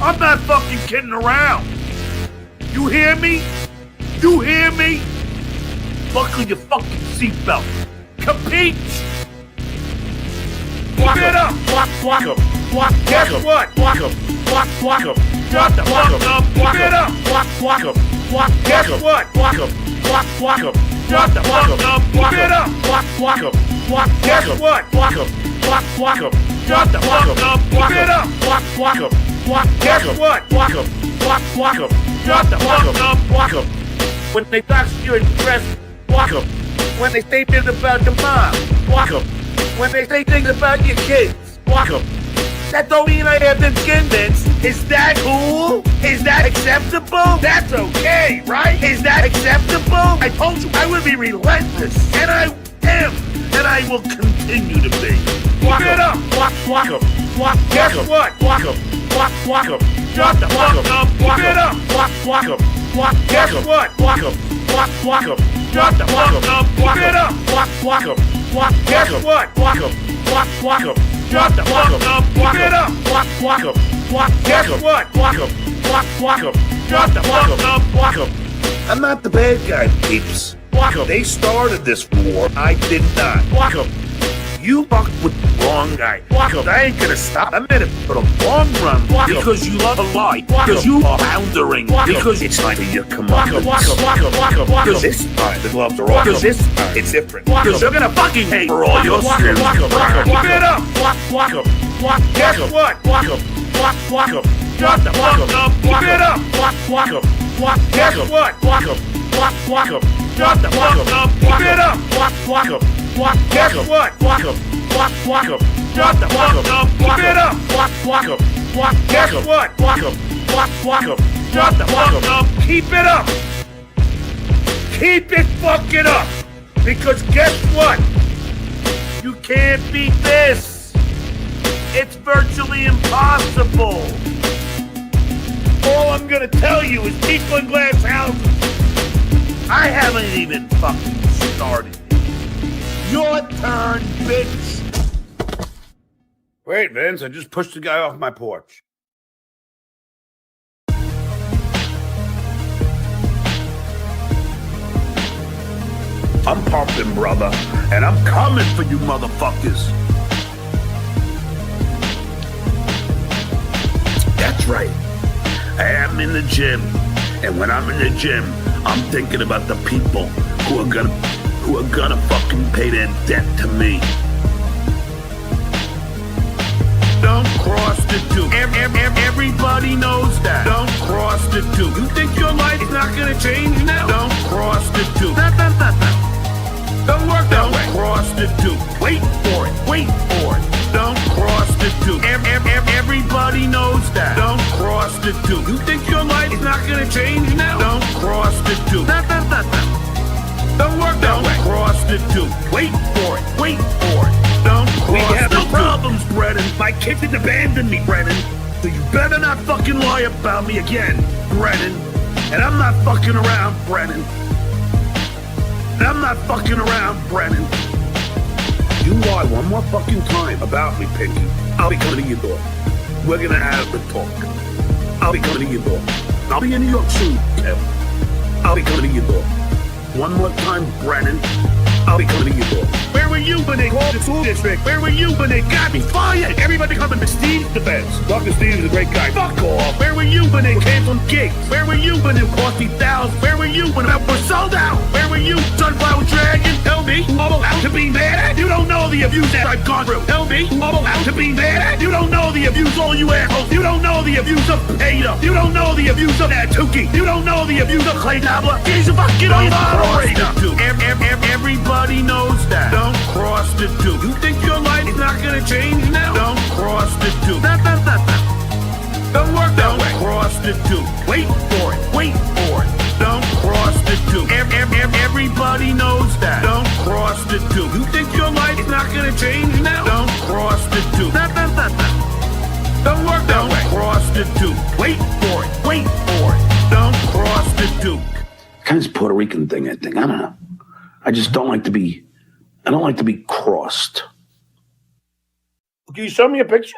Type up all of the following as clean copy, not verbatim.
I'm not fucking kidding around. You hear me? You hear me? Buckle your fucking seatbelt. Compete. Get up. Guess what? Shut the fuck up. Get up. Guess what? Shut the fuck up. Get up. Guess what? Shut the fuck up. Get up. Guess what? Shut the fuck up. When they box you in dress, when they say things about your mom, when they say things about your kids, that don't mean I have been convinced. Is that cool? Is that acceptable? That's okay, right? Is that acceptable? I told you I would be relentless, and I am, and I will continue to be. Get up! Guess what? Shut the fuck up! Get up! Guess what? Shut the fuck up! Get up! Guess what? Shut the fuck up! Get up! Guess what? Shut the fuck up! I'm not the bad guy, peeps. They started this war. I did not. You fucked with the wrong guy. I ain't gonna stop. I'm in it for the long run. Because you love a lie. Because you are floundering. Because it's time for your comeuppance. Because this time the gloves are off. Because this time it's different. Because you're gonna fucking hate for all your sins. Get up! Guess what? Shut the fuck up! Get up! Guess what? Shut the fuck up! Get up! Guess what? Shut the fuck up! Get up! Guess what? Shut the fuck up! Keep it up! Keep it fucking up! Because guess what? You can't beat this! It's virtually impossible! All I'm gonna tell you is people in glass houses. I haven't even fucking started. Your turn, bitch! Wait, Vince, I just pushed the guy off my porch. I'm pumping, brother, and I'm coming for you motherfuckers. That's right. I am in the gym, and when I'm in the gym, I'm thinking about the people who are gonna fucking pay their debt to me. Don't cross the two. Everybody knows that. Don't cross the two. You think your life is not gonna change now? Don't cross the two. Don't work that way. Don't cross the two. Wait for it. Wait for it. Don't cross the two. Everybody knows that. Don't cross the two. You think your life is not gonna change now? Don't cross the two. Don't work that way. Don't cross the two. Wait for it. Wait for it. Don't cross the two. We have no problems, Brennan. My kids didn't abandon me, Brennan. So you better not fucking lie about me again, Brennan. And I'm not fucking around, Brennan. And I'm not fucking around, Brennan. You lie one more fucking time about me, Pinky, I'll be coming to your door. We're gonna have the talk. I'll be coming to your door. I'll be in New York soon, Kev. I'll be coming to your door. One more time, Brennan. I'll be coming to your door. Where were you when they called the school district? Where were you when they got me fired? Everybody coming to Steve's defense. Dr. Steve is a great guy. Fuck off. Where were you when they canceled gigs? Where were you when it cost me thousands? Where were you when it was sold out? Where were you, Sunflower Dragon? Tell me who I'm allowed to be mad at? You don't know the abuse that I've gone through. Tell me who I'm allowed to be mad at? You don't know the abuse, all you assholes. You don't know the abuse of Peter. You don't know the abuse of that Tookie. You don't know the abuse of Clay Dabbler. He's a fucking moderator. Everybody knows that. Don't cross the two. You think your life is not gonna change now? Don't cross the two. Don't work that way. Don't cross the two. Wait for it. Wait for it. Don't cross the two. Everybody knows that. Don't cross the two. You think your life is not gonna change now? Don't cross the two. Don't work that way. Don't cross the two. Wait for it. Wait for it. Don't cross the two. Kind of Puerto Rican thing, I think. I don't know. I just don't like to be crossed. Can you show me a picture?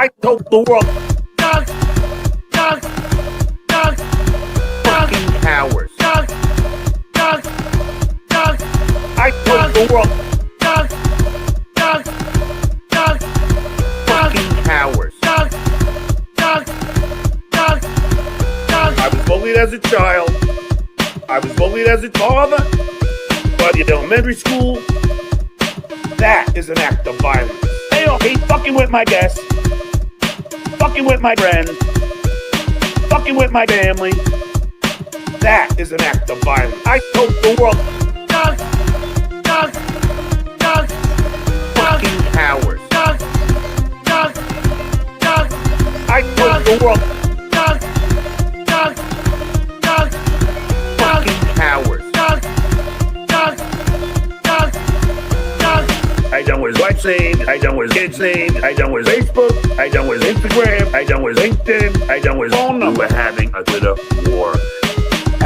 I told the world. Fucking cowards. I told the world. Fucking cowards. I was bullied as a child. I was bullied as a father. But in elementary school, that is an act of violence. They all hate fucking with my guests, fucking with my friends, fucking with my family. That is an act of violence. I told the world. Fucking cowards. I told the world. Fucking cowards. I done with wife saying, I done with kids saying, I done with Facebook, I done with Instagram, I done with LinkedIn, I done with phone number. We're having a Twitter war.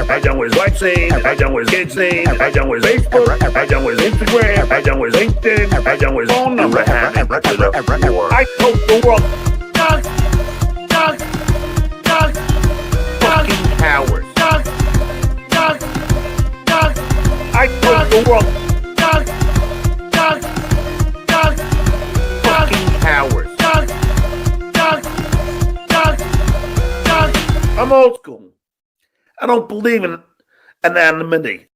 I done with wife saying, I done with kids saying, I done with Facebook, I done with Instagram, I done with LinkedIn, I done with phone number. We're having a Twitter war. I told the world. Fucking cowards. I told the world. Fucking cowards. I'm old school. I don't believe in anonymity.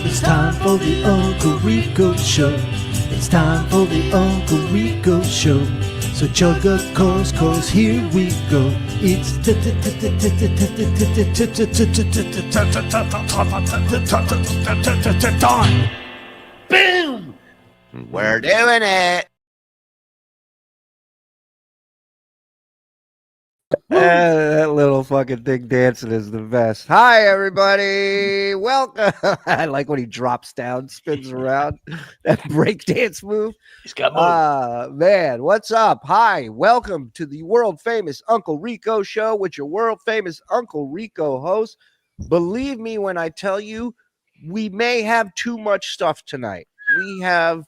It's time for the Uncle Rico Show. It's time for the Uncle Rico Show. So chug a course, here we go. It's time. Boom! We're doing it. That little fucking thing dancing is the best. Hi, everybody. Welcome. I like when he drops down, spins around. That break dance move. He's got moves. Man, what's up? Hi, welcome to the world famous Uncle Rico Show with your world famous Uncle Rico host. Believe me when I tell you, we may have too much stuff tonight. We have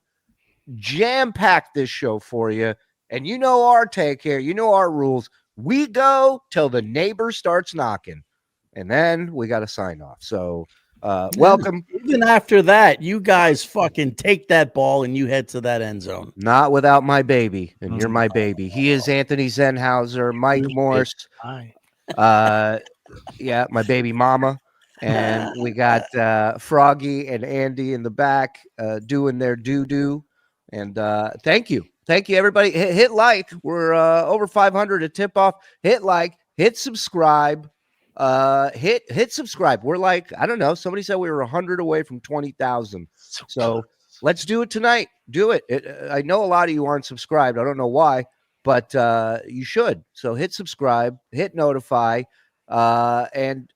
jam-packed this show for you. And you know our take here. You know our rules. We go till the neighbor starts knocking, and then we got to sign off. So, welcome. Even after that, you guys fucking take that ball and you head to that end zone. Not without my baby, and you're my baby. He is Anthony Zenhauser, Mike Morse. Hi. Yeah, my baby mama. And we got Froggy and Andy in the back doing their doo-doo. And thank you. Thank you, everybody. Hit like. We're over 500 to tip off. Hit like. Hit subscribe. Hit subscribe. We're like, I don't know. Somebody said we were 100 away from 20,000. So let's do it tonight. Do it. I know a lot of you aren't subscribed. I don't know why, but you should. So hit subscribe. Hit notify. And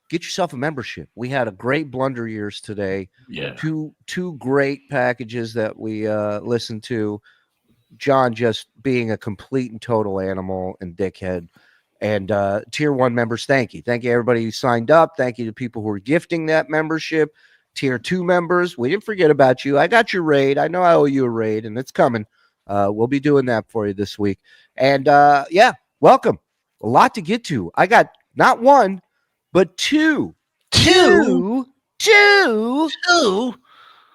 get yourself a membership. We had a great Blunder Years today. Yeah. Two great packages that we listened to. John just being a complete and total animal and dickhead. And tier 1 members, thank you. Thank you, everybody who signed up. Thank you to people who are gifting that membership. Tier 2 members, we didn't forget about you. I got your raid. I know I owe you a raid, and it's coming. We'll be doing that for you this week. And welcome. A lot to get to. I got not one, but two.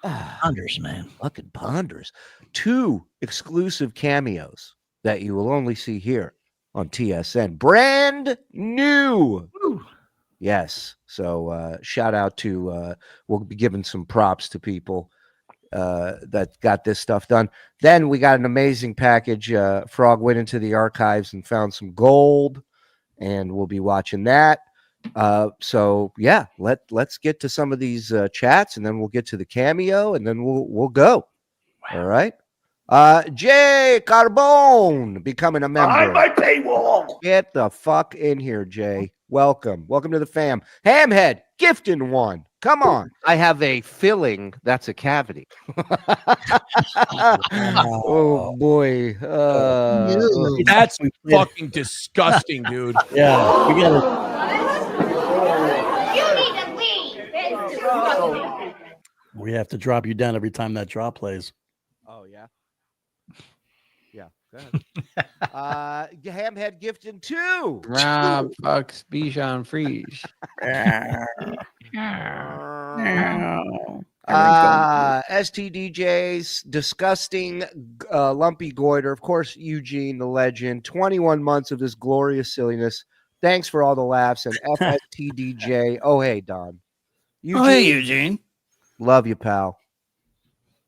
Ponders, man. Fucking ponders. 2 exclusive cameos that you will only see here on TSN. Brand new. Woo. Yes. So shout out to we'll be giving some props to people that got this stuff done. Then we got an amazing package. Frog went into the archives and found some gold, and we'll be watching that. So yeah, let's get to some of these chats, and then we'll get to the cameo, and then we'll go. Wow. All right. Jay Carbone becoming a member. Behind my paywall. Get the fuck in here, Jay. Welcome to the fam. Hamhead gifting one. Come on. I have a filling that's a cavity. Oh boy. That's fucking disgusting, dude. Yeah, we gotta. You need to leave. We have to drop you down every time that drop plays. Oh yeah. Yeah. Go ahead. Hamhead gifting 2. Rob fucks Bichon Friese. STDJs, disgusting, lumpy goiter. Of course, Eugene, the legend. 21 months of this glorious silliness. Thanks for all the laughs. And FSTDJ. Oh, hey, Don. Oh, hey, Eugene. Love you, pal.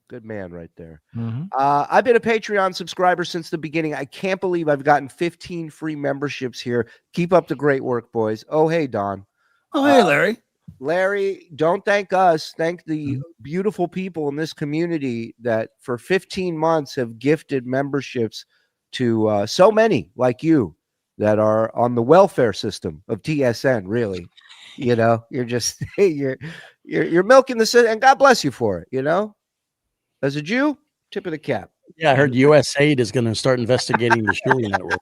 Good man right there. Mm-hmm. I've been a Patreon subscriber since the beginning. I can't believe I've gotten 15 free memberships here. Keep up the great work, boys. Oh, hey, Don. Oh, hey, Larry. Larry, don't thank us. Thank the beautiful people in this community that for 15 months have gifted memberships to so many like you that are on the welfare system of TSN. Really, you know, you're just you're milking the system, and God bless you for it. You know, as a Jew, tip of the cap. Yeah, I heard USAID is going to start investigating the Shuli Network.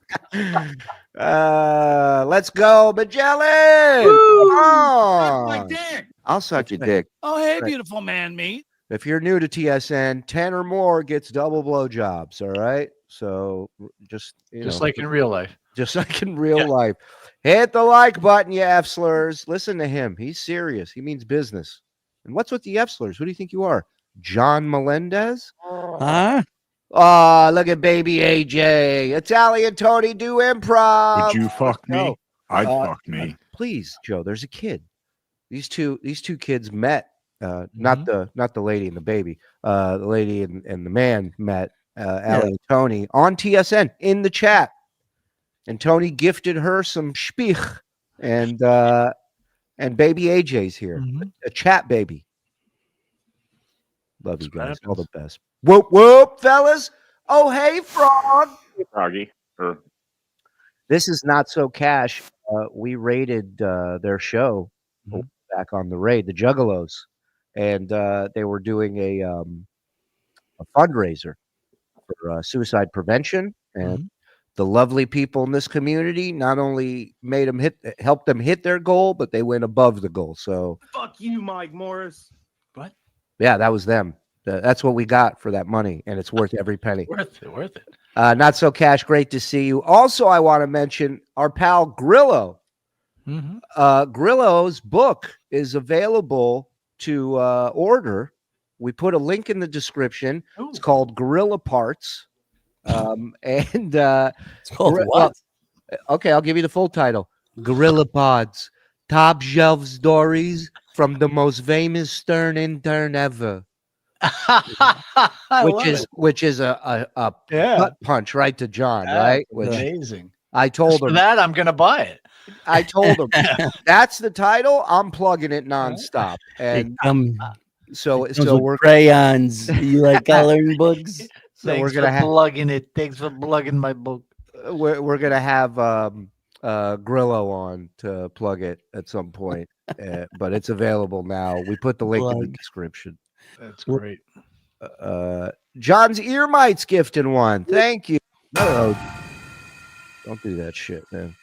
Let's go, Magellan. Come on. My dick. I'll suck your dick. Oh, hey, beautiful man, me. If you're new to TSN, 10 or more gets double blowjobs. All right. So just like in real life. Just like in real life. Hit the like button, you F slurs. Listen to him. He's serious. He means business. And what's with the F slurs? Who do you think you are? John Melendez? Huh? Oh, look at baby AJ. Italian Tony do improv. Would you fuck me? No. I'd fuck me. Please, Joe. There's a kid. These two kids met. Not the lady and the baby. The lady and the man met. Allie and Tony on TSN in the chat, and Tony gifted her some spich, and baby AJ's here. A chat baby. Love you guys. All the best. Whoop, whoop, fellas. Oh, hey, Frog. Hey, Froggy. This is Not So Cash. We raided their show back on the raid, the Juggalos, and they were doing a fundraiser for suicide prevention. And the lovely people in this community not only helped them hit their goal, but they went above the goal. So Fuck you, Mike Morse. What? Yeah, that was them. That's what we got for that money, and it's worth every penny. Worth it. Not So Cash, great to see you. Also, I want to mention our pal Grillo. Grillo's book is available to order. We put a link in the description. Ooh. It's called Gorilla Parts. And It's called what? Okay, I'll give you the full title. Gorilla Pods, top shelf stories from the most famous Stern intern ever. which is a gut punch right to John, right? Which amazing. I told him that I'm gonna buy it. I told him that's the title. I'm plugging it nonstop, and so we're crayons. You like coloring books? So Thanks we're gonna for plugging it. Thanks for plugging my book. We're gonna have Grillo on to plug it at some point, but it's available now. We put the link in the description. That's great. John's ear mites gifting one. Thank you. No, don't do that shit, man.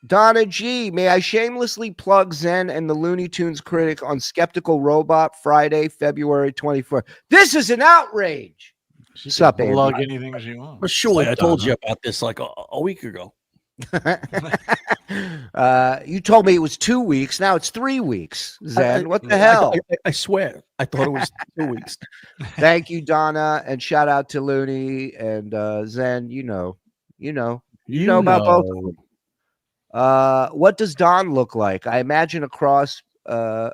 Donna G, may I shamelessly plug Zen and the Looney Tunes critic on Skeptical Robot Friday, February 24th. This is an outrage. Sup, Andy? Plug anything as you want. Well, surely I told you about this like a week ago. You told me it was 2 weeks. Now it's 3 weeks. Zen, what the hell? I swear, I thought it was 2 weeks. Thank you, Donna, and shout out to Looney and Zen. You know about both of them. What does Don look like? I imagine a cross between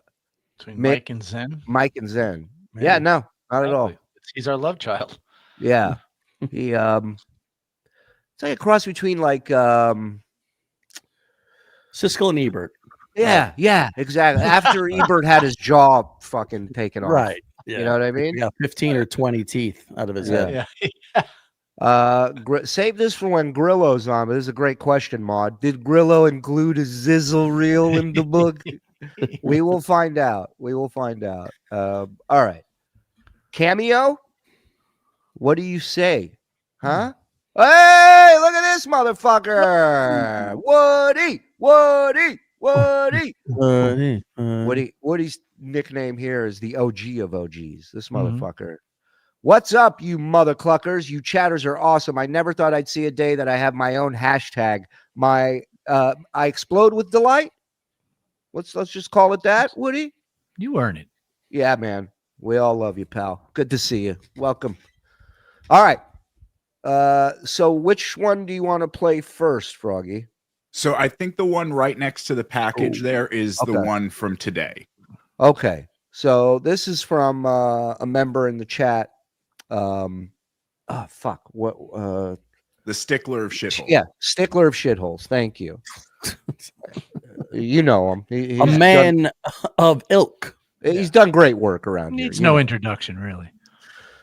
Mike and Zen. Mike and Zen. Maybe. Yeah, no, not at all. He's our love child. Yeah, he it's like a cross between like Siskel and Ebert. Yeah, exactly. After Ebert had his jaw fucking taken off, Right. Yeah. You know what I mean? Yeah, 15 or 20 teeth out of his head. Yeah. Save this for when Grillo's on. But this is a great question, Maud. Did Grillo include a zizzle reel in the book? We will find out. All right. Cameo? What do you say? Huh? Hey, look at this motherfucker. Woody. nickname here is the OG of OGs. This Mhm. motherfucker. What's up, you mother cluckers? You chatters are awesome. I never thought I'd see a day that I have my own hashtag. I explode with delight. Let's just call it that, Woody. You earn it. Yeah, man. We all love you, pal. Good to see you. Welcome. All right. So which one do you want to play first, Froggy? So I think the one right next to the package there is the Okay. one from today. Okay. So this is from a member in the chat. Fuck. What? The stickler of shithole. Yeah, stickler of shitholes. Thank you. You know him. A He's man of ilk. He's done great work around Needs here. no you know. introduction, really.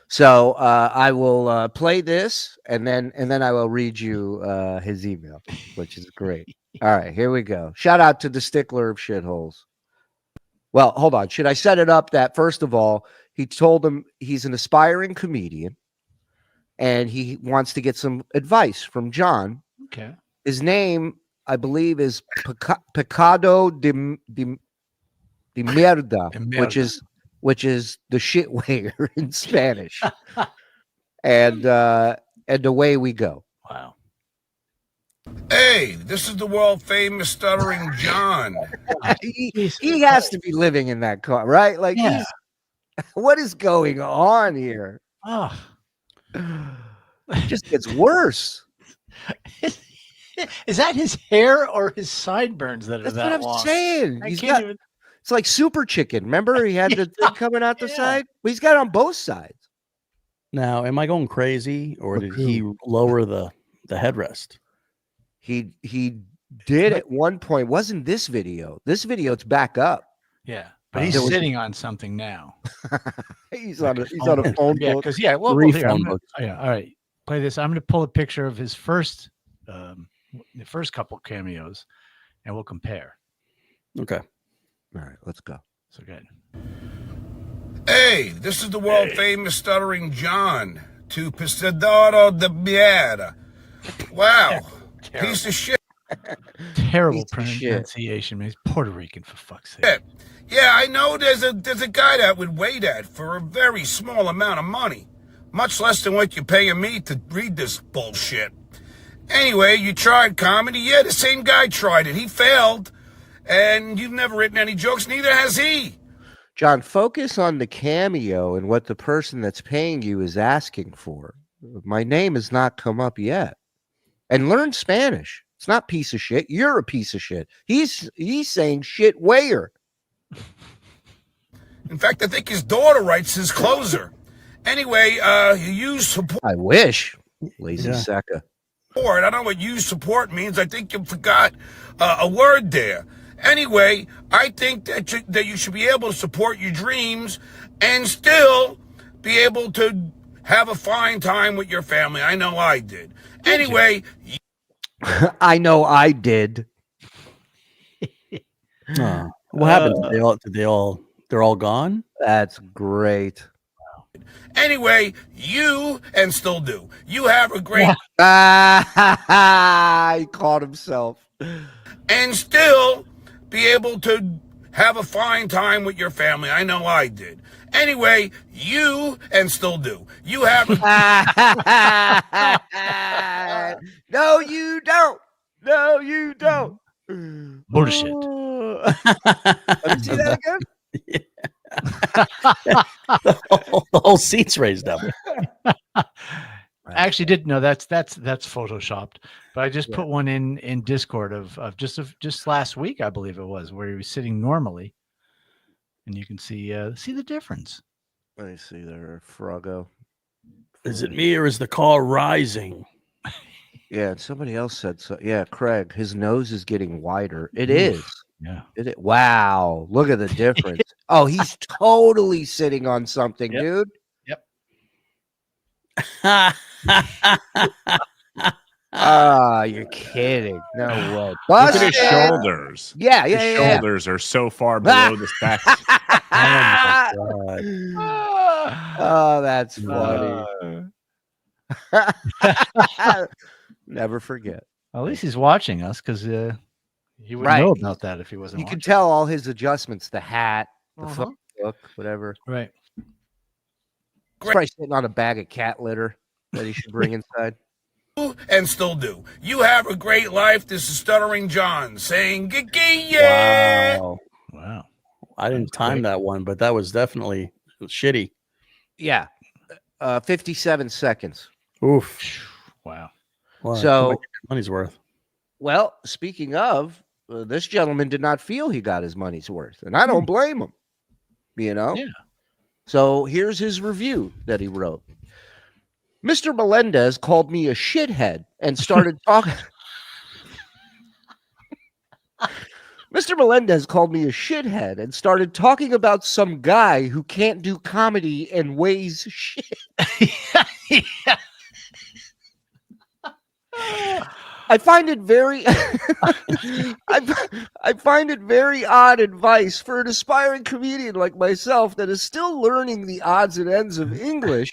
So I will play this, and then I will read you his email, which is great. All right, here we go. Shout out to the stickler of shitholes. Well, hold on. Should I set it up that first of all, he told him he's an aspiring comedian, and he wants to get some advice from John. Okay. His name, I believe, is Pecado de Mierda, which is the shit waiter in Spanish. and away we go. Wow. Hey, this is the world famous Stuttering John. He has to be living in that car, right? Like, Yeah. what is going on here? Oh. It just gets worse. Is that his hair or his sideburns that are That's that what I'm long? saying. I He's can't got, even. it's like Super Chicken. Remember, he had the thing coming out the Yeah. side. Well, he's got it on both sides. Now, am I going crazy, or did he lower the headrest? He did at one point. Wasn't this video? This video, it's back up. Yeah, but he's There was- sitting on something now. He's on a phone Yeah, book. because well, Three here, phone gonna, books. yeah, all right. Play this. I'm going to pull a picture of his first, the first couple cameos, and we'll compare. Okay. All right, let's go. So good. Hey, this is the world famous Stuttering John. Tu Pisadoro de Mierda. Wow. Piece of shit. Terrible Piece of shit. pronunciation. Man. He's Puerto Rican, for fuck's sake. Yeah, I know there's a guy that would weigh that for a very small amount of money. Much less than what you're paying me to read this bullshit. Anyway, you tried comedy. Yeah, the same guy tried it. He failed. And you've never written any jokes, neither has he. John, focus on the cameo and what the person that's paying you is asking for. My name has not come up yet. And learn Spanish. It's not piece of shit. You're a piece of shit. He's saying shit waiter. In fact, I think his daughter writes his closer. Anyway, you use support. I wish. Lazy Yeah. sucker. I don't know what use support means. I think you forgot a word there. Anyway, I think that you should be able to support your dreams and still be able to have a fine time with your family. I know I did. Anyway, I know I did. What happened? They're all gone? That's great. anyway, you and still do. You have a great He caught himself. and still be able to have a fine time with your family. I know I did. Anyway, you and still do. You have No, you don't. No, you don't. Bullshit. Let me see that again. The whole seat's raised up. I actually didn't know that's photoshopped, but I just put one in Discord of just last week, I believe it was, where he was sitting normally, and you can see the difference. Let me see there, Froggo. Is it me or is the car rising? Yeah, and somebody else said so. Yeah, Craig, his nose is getting wider. It is. Yeah. Wow, look at the difference. Oh, he's totally sitting on something, Yep. dude. Ah, you're kidding. No way. Look at his Busted! shoulders. Yeah, His yeah, yeah. shoulders are so far below the back. Oh, that's funny. Never forget. At least he's watching us, because he wouldn't Right. know about that if he wasn't. You can watching. tell all his adjustments, the hat, the phone book, whatever. Right. He's probably sitting on a bag of cat litter that he should bring inside. And still do. You have a great life. This is Stuttering John saying, yeah. Wow. I didn't time that one, but that was definitely shitty. Yeah. 57 seconds. Oof. Wow. Well, So money's worth. Well, speaking of, this gentleman did not feel he got his money's worth, and I don't blame him. You know? Yeah. So here's his review that he wrote. Mr. Melendez called me a shithead and started talking. Mr. Melendez called me a shithead and started talking about some guy who can't do comedy and weighs shit. I find it very I find it very odd advice for an aspiring comedian like myself that is still learning the odds and ends of English.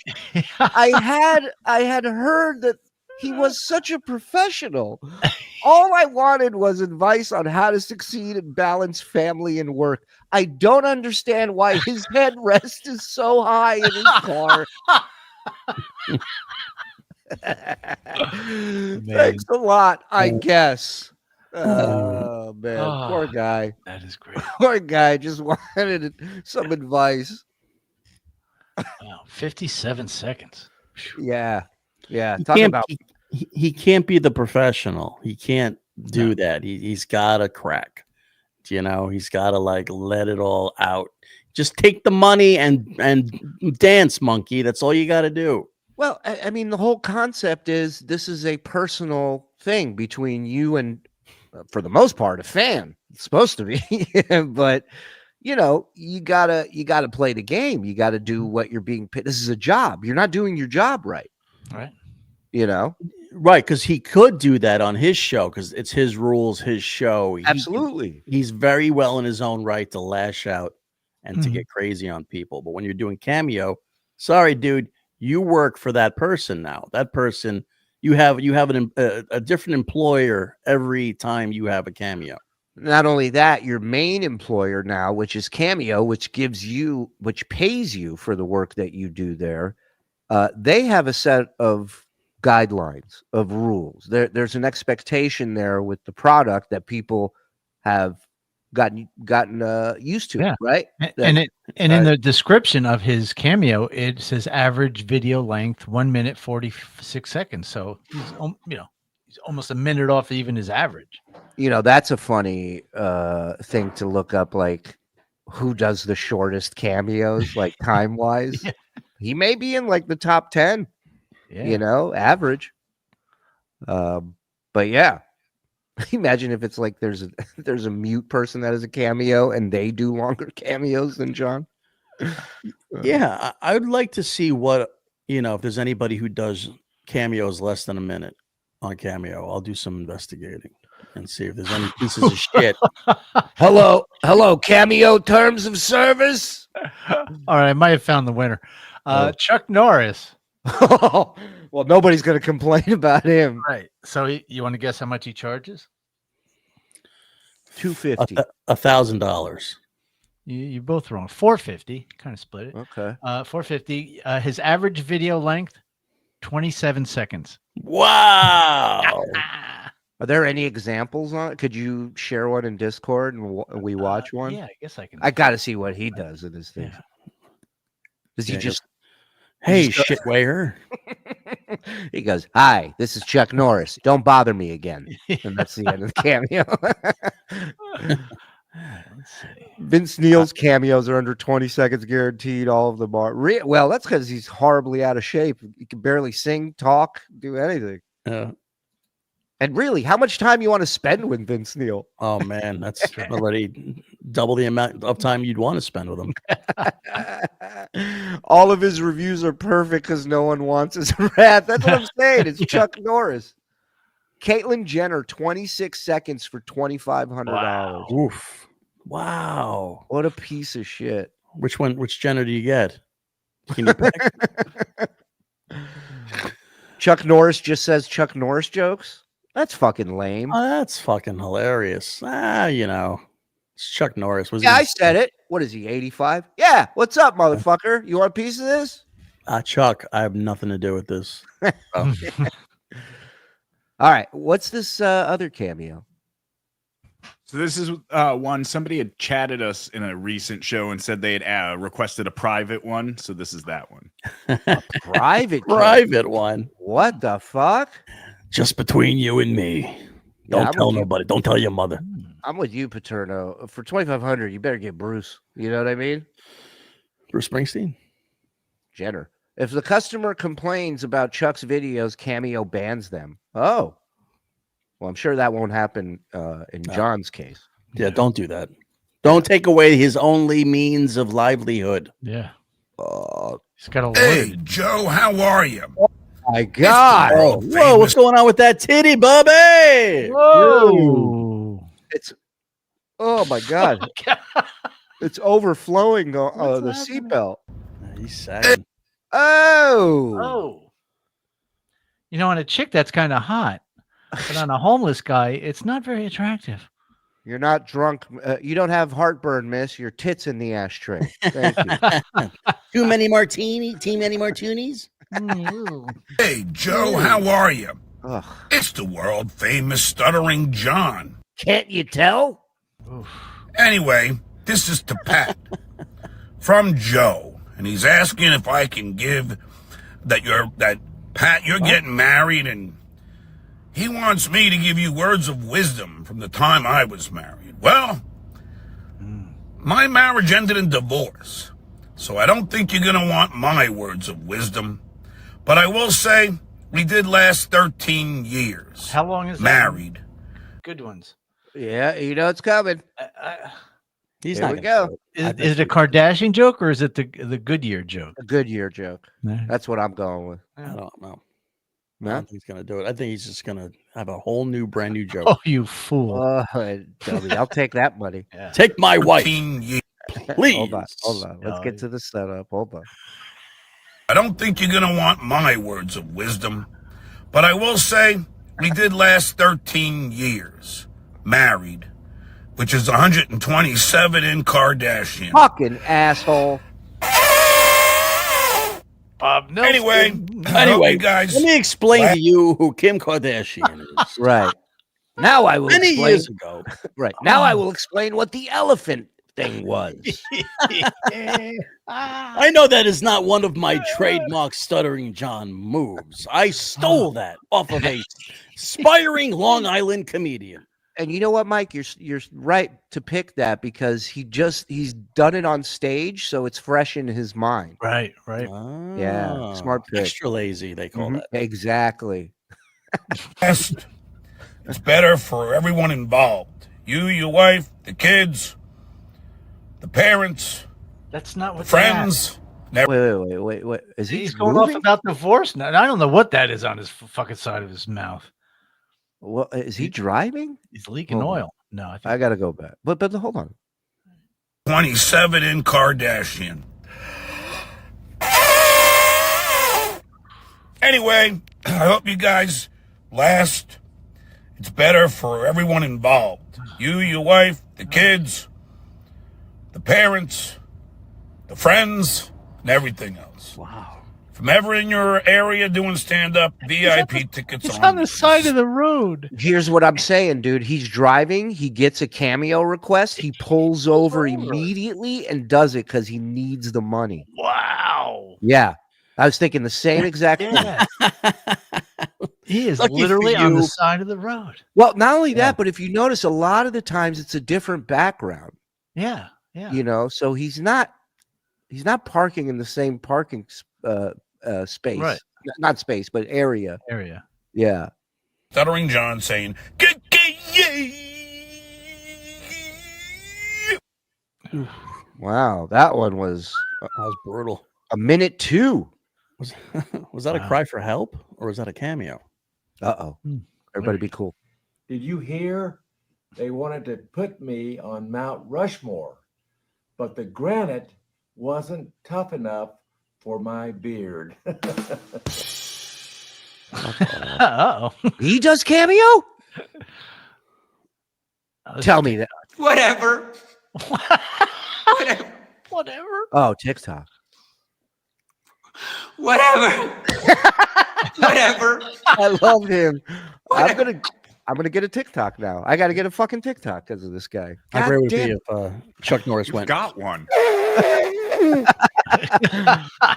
I had heard that he was such a professional. All I wanted was advice on how to succeed and balance family and work. I don't understand why his headrest is so high in his car. Thanks a lot, I guess. Oh man, poor guy. That is great. Poor guy just wanted some advice. Wow, 57 seconds. Yeah. He Talk can't, about he can't be the professional. He can't do that. He's got to crack. You know, he's got to like let it all out. Just take the money and dance, monkey. That's all you got to do. Well, I mean, the whole concept is this is a personal thing between you and, for the most part, a fan. It's supposed to be, but you know, you gotta play the game. You got to do what you're being paid. This is a job. You're not doing your job right. Right. You know, right? Because he could do that on his show because it's his rules, his show. Absolutely, he's very well in his own right to lash out and to get crazy on people. But when you're doing Cameo, sorry, dude. You work for that person now. That person, you have a different employer every time you have a Cameo. Not only that, your main employer now, which is Cameo, which pays you for the work that you do there, they have a set of guidelines, of rules. There's an expectation there with the product that people have gotten used to, right? And in the description of his Cameo, it says average video length 1 minute 46 seconds. So he's he's almost a minute off even his average. You know, that's a funny thing to look up, like who does the shortest cameos, like time wise. Yeah. He may be in like the top 10, you know, average. But yeah. Imagine if it's like there's a mute person that has a cameo and they do longer cameos than John. Yeah, I would like to see what, you know, if there's anybody who does cameos less than a minute on Cameo. I'll do some investigating and see if there's any pieces of shit. Hello, Cameo terms of service. All right, I might have found the winner. Chuck Norris. Well, nobody's going to complain about him. Right. So you want to guess how much he charges? $250. $1,000. You both wrong. $450. Kind of split it. Okay. $450. His average video length, 27 seconds. Wow. Are there any examples on it? Could you share one in Discord and we watch one? Yeah, I guess I can. I got to see what he does in his thing. Yeah. Does he just... Hey, shitwayer. He goes, "Hi, this is Chuck Norris. Don't bother me again." And that's the end of the cameo. Vince Neil's cameos are under 20 seconds guaranteed. All of them are. Well, that's because he's horribly out of shape. He can barely sing, talk, do anything. And really, how much time you want to spend with Vince Neil? Oh, man, that's already double the amount of time you'd want to spend with him. All of his reviews are perfect because no one wants his wrath. That's what I'm saying. It's Chuck Norris. Caitlyn Jenner, 26 seconds for $2,500. Wow. Oof. Wow. What a piece of shit. Which Jenner do you get? Can you pick? Chuck Norris just says Chuck Norris jokes. That's fucking lame. Oh, that's fucking hilarious. You know. It's Chuck Norris. Was Yeah, I said it. What is he, 85? Yeah. What's up, motherfucker? You want a piece of this? Chuck, I have nothing to do with this. All right. What's this other cameo? So this is one somebody had chatted us in a recent show and said they had requested a private one. So this is that one. Private one. What the fuck? Just between you and me. Don't tell nobody. Don't tell your mother. I'm with you, Paterno. For 2,500, you better get Bruce. You know what I mean? Bruce Springsteen. Jenner. If the customer complains about Chuck's videos, Cameo bans them. Oh. Well, I'm sure that won't happen in John's case. Yeah, don't do that. Don't take away his only means of livelihood. Yeah. He's got a Hey, load. Joe, how are you? My God. Whoa, what's going on with that titty, Bubby? Whoa. It's, oh my God. It's overflowing the seatbelt. He's sad. Oh. You know, on a chick, that's kind of hot. But on a homeless guy, it's not very attractive. You're not drunk. You don't have heartburn, miss. Your tits in the ashtray. Thank you. Too many martinis? Hey, Joe, how are you? Ugh. It's the world famous Stuttering John. Can't you tell? Anyway, this is to Pat from Joe, and he's asking if I can give that Pat, you're getting married, and he wants me to give you words of wisdom from the time I was married. Well, my marriage ended in divorce, so I don't think you're gonna want my words of wisdom. But I will say we did last 13 years. How long is that? Married. Good ones. Yeah, you know it's coming. He's Here not we go. Is it a Kardashian joke or is it the Goodyear joke? A Goodyear joke. No. That's what I'm going with. I don't know. I No? don't think he's going to do it. I think he's just going to have a whole new, brand new joke. Oh, you fool. Dummy, I'll take that money. Yeah. Take my wife, 13 years. please. Hold on. Let's get to the setup. Hold on. I don't think you're going to want my words of wisdom, but I will say we did last 13 years married, which is 127 in Kardashian. Fucking asshole. Bob Nelson. Anyway, you guys. Let me explain to you who Kim Kardashian is. Right. Now I will Many explain. years ago. Right. Now I will explain what the elephant thing was. I know that is not one of my trademark Stuttering John moves. I stole that off of a aspiring Long Island comedian. And you know what, Mike? You're right to pick that because he's done it on stage, so it's fresh in his mind. Right. Yeah, smart pick. Extra lazy, they call that. Exactly. Best. It's better for everyone involved. You, your wife, the kids, the parents, That's not what friends. Wait. Is he He's going off about divorce now. I don't know what that is on his fucking side of his mouth. Well, is he driving? He's leaking Hold on. oil. No, I think I gotta go back. But hold on. 27 in Kardashian. Anyway, I hope you guys last. It's better for everyone involved. You, your wife, the kids, the parents, the friends, and everything else. Wow. From ever in your area doing stand-up, VIP tickets It's on the side of the road. Here's what I'm saying, dude. He's driving. He gets a cameo request. He pulls over immediately and does it because he needs the money. Wow. Yeah. I was thinking the same exact thing. Yeah. He is Lucky for literally on the you. side of the road. Well, not only that, but if you notice, a lot of the times it's a different background. Yeah. You know, so he's not parking in the same parking space. Right. Not space, but area. Yeah. Stuttering John saying, Wow, that one was That was brutal. a minute 2. Was that a cry for help or was that a cameo? Uh-oh. Everybody be cool. Did you hear? They wanted to put me on Mount Rushmore, but the granite wasn't tough enough for my beard. Uh-oh. He does cameo? Tell me that. Whatever. Whatever. Whatever. Oh, TikTok. Whatever. Whatever. I love him. I'm gonna get a TikTok now. I got to get a fucking TikTok because of this guy. How God great would it damn. be if Chuck Norris went? Got one.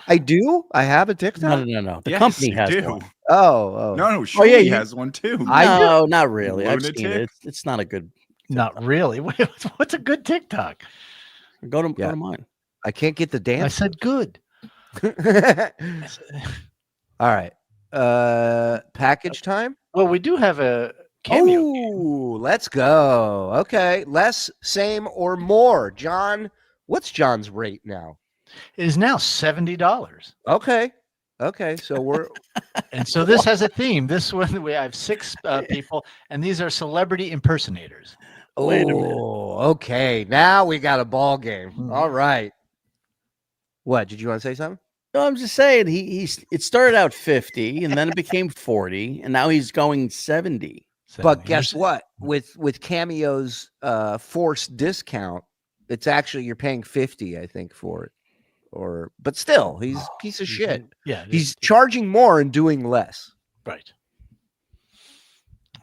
I do. I have a TikTok. No. The Yes, company you has do. one. Oh. No, Shuli yeah, you- has one too. No, not really. I've seen Lunatic. it. It's not a good. Not really. What's a good TikTok? Go to mine. I can't get the I dance. said good. All right. Package time. Well, we do have a cameo. Oh, let's go. Okay, less, same, or more. John, what's John's rate now? It is now $70. Okay. So we're And so this has a theme. This one we have 6 people, and these are celebrity impersonators. Wait a minute. Okay. Now we got a ball game. All right. What did you want to say something? No, I'm just saying it started out 50 and then it became 40 and now he's going 70. But guess what? With Cameo's forced discount, it's actually you're paying 50, I think, for it. But still, he's a piece of shit. Yeah. He's charging more and doing less. Right.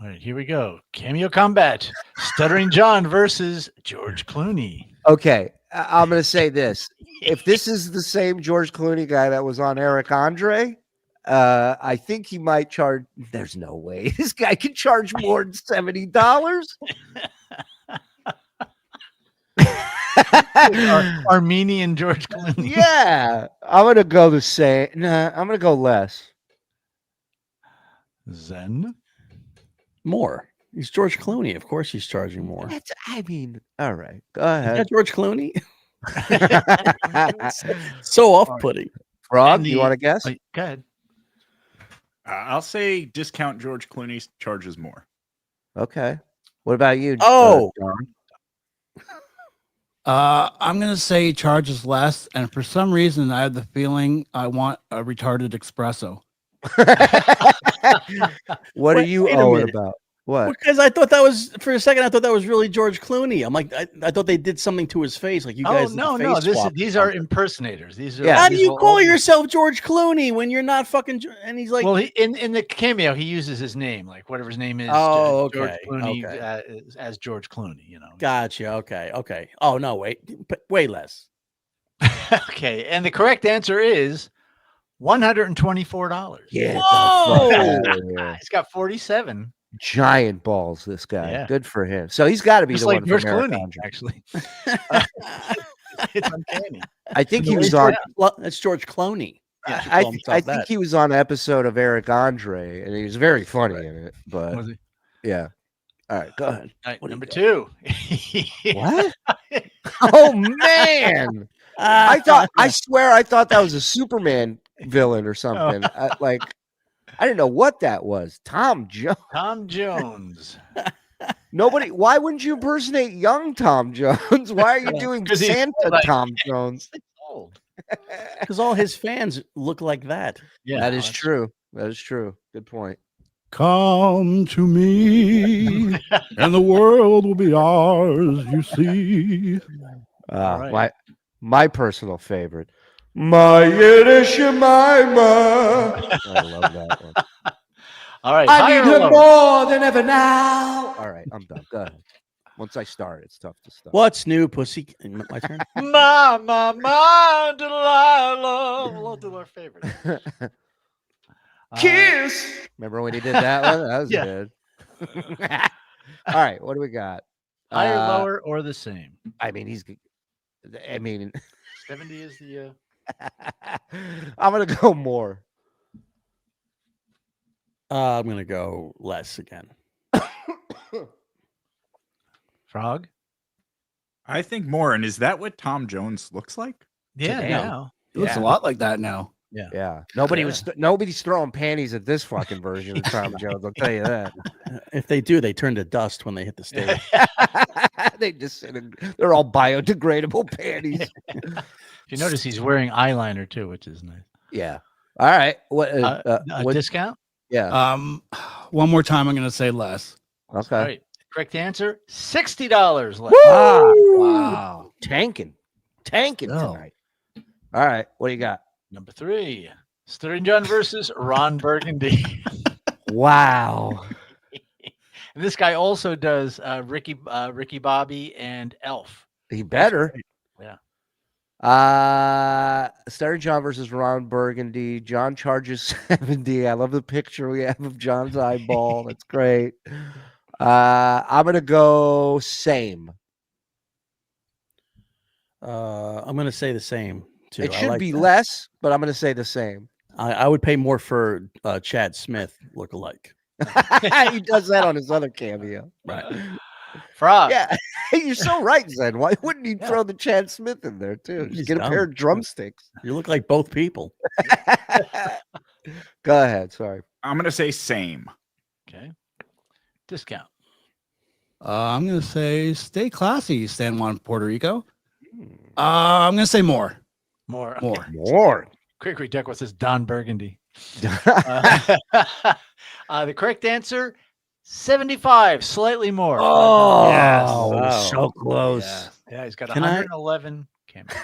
All right, here we go. Cameo combat. Stuttering John versus George Clooney. Okay, I'm going to say this. If this is the same George Clooney guy that was on Eric Andre, I think he might charge. There's no way this guy can charge more than $70. Armenian George Clooney. Yeah, I'm going to go the same. Nah, I'm going to go less. Zen. More. He's George Clooney. Of course he's charging more. All right. Go Is ahead. that George Clooney? So off-putting. Frog, you want to guess? Go ahead. I'll say discount George Clooney charges more. Okay. What about you? Oh. John? I'm gonna say charges less, and for some reason, I have the feeling I want a retarded espresso. What are you wait a owing minute. about? What? Because I thought that was for a second. I thought that was really George Clooney. I'm like, I thought they did something to his face. Like you guys. no. These are impersonators. These are. Yeah. How do these you will call all be- yourself George Clooney when you're not fucking? And he's like, Well, in the cameo, he uses his name, like whatever his name is. Oh, George okay, Clooney okay. as George Clooney. You know. gotcha. Okay. Oh no, wait, way less. Okay, and the correct answer is $124. Yeah. Whoa! He's got 47. Giant balls, this guy. Yeah. Good for him. So he's got to be Just the like one George from Eric Clooney, Andre. actually. It's uncanny. I think he No, was it's on. That's George Clooney. Yeah, I think he was on an episode of Eric Andre, and he was very funny in it. But Was he? yeah. All right, go ahead. All right, What do you number got? 2. What? Oh man! I swear I thought that was a Superman villain or something. I didn't know what that was. Tom Jones. Tom Jones. Nobody. Why wouldn't you impersonate young Tom Jones? Why are you doing 'Cause he's Santa like- Tom Jones? Old. Because all his fans look like that. Yeah, That is true. That is true. Good point. Come to me, and the world will be ours. You see. right. My personal favorite. My Yiddish Jemima. I love that one. All right. I higher need or her lower? more than ever now. All right, I'm done. Go ahead. Once I start, it's tough to stop. What's new, pussy? My turn. My Delilah. We'll do our favorite. Kiss. Remember when he did that one? That was Yeah. good. All right, what do we got? Higher, lower, or the same? I mean, 70 is the. I'm gonna go more. I'm gonna go less again. Frog? I think more. And is that what Tom Jones looks like? Yeah, Damn. now. It looks a lot like that now. Yeah. Nobody's throwing panties at this fucking version of Tom Jones. I'll tell you that. If they do, they turn to dust when they hit the stage. They just they're all biodegradable panties. If you notice, he's wearing eyeliner too, which is nice. Yeah. All right. What? A what discount? yeah. One more time, I'm going to say less. Okay. All right. Correct answer, $60 left. Wow. Tanking Oh. tonight. All right. What do you got? Number 3, Stuttering John versus Ron Burgundy. Wow. And this guy also does Ricky Bobby and Elf. He better. Yeah. Stuttering John versus Ron Burgundy. John charges 70. I love the picture we have of John's eyeball. That's great. I'm gonna go same. I'm gonna say the same too. It I should like be that. less, but I'm gonna say the same. I would pay more for Chad Smith lookalike. He does that on his other cameo. Right. Frog. Yeah, you're so right, Zen. Why wouldn't he throw the Chad Smith in there too? Just He's get a dumb. pair of drumsticks. You look like both people. Go ahead. Sorry. I'm gonna say same. Okay. Discount. I'm gonna say stay classy, San Juan, Puerto Rico. I'm gonna say more. More. More. Quick Deck says Don Burgundy. The correct answer, 75, slightly more. Oh, Yes. so close. Yeah, he's got Can I- 111 cameos.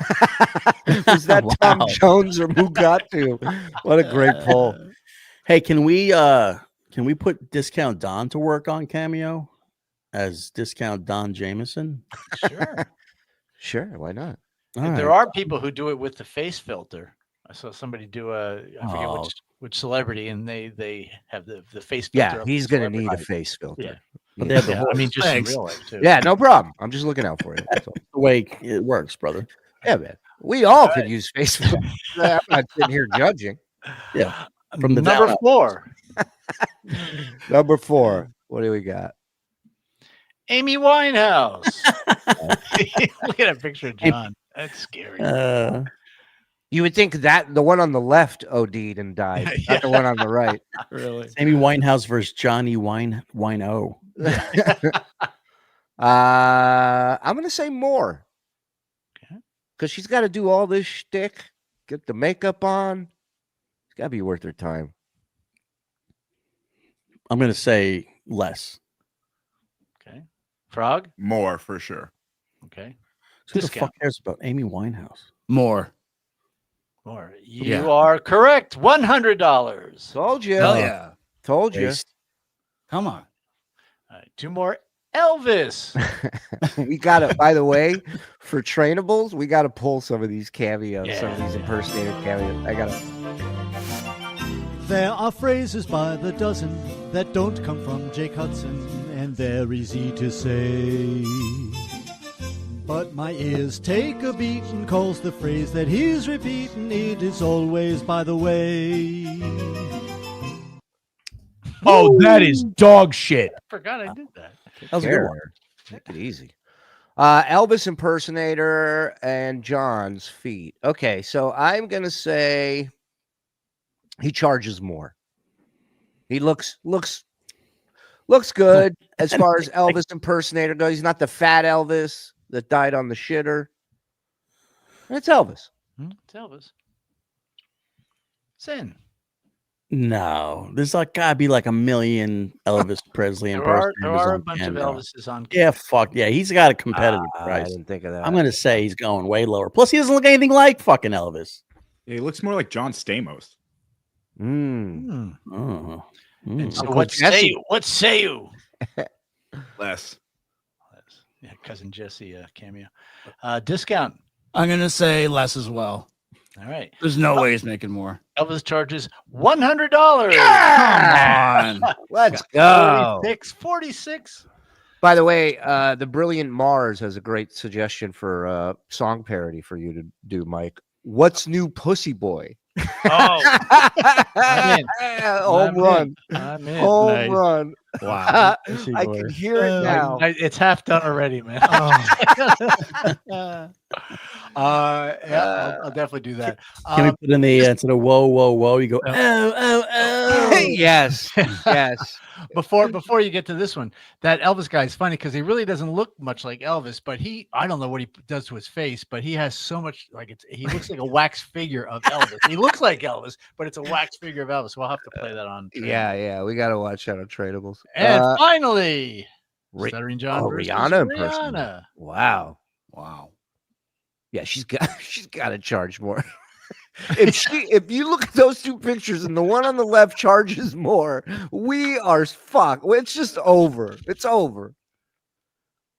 Was that Tom Wow. Jones or Mugatu? What a great poll. Hey, can we put Discount Don to work on Cameo as Discount Don Jameson? Sure. Sure, why not? All There right. are people who do it with the face filter. I saw somebody do I forget Oh. which celebrity, and they have the face filter. Yeah, of he's the gonna need a celebrity. face filter. Yeah. But they have the Yeah, I mean, just in Thanks. real life too. Yeah, no problem. I'm just looking out for you. That's all. the way it works, brother. Yeah, man. We all could use face filter. I'm not sitting here judging. Yeah. From the Number down up. 4, Number 4. What do we got? Amy Winehouse. Look at that picture of John. That's scary. You would think that the one on the left OD'd and died, not the one on the right. Really? Amy Winehouse versus Johnny Wino. I'm gonna say more. Okay. Because she's got to do all this shtick, get the makeup on. It's got to be worth her time. I'm gonna say less. Okay. Frog. More for sure. Okay. Who the Discount. fuck cares about Amy Winehouse? More. More. You Yeah. are correct. $100. Told you. Hell yeah. Told you. Waste. Come on. All right, 2 more. Elvis. We got to, by the way, for trainables, we got to pull some of these cameos, some of these Yeah. impersonated cameos. I got to. There are phrases by the dozen that don't come from Jake Hudson, and they're easy to say. But my ears take a beating, calls the phrase that he's repeating. It is always by the way. Oh, that is dog shit. I forgot I did that. That was a good one. Take it easy. Elvis impersonator and John's feet. Okay, so I'm gonna say he charges more. He looks good as far as Elvis impersonator goes. He's not the fat Elvis that died on the shitter. It's Elvis. It's Elvis. Sin. No, there's like gotta be like a million Elvis Presley There are impersonators a on bunch of Cameo. Elvises on. Yeah, fuck yeah, he's got a competitive I price. didn't think of that. I'm gonna say he's going way lower. Plus, he doesn't look anything like fucking Elvis. Yeah, he looks more like John Stamos. Mm. Oh. And so Uncle what say Jesse. you? What say you? Less. Yeah, cousin Jesse cameo. Discount. I'm gonna say less as well. All right. There's no way he's making more. Elvis charges $100. Come on. Let's go. 46. By the way, the Brilliant Mars has a great suggestion for song parody for you to do, Mike. What's new, Pussy Boy? Oh, I'm in. Home run. I'm in. Home Nice. run. Wow. I can hear it now. It's half done already, man. Yeah, I'll definitely do that. Can we put in the instead of whoa, whoa, whoa? You go oh. Yes. Yes. Before you get to this one, that Elvis guy is funny because he really doesn't look much like Elvis, but I don't know what he does to his face, but he has so much he looks like a wax figure of Elvis. He looks like Elvis, but it's a wax figure of Elvis. We'll have to play that on. Yeah. We got to watch that on Tradeables. And finally, Stuttering John versus Rihanna impersonator. Rihanna. Wow. Wow. Yeah, she's got to charge more. if you look at those two pictures and the one on the left charges more, we are fucked. It's just over. It's over.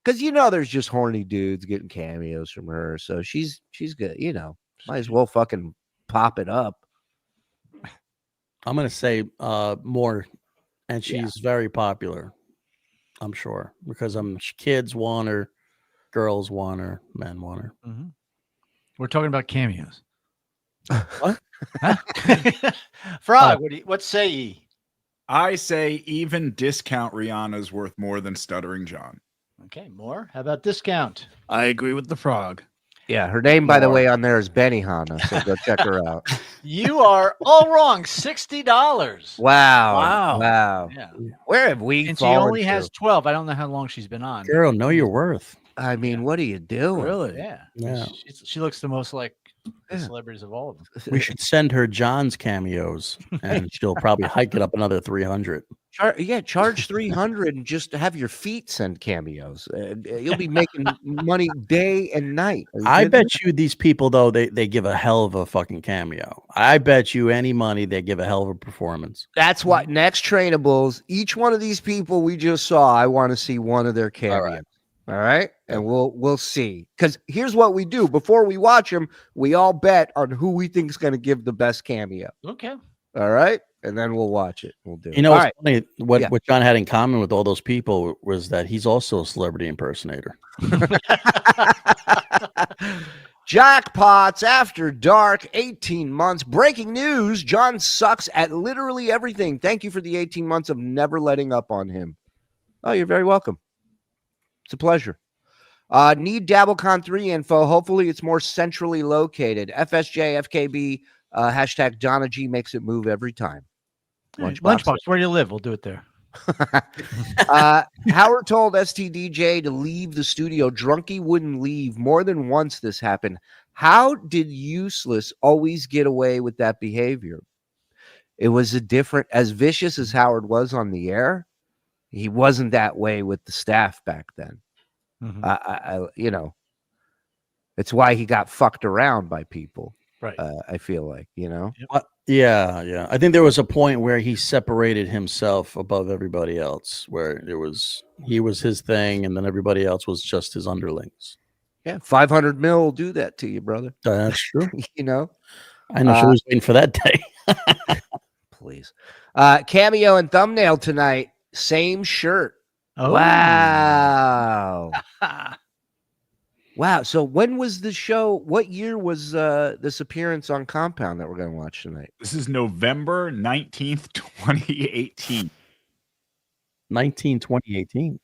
Because there's just horny dudes getting cameos from her, so she's good. Might as well fucking pop it up. I'm gonna say more, and she's very popular. I'm sure because kids want her, girls want her, men want her. Mm-hmm. We're talking about cameos. What? Frog, what say ye? I say even discount Rihanna's worth more than Stuttering John. Okay, more. How about discount? I agree with the frog. Yeah, her name, by the way, on there is Benihana, so go check her out. You are all wrong. $60. Wow. Yeah. Where have we And she fallen only to? has 12. I don't know how long she's been on. Girl, know your worth. I mean, what are you doing? Really? Yeah. She looks the most like the celebrities of all of them. We should send her John's cameos, and she'll probably hike it up another 300. Charge 300 and just have your feet send cameos. You'll be making money day and night. I bet you these people though they give a hell of a fucking cameo. I bet you any money they give a hell of a performance. That's why next trainables, each one of these people we just saw, I want to see one of their cameos. All right, and we'll see. Because here's what we do before we watch them: we all bet on who we think is going to give the best cameo. Okay. All right, and then we'll watch it. We'll do it. What's funny? What John had in common with all those people was that he's also a celebrity impersonator. Jackpots after dark, 18 months. Breaking news: John sucks at literally everything. Thank you for the 18 months of never letting up on him. Oh, you're very welcome. It's a pleasure. Need DabbleCon 3 info. Hopefully it's more centrally located. FSJ, FKB, hashtag Donna G makes it move every time. Lunchbox, where do you live? We'll do it there. Howard told STDJ to leave the studio. Drunky wouldn't leave. More than once this happened. How did Useless always get away with that behavior? It was as vicious as Howard was on the air. He wasn't that way with the staff back then. Mm-hmm. It's why he got fucked around by people. Right. I feel like, Yeah. I think there was a point where he separated himself above everybody else, where he was his thing, and then everybody else was just his underlings. Yeah, 500 mil will do that to you, brother. That's true. I know she was waiting for that day. Please. Cameo and thumbnail tonight. Same shirt. Oh. Wow. Wow. So when was the show? What year was this appearance on Compound that we're going to watch tonight? This is November 19th, 2018. 2018.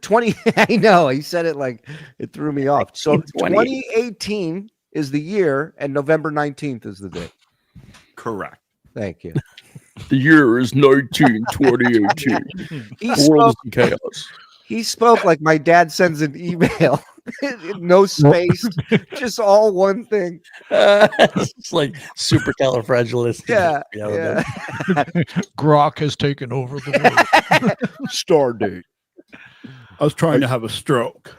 20. I know. He said it like it threw me off. So 2018 is the year, and November 19th is the day. Correct. Thank you. The year is 2018. He spoke like my dad sends an email. No space, just all one thing. It's like supercalifragilistic. Yeah. Grok has taken over the world. Star date. I was trying to have a stroke.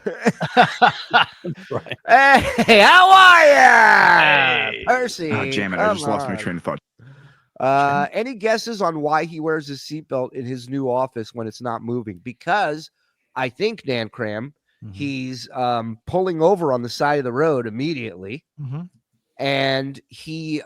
Right. Hey, how are you, Percy? Oh, damn it! I just lost my train of thought. Any guesses on why he wears his seatbelt in his new office when it's not moving? Because I think, Dan Cram, he's pulling over on the side of the road immediately, and he's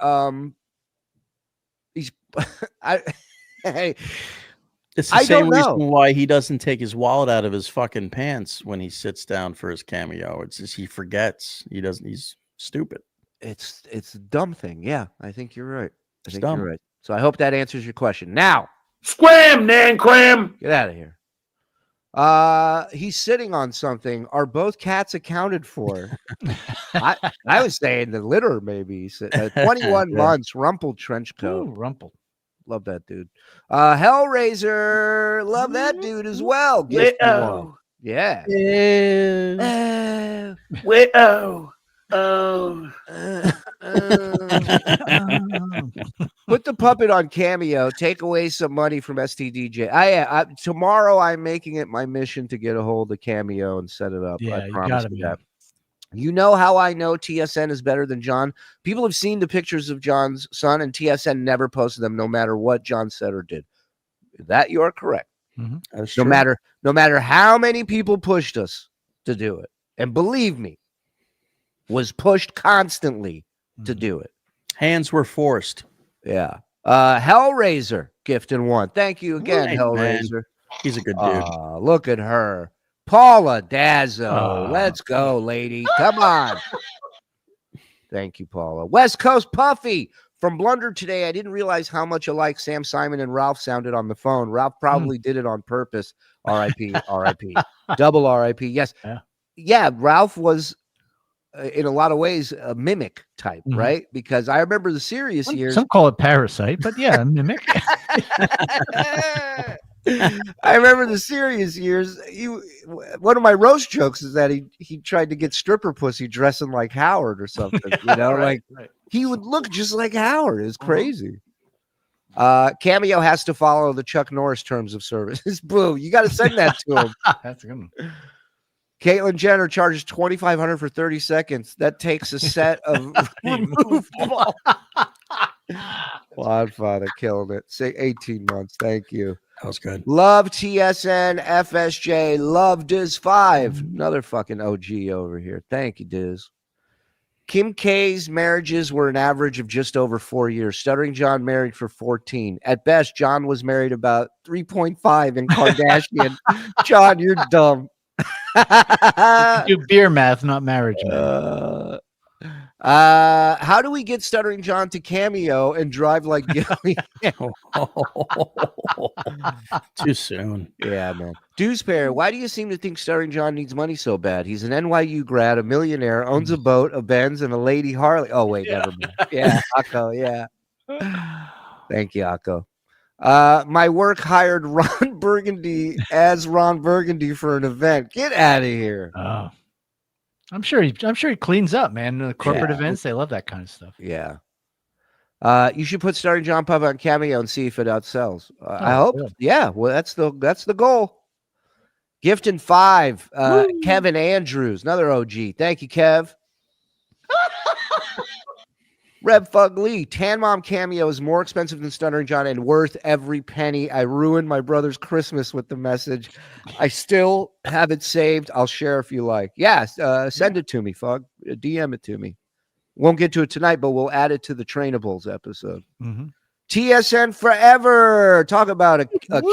It's the same reason why he doesn't take his wallet out of his fucking pants when he sits down for his cameo. It's just he forgets. He doesn't. He's stupid. It's a dumb thing. Yeah, I think you're right. I think dumb. you're right. So I hope that answers your question. Now, Scram, Nan Cram. get out of here. He's sitting on something. Are both cats accounted for? I was saying the litter, maybe. 21 months, rumpled trench coat. Ooh, rumpled. Love that dude. Hellraiser, love that dude as well. Yeah. Put the puppet on Cameo. Take away some money from STDJ. Tomorrow I'm making it my mission to get a hold of Cameo and set it up. Yeah, I you promise gotta you be. that. You know how I know TSN is better than John? People have seen the pictures of John's son, and TSN never posted them, no matter what John said or did. That you're correct. That's No true. matter how many people pushed us to do it, and believe me, was pushed constantly to do it. Hands were forced. Yeah. Hellraiser gifted one. Thank you again, Nice, Hellraiser. man. He's a good dude. Look at her. Paula Dazzo. Let's go, lady. Come on. Thank you, Paula. West Coast Puffy from Blunder today. I didn't realize how much alike Sam Simon and Ralph sounded on the phone. Ralph probably did it on purpose. R.I.P. R.I.P. Double R.I.P. Yes. Yeah, Ralph was in a lot of ways a mimic type, right? Because I remember the serious years. Some call it parasite, but yeah, mimic. I remember the serious years. One of my roast jokes is that he tried to get stripper pussy dressing like Howard or something. You know, Right. he would look just like Howard. It's crazy. Cameo has to follow the Chuck Norris terms of service. Boo! You got to send that to him. That's a good one. Caitlyn Jenner charges $2,500 for 30 seconds. That takes a set of removable. Quadfather killing it. Say 18 months. Thank you. That was good. Love TSN FSJ. Love Diz5. Another fucking OG over here. Thank you, Diz. Kim K's marriages were an average of just over 4 years. Stuttering John married for 14. At best, John was married about 3.5 in Kardashian. John, you're dumb. Do beer math, not marriage math. How do we get Stuttering John to Cameo and drive like Gilly? Too soon. Yeah, man. Dewspair, why do you seem to think Stuttering John needs money so bad? He's an NYU grad, a millionaire, owns a boat, a Benz, and a lady Harley. Oh, wait, never mind. Yeah, Akko, yeah. Thank you, Akko. My work hired Ron Burgundy as Ron Burgundy for an event. Get out of here. Oh. I'm sure he cleans up, man. The corporate events, they love that kind of stuff. Yeah. You should put Stuttering John Pub on Cameo and see if it outsells. I hope. Good. Yeah. Well, that's the goal. Gifting 5. Kevin Andrews, another OG. Thank you, Kev. Reb Fug Lee, Tan Mom Cameo is more expensive than Stuttering John and worth every penny. I ruined my brother's Christmas with the message. I still have it saved. I'll share if you like. Yeah, send it to me, Fug. DM it to me. Won't get to it tonight, but we'll add it to the Trainables episode. TSN Forever. Talk about a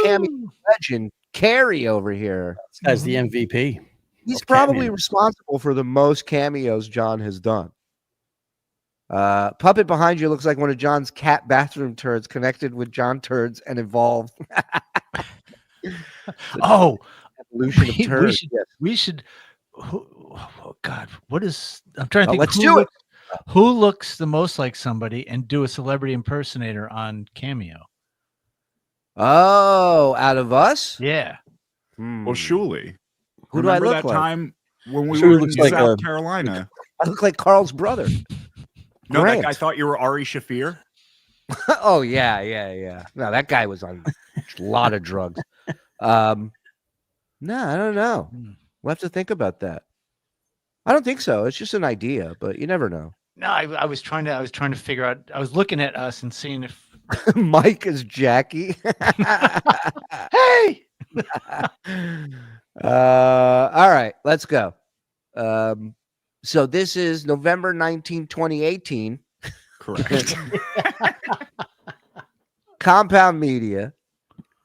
Cameo legend. Carrie over here. This guy's the MVP. He's probably responsible for the most cameos John has done. Puppet behind you looks like one of John's cat bathroom turds connected with John turds and evolved. Evolution of turds. We should. Oh God, what is? I'm trying to think. Let's do it. Who looks the most like somebody and do a celebrity impersonator on Cameo? Oh, out of us? Yeah. Well, Shuli. Who do I Remember look that like? time when we Shuli were in looks like South Carolina? I look like Karl's brother. No, Grant. that guy thought you were Ari Shafir. Oh, yeah. No, that guy was on a lot of drugs. No, I don't know. We'll have to think about that. I don't think so. It's just an idea, but you never know. No, I was trying to figure out. I was looking at us and seeing if Mike is Jackie. Hey. All right, let's go. So this is November 19, 2018. Correct. Compound Media.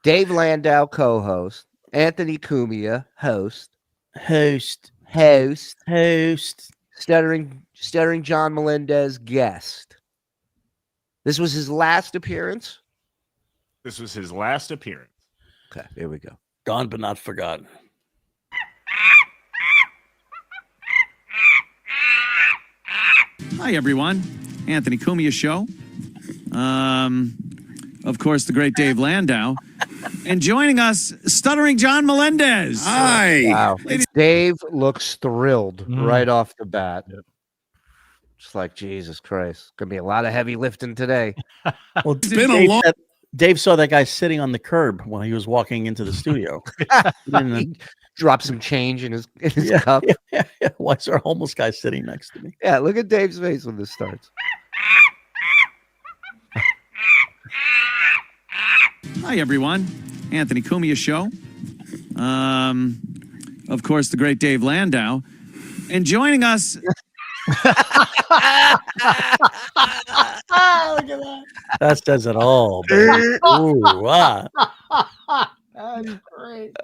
Dave Landau, co-host. Anthony Cumia, host. Stuttering John Melendez, guest. This was his last appearance? This was his last appearance. Okay, here we go. Gone but not forgotten. Hi, everyone. Anthony Cumia Show. Of course, the great Dave Landau. And joining us, Stuttering John Melendez. Hi. Wow. Dave looks thrilled right off the bat. Just like Jesus Christ, gonna be a lot of heavy lifting today. Well, been a long- Dave saw that guy sitting on the curb when he was walking into the studio. He dropped some change in his Yeah, cup. yeah. Why is there a homeless guy sitting next to me? Yeah, look at Dave's face when this starts. Hi, everyone. Anthony Cumia Show. Of course, the great Dave Landau. And joining us... That says it all, baby. Ooh, wow. That's great.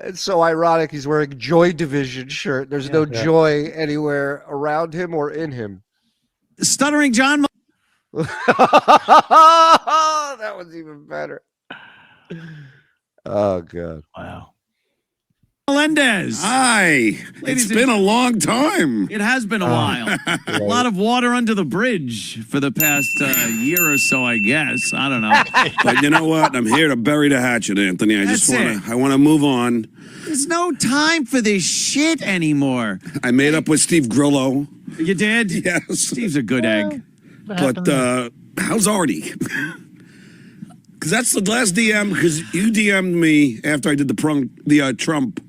It's so ironic. He's wearing Joy Division shirt. There's no joy anywhere around him or in him. Stuttering John... That was even better. Oh, God. Wow. Melendez. Hi. It's been a long time. It has been a while. A lot of water under the bridge for the past year or so, I guess. I don't know. But you know what? I'm here to bury the hatchet, Anthony. I That's just want to move on. There's no time for this shit anymore. I made up with Steve Grillo. You did? Yes. Steve's a good egg. But how's Artie? Because that's the last DM. Because you DM'd me after I did the Trump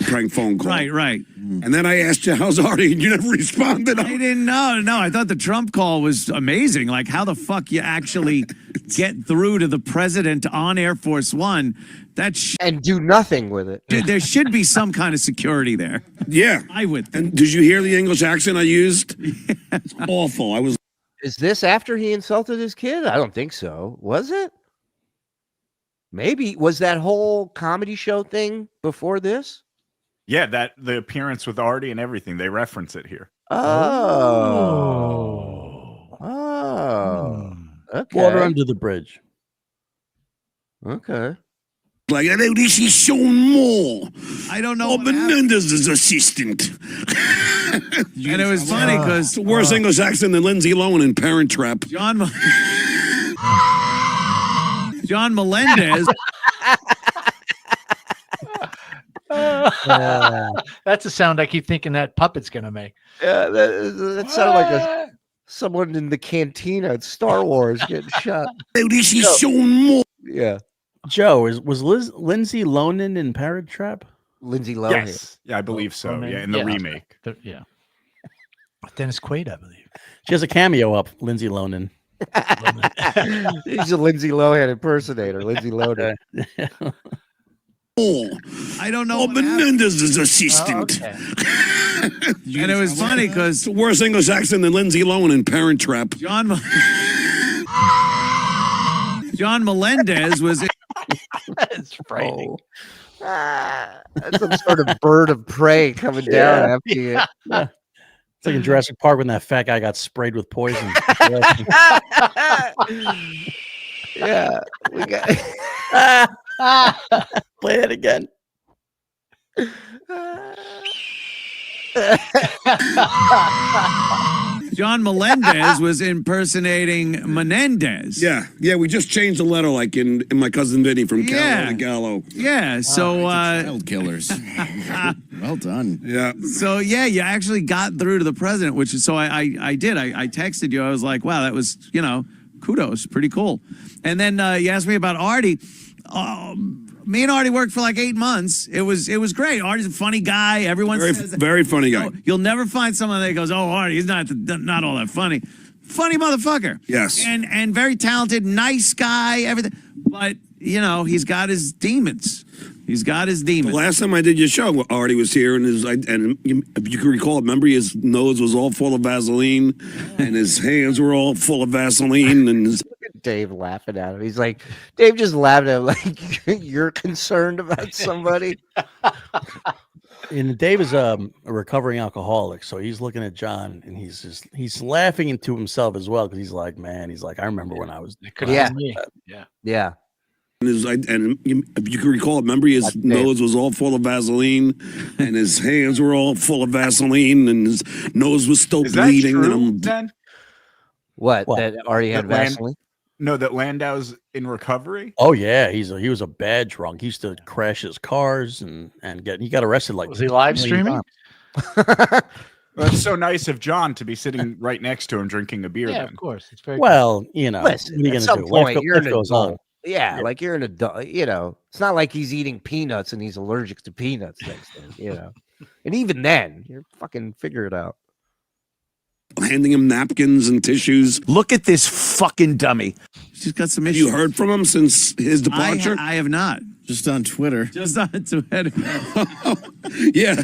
prank phone call. Right. And then I asked you, how's Artie? And you never responded. I didn't know. No, I thought the Trump call was amazing. Like, how the fuck you actually get through to the president on Air Force One? And do nothing with it. Dude, there should be some kind of security there. Yeah. I would think. And did you hear the English accent I used? It's awful. Is this after he insulted his kid? I don't think so. Was it? Maybe. Was that whole comedy show thing before this? Yeah, that the appearance with Artie and everything. They reference it here. Oh. Okay. Water under the bridge. Okay. Like, at least he's shown more. I don't know. Menendez's assistant. And it was funny because It's the worst English accent than Lindsay Lohan in Parent Trap. John Melendez. That's a sound I keep thinking that puppet's gonna make. Yeah, that sounded like someone in the cantina at Star Wars getting shot. At least he's shown more. Yeah. Joe, was Lindsay Lohan in Parent Trap? Lindsay Lohan. Yes. Yeah, I believe so. Yeah, in the remake. Yeah. Dennis Quaid, I believe. She has a cameo up, Lindsay Lohan. He's a Lindsay Lohan impersonator. Lindsay Lohan. I don't know. Menendez's assistant. And it was funny because It's the worst English accent than Lindsay Lohan in Parent Trap. John Melendez was. That's frightening. That's some sort of bird of prey coming down after you. It's like in Jurassic Park when that fat guy got sprayed with poison. Yeah, we got. Play that again. John Melendez was impersonating Menendez. Yeah, we just changed the letter like in My Cousin Vinny from Callow to Gallo. Yeah, so child killers. Well done. Yeah. So yeah, you actually got through to the president, which is so I did. I texted you. I was like, wow, that was, kudos, pretty cool. And then you asked me about Artie. Me and Artie worked for like 8 months. It was great. Artie's a funny guy. Everyone says that. Very funny guy. You'll never find someone that goes, "Oh, Artie, he's not all that funny." Funny motherfucker. Yes. And very talented, nice guy. Everything, but he's got his demons. He's got his demons. The last time I did your show, Artie was here, and if you can recall, remember his nose was all full of Vaseline, and his hands were all full of Vaseline, and his. Dave laughing at him. He's like, Dave just laughed at him like, you're concerned about somebody. And Dave is a recovering alcoholic, so he's looking at John and he's laughing into himself as well because he's like, I remember when I was. Yeah. And if you can recall, remember his nose was all full of Vaseline, and his hands were all full of Vaseline, and his nose was still bleeding. And then? What? That Artie had Vaseline? No, that Landau's in recovery. Oh yeah, he was a bad drunk. He used to crash his cars and he got arrested like. Was he live streaming? Well, it's so nice of John to be sitting right next to him drinking a beer. Yeah, then. of course. It's very Well, you know, Listen, what are you at gonna some do? Life point, you're an goes on. adult. Yeah, like you're an adult. You know, it's not like he's eating peanuts and he's allergic to peanuts next thing, you know. And even then, you're fucking figure it out. Handing him napkins and tissues. Look at this fucking dummy. She's got some issues. You heard from him since his departure? I have not. Just on Twitter. Just on Twitter. Yeah.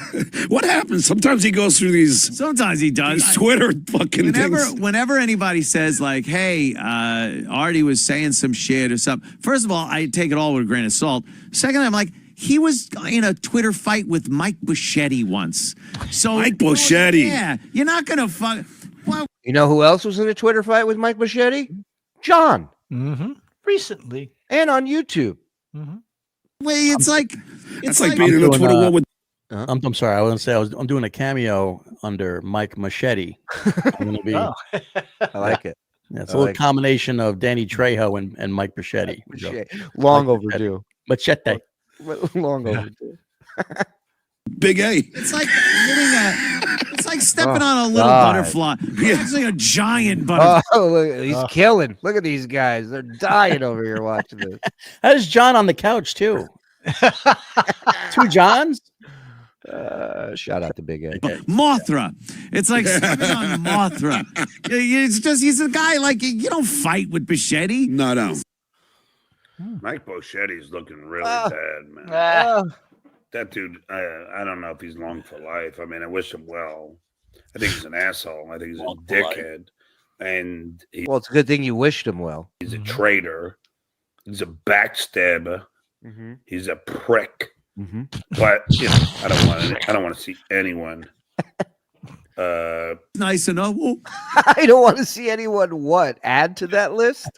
What happens? Sometimes he goes through these. Sometimes he does. These Twitter fucking things. Whenever anybody says like, "Hey, Artie was saying some shit or something," first of all, I take it all with a grain of salt. Second, I'm like, he was in a Twitter fight with Mike Buschetti once. So Mike Buschetti. Yeah, you're not gonna fuck. Well, You know who else was in a Twitter fight with Mike Buschetti? John. Mm-hmm. Recently. And on YouTube. Mm-hmm. wait, it's like being in a Twitter war with. I'm sorry. I was gonna say I'm doing a cameo under Mike Machete. I'm gonna be. Oh. I like it. Yeah, it's I a little like it. combination of Danny Trejo and Mike Machete. Long Mike overdue. Machete. Long overdue. Big A. It's like it's like stepping on a little God. butterfly. It's actually a giant butterfly. Oh, look, he's killing. Look at these guys. They're dying over here watching this. There's John on the couch too. Two Johns. Shout out to Big A. Mothra. It's like stepping on Mothra. It's just he's a guy like you don't fight with Bichetti. No. Mike Buschetti's looking really bad, man. That dude, I don't know if he's long for life. I mean, I wish him well. I think he's an asshole. I think he's a dickhead. And Well, it's a good thing you wished him well. he's a traitor. He's a backstabber. Mm-hmm. He's a prick. Mm-hmm. But you know, I don't want to see anyone. Nice enough. Oh, I don't want to see anyone what add to that list.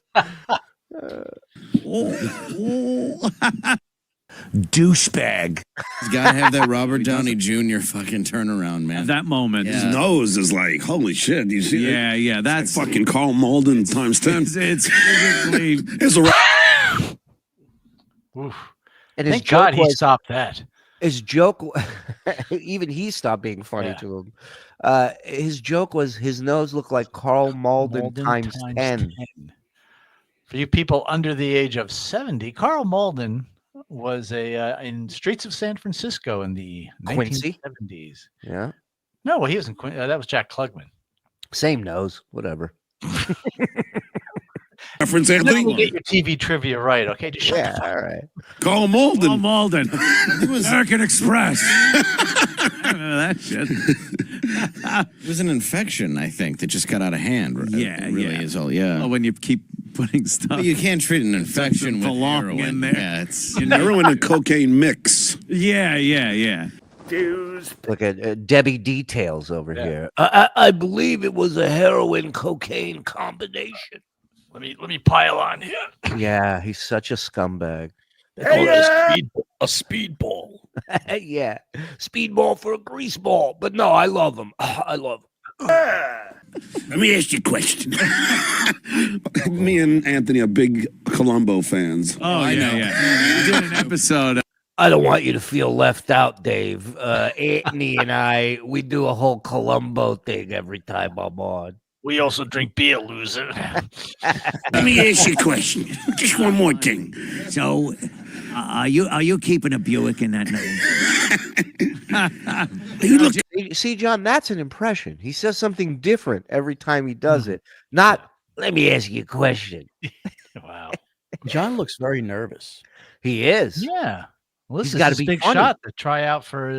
douchebag. He's got to have that Robert Downey Jr. fucking turnaround, man. That moment. Yeah. His nose is like, holy shit. Do you see that? Yeah. That's Fucking Karl Malden times 10. it's physically. It's a Oof. And his Thank God joke he was, stopped that. his joke, even he stopped being funny to him. His joke was his nose looked like Karl Malden times 10. For you people under the age of 70, Karl Malden was in streets of San Francisco in the Quincy? 1970s. Yeah. No, well, he was in Quincy. That was Jack Klugman. Same nose, whatever. reference, Let me Anthony. get your TV trivia right, okay? Just shut the fuck up. All right. Karl Malden. Karl Malden. It was, American Express. I remember that shit. it was an infection, I think, that just got out of hand. Yeah, It really yeah. is all. Yeah. Oh, when you keep putting stuff. But you can't treat an infection with belong heroin. in there. Yeah, it's Heroin and cocaine mix. Yeah. Look at Debbie Details over here. I believe it was a heroin cocaine combination. Let me pile on here. Yeah, he's such a scumbag. A speedball. Yeah, speedball for a grease ball. But no, I love him. I love him. Let me ask you a question. Me and Anthony are big Columbo fans. Oh, I know. yeah. We did an episode. I don't want you to feel left out, Dave. Anthony and we do a whole Columbo thing every time I'm on. We also drink beer, loser. Let me ask you a question. Just one more thing. So, are you keeping a Buick in that name? You look See, John, that's an impression. He says something different every time he does it. Not, let me ask you a question. Wow. John looks very nervous. He is. Yeah. Well, this He's is gotta his be big funny. shot to try out for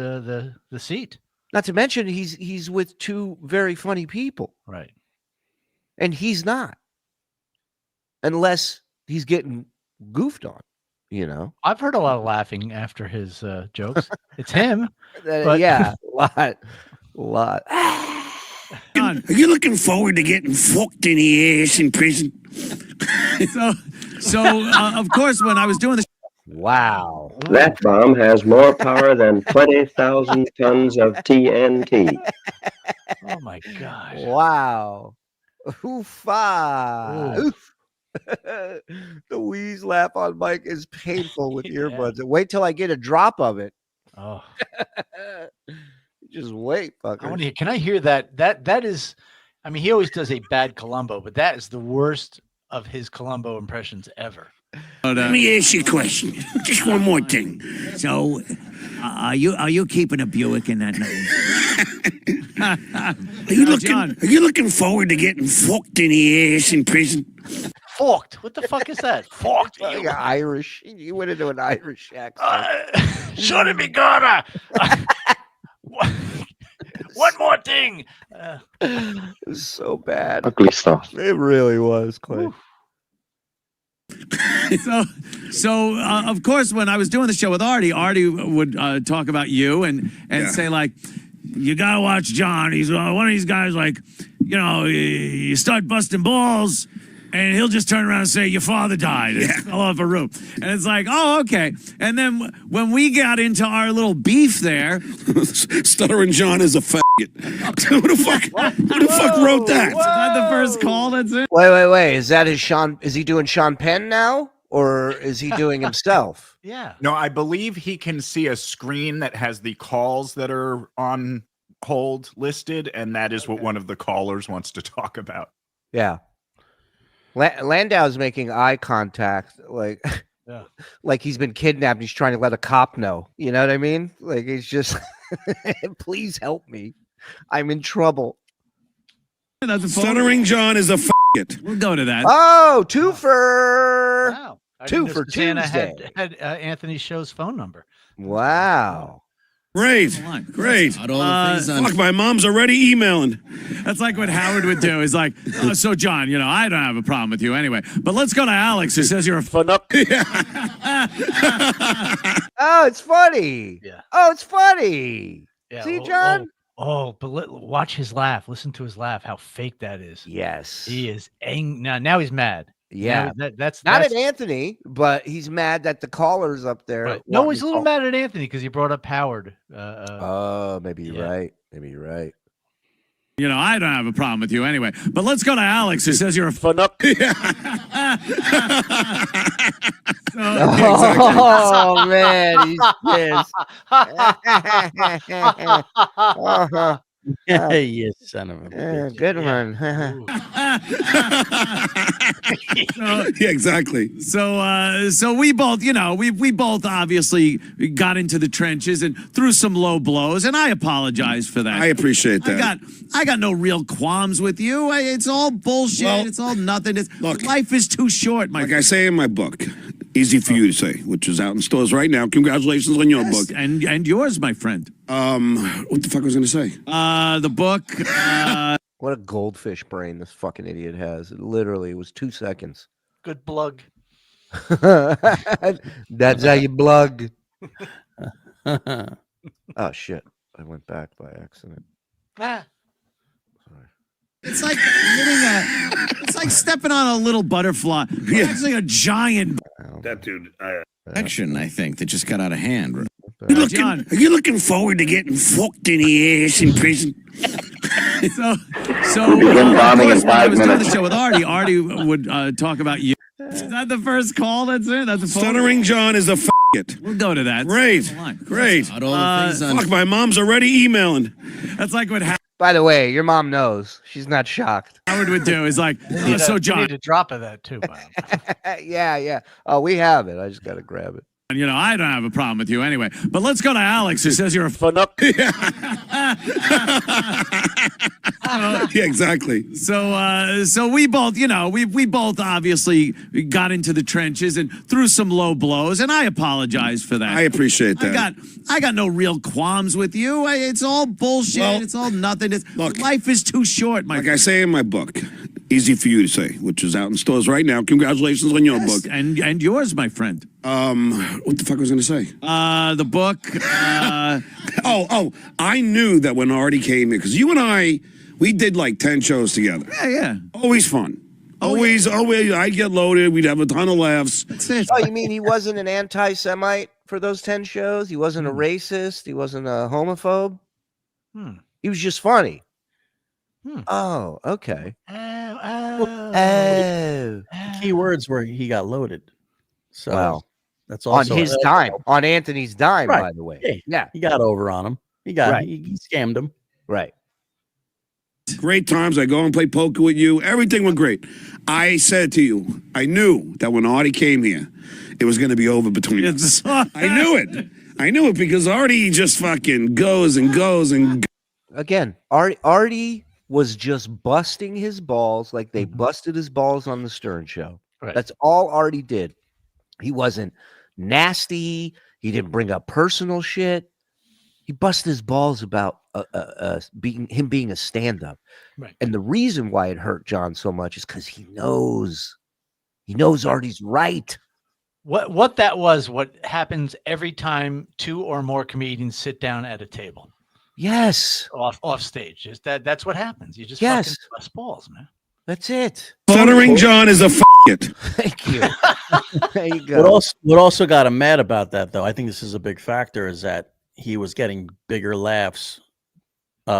the seat. Not to mention he's with two very funny people, Right. and he's not, unless he's getting goofed on. You know. I've heard a lot of laughing after his jokes. It's him. But- Yeah, a lot. Are you looking forward to getting fucked in the ass in prison? So of course, when I was doing this. Wow. That bomb has more power than 20,000 tons of TNT. Oh my gosh. Wow. Oofa. Oof. The wheeze laugh on Mike is painful with earbuds. Wait till I get a drop of it. Oh. Just wait, fucker. I want to hear. Can I hear that? That is. I mean, he always does a bad Columbo, but that is the worst of his Columbo impressions ever. Let me ask you a question. Just one more thing. So, are you keeping a Buick in that name? Are you looking forward to getting fucked in the ass in prison? Forked. What the fuck is that? Forked. Like Irish. You went into an Irish accent. Shouldn't be gonna. One more thing. It was so bad. Ugly stuff. It really was, Clay. So of course, when I was doing the show with Artie would talk about you and say like, you gotta watch John. He's one of these guys like, you start busting balls, and he'll just turn around and say, your father died. And fell off a roof. And it's like, oh, okay. And then when we got into our little beef there. Stuttering John is a faggot. Who the fuck wrote that? Is that the first call that's in? Wait. Is that his Sean? Is he doing Sean Penn now? Or is he doing himself? Yeah. No, I believe he can see a screen that has the calls that are on hold listed. And that is what one of the callers wants to talk about. Yeah. Landau's making eye contact, like, like he's been kidnapped. He's trying to let a cop know. You know what I mean? Like he's just, please help me. I'm in trouble. Stuttering John is a faggot. We'll go to that. Oh, twofer. Wow. Two for Susanna Tuesday. had Anthony's show's phone number. Wow. Great. Fuck, my mom's already emailing. That's like what Howard would do. He's like, oh, so John, I don't have a problem with you anyway. But let's go to Alex, who says you're a fun up. Oh, it's funny. Yeah. Oh, it's funny. Yeah. See, John? But watch his laugh. Listen to his laugh. How fake that is. Yes. He is angry. Now he's mad. Yeah. That's not at Anthony, but he's mad that the caller's up there. Right. No, he's a little mad at Anthony because he brought up Howard. Maybe you're right. Maybe you're right. I don't have a problem with you anyway. But let's go to Alex, who says you're a fun up. Oh, man. He's pissed. You son of a bitch. Good one. Yeah, exactly. So we both, we both obviously got into the trenches and threw some low blows, and I apologize for that. I appreciate that. I got no real qualms with you. It's all bullshit. Well, it's all nothing. look, life is too short, Like I say in my book, easy for you to say, which is out in stores right now. Congratulations on your book. And yours, my friend. What the fuck was I going to say? The book. What a goldfish brain this fucking idiot has. It literally was 2 seconds. Good plug. That's how you blug. Oh, shit. I went back by accident. It's like it's like stepping on a little butterfly. Actually, a giant. That dude. Action, I think, that just got out of hand. Are you looking forward to getting fucked in the ass in prison? So begin bombing in 5 when I was doing the minutes. show with Artie would talk about you. Is that the first call? That's it. That's the phone. Stuttering John is a faggot. We'll go to that. Great. Fuck, my mom's already emailing. That's like what By the way, your mom knows. She's not shocked. Howard would do. Is like, so John. You need a drop of that too. Yeah. Oh, we have it. I just got to grab it. I don't have a problem with you anyway. But let's go to Alex, who says you're a fun up. Yeah, exactly. So we both, we both obviously got into the trenches and threw some low blows, and I apologize for that. I appreciate that. I got no real qualms with you. It's all bullshit. Well, it's all nothing. look, life is too short, Like I say in my book, easy for you to say, which is out in stores right now. Congratulations on your book. And yours, my friend. What the fuck was I going to say? The book. I knew that when Artie came here, because you and I, we did like 10 shows together. Yeah. Always fun. Always, I'd get loaded. We'd have a ton of laughs. That's it. Oh, you mean he wasn't an anti-Semite for those 10 shows? He wasn't a racist? He wasn't a homophobe? He was just funny. Oh, okay. The key words were he got loaded. So Wow. that's also on his dime, on Anthony's dime, Right. by the way. Yeah, he got over on him. He got Right. he scammed him. Right. Great times. I go and play poker with you. Everything went great. I said to you, I knew that when Artie came here, it was going to be over between us. I knew it. I knew it because Artie just fucking goes and goes and Again, Artie was just busting his balls like they busted his balls on the Stern show. Right. That's all Artie did. He wasn't nasty. He didn't bring up personal shit. He busted his balls about being a stand-up. Right. And the reason why it hurt John so much is because he knows Artie's right. What that was, what happens every time two or more comedians sit down at a table. Yes. Off stage. That's what happens. You just Yes. fucking bust balls, man. That's it. Stuttering John is a it. Thank you. There you go. What also got him mad about that, though, I think this is a big factor, is that he was getting bigger laughs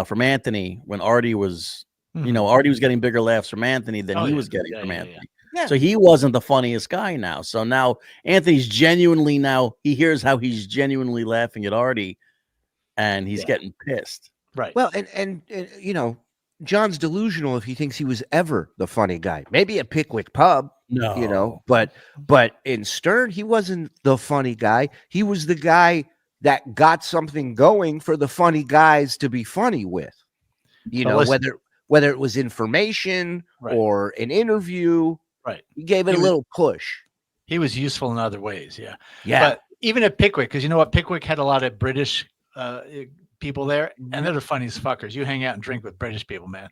from Anthony when Artie was, Artie was getting bigger laughs from Anthony than he was getting from Anthony. Yeah. So he wasn't the funniest guy now. So now Anthony's genuinely he hears how he's genuinely laughing at Artie, and he's getting pissed. Right. Well, and John's delusional if he thinks he was ever the funny guy. Maybe at Pickwick Pub, but in Stern, he wasn't the funny guy. He was the guy that got something going for the funny guys to be funny with. Whether it was information or an interview, right? He gave it a little push. He was useful in other ways, yeah. Yeah. But even at Pickwick, because you know what, Pickwick had a lot of British people there, and they're the funniest fuckers. You hang out and drink with British people, man.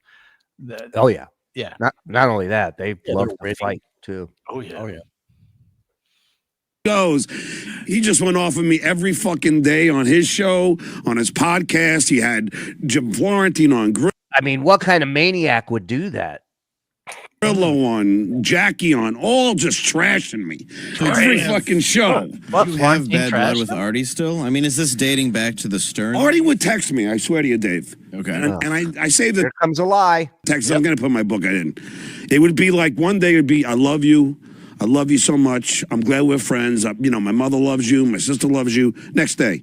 Oh yeah, yeah. Not only that, they love to fight too. Oh yeah. Goes. He just went off of me every fucking day on his show, on his podcast. He had Jim Florentine on I mean, what kind of maniac would do that? Grillo on, Jackie on, all just trashing me. Every fucking show. Do you have bad blood with Artie still? I mean, is this dating back to the Stern? Artie would text me, I swear to you, Dave. Okay. And I saved the Here comes a lie. text. I'm going to put in my book. I didn't. It would be like one day it would be, I love you. I love you so much. I'm glad we're friends. My mother loves you. My sister loves you. Next day,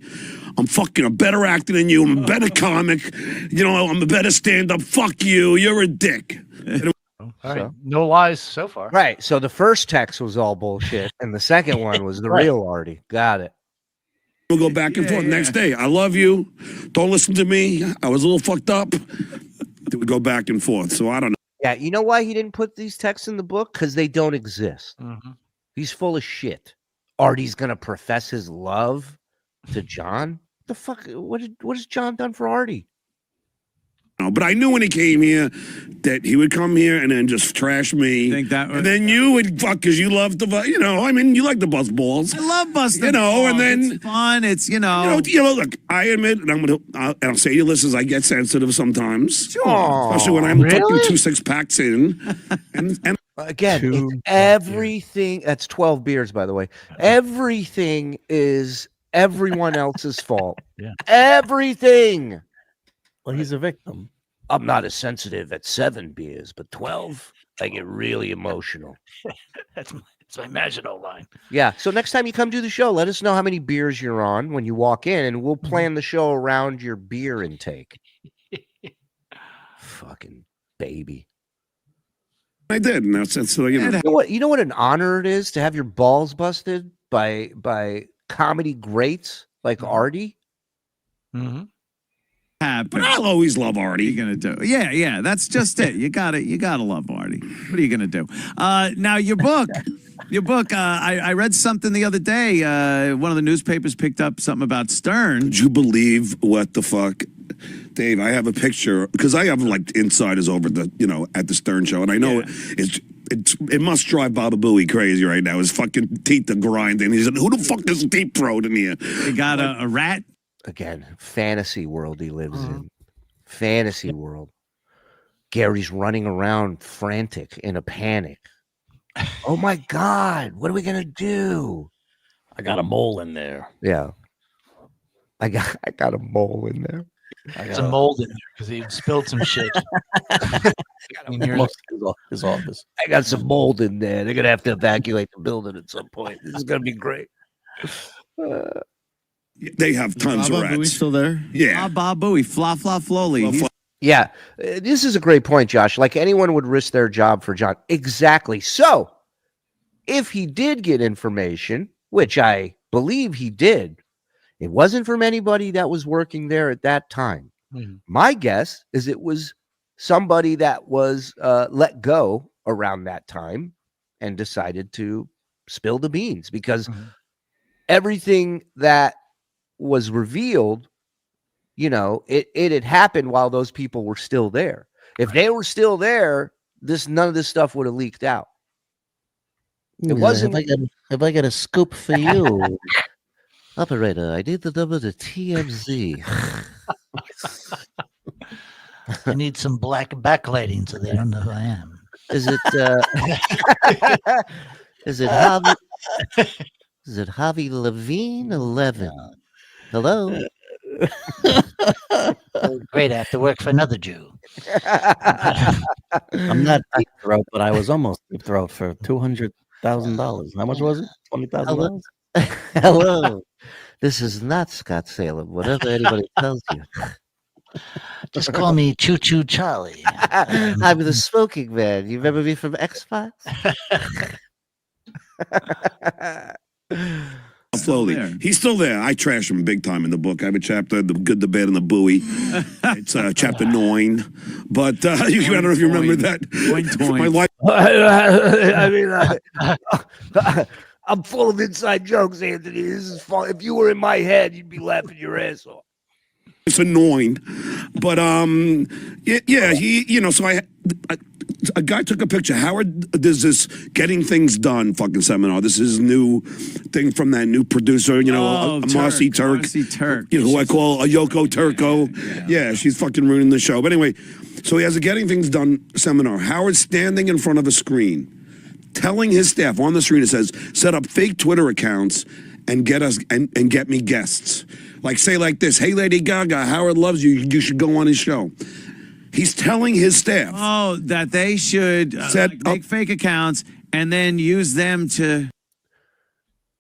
I'm fucking a better actor than you. I'm a better comic. I'm a better stand-up. Fuck you. You're a dick. All right. No lies so far. Right. So the first text was all bullshit, and the second one was the real Artie. Got it. We'll go back and forth. Next day, I love you. Don't listen to me. I was a little fucked up. We would go back and forth. So I don't know. Yeah, you know why he didn't put these texts in the book? Because they don't exist. Mm-hmm. He's full of shit. Artie's gonna profess his love to John. The fuck? What has John done for Artie? No, but I knew when he came here that he would come here and then just trash me. And then you would fuck because you love to, you like to bust balls. I love busting balls. And then it's fun. It's look, I admit, and I'll say to your listeners, I get sensitive sometimes, especially when I'm fucking 2 6-packs in, and again, it's everything. That's 12 beers, by the way. Everything is everyone else's fault. Yeah, everything. Well, he's a victim. I'm not as sensitive at 7 beers, but 12, I get really emotional. That's my Maginot line. Yeah. So next time you come do the show, let us know how many beers you're on when you walk in, and we'll plan the show around your beer intake. Fucking baby. I did. And that's so You know what an honor it is to have your balls busted by comedy greats like Artie. Mm-hmm. But I'll always love Artie. What are you gonna do? Yeah, that's just it. You gotta love Artie. What are you gonna do? Now your book. I read something the other day. One of the newspapers picked up something about Stern. Did you believe what the fuck? Dave, I have a picture because I have like insiders over at the Stern show, and I know it must drive Baba Booey crazy right now. His fucking teeth are grinding. He said, "Who the fuck is deep throat in here?" They got a rat. Again, fantasy world he lives in. Fantasy world. Gary's running around frantic in a panic. Oh my God, what are we gonna do? I got a mole in there. Yeah. I got a mole in there. There's a mold in there because he spilled some shit. His office. I got some mold in there. They're gonna have to evacuate the building at some point. This is gonna be great. They have tons of Baba Booey's rats. still there? Yeah. Baba Booey, Fla Fla Flowly. He's- Yeah, this is a great point, Josh. Like anyone would risk their job for John. Exactly. So if he did get information, which I believe he did, it wasn't from anybody that was working there at that time. My guess is it was somebody that was let go around that time and decided to spill the beans, because everything that was revealed, you know, it had happened while those people were still there. If they were still there, none of this stuff would have leaked out. It wasn't. Have I got a scoop for you? Operator, I need the number to TMZ. I need some black backlighting so they don't know who I am. Is it is it Javi? Is it Javi Levine 11? Hello. Oh, great, I have to work for another Jew. I'm not deep throat, but I was almost deep throat for $200,000. How much was it? $20,000. Hello. This is not Scott Salem, whatever anybody tells you. Just call me Choo Choo Charlie. I'm the smoking man. You remember me from X-Files? Slowly. He's still there. I trash him big time in the book. I have a chapter, The Good, the Bad, and the Buoy. It's chapter 9. But I don't know if you remember that. My life. I mean, I'm full of inside jokes, Anthony. This is fun. If you were in my head, you'd be laughing your ass off. It's annoying, but yeah, he, you know, so a guy took a picture. Howard does this Getting Things Done fucking seminar. This is his new thing from that new producer, you know, Marcy Turk. Marcy Turk. You know, who I call a Yoko Turco. Yeah, she's fucking ruining the show. But anyway, so he has a Getting Things Done seminar. Howard's standing in front of a screen, telling his staff on the screen, it says, set up fake Twitter accounts and get us and get me guests. Like, say like this, hey, Lady Gaga, Howard loves you. You should go on his show. He's telling his staff. Oh, that they should make fake accounts and then use them to.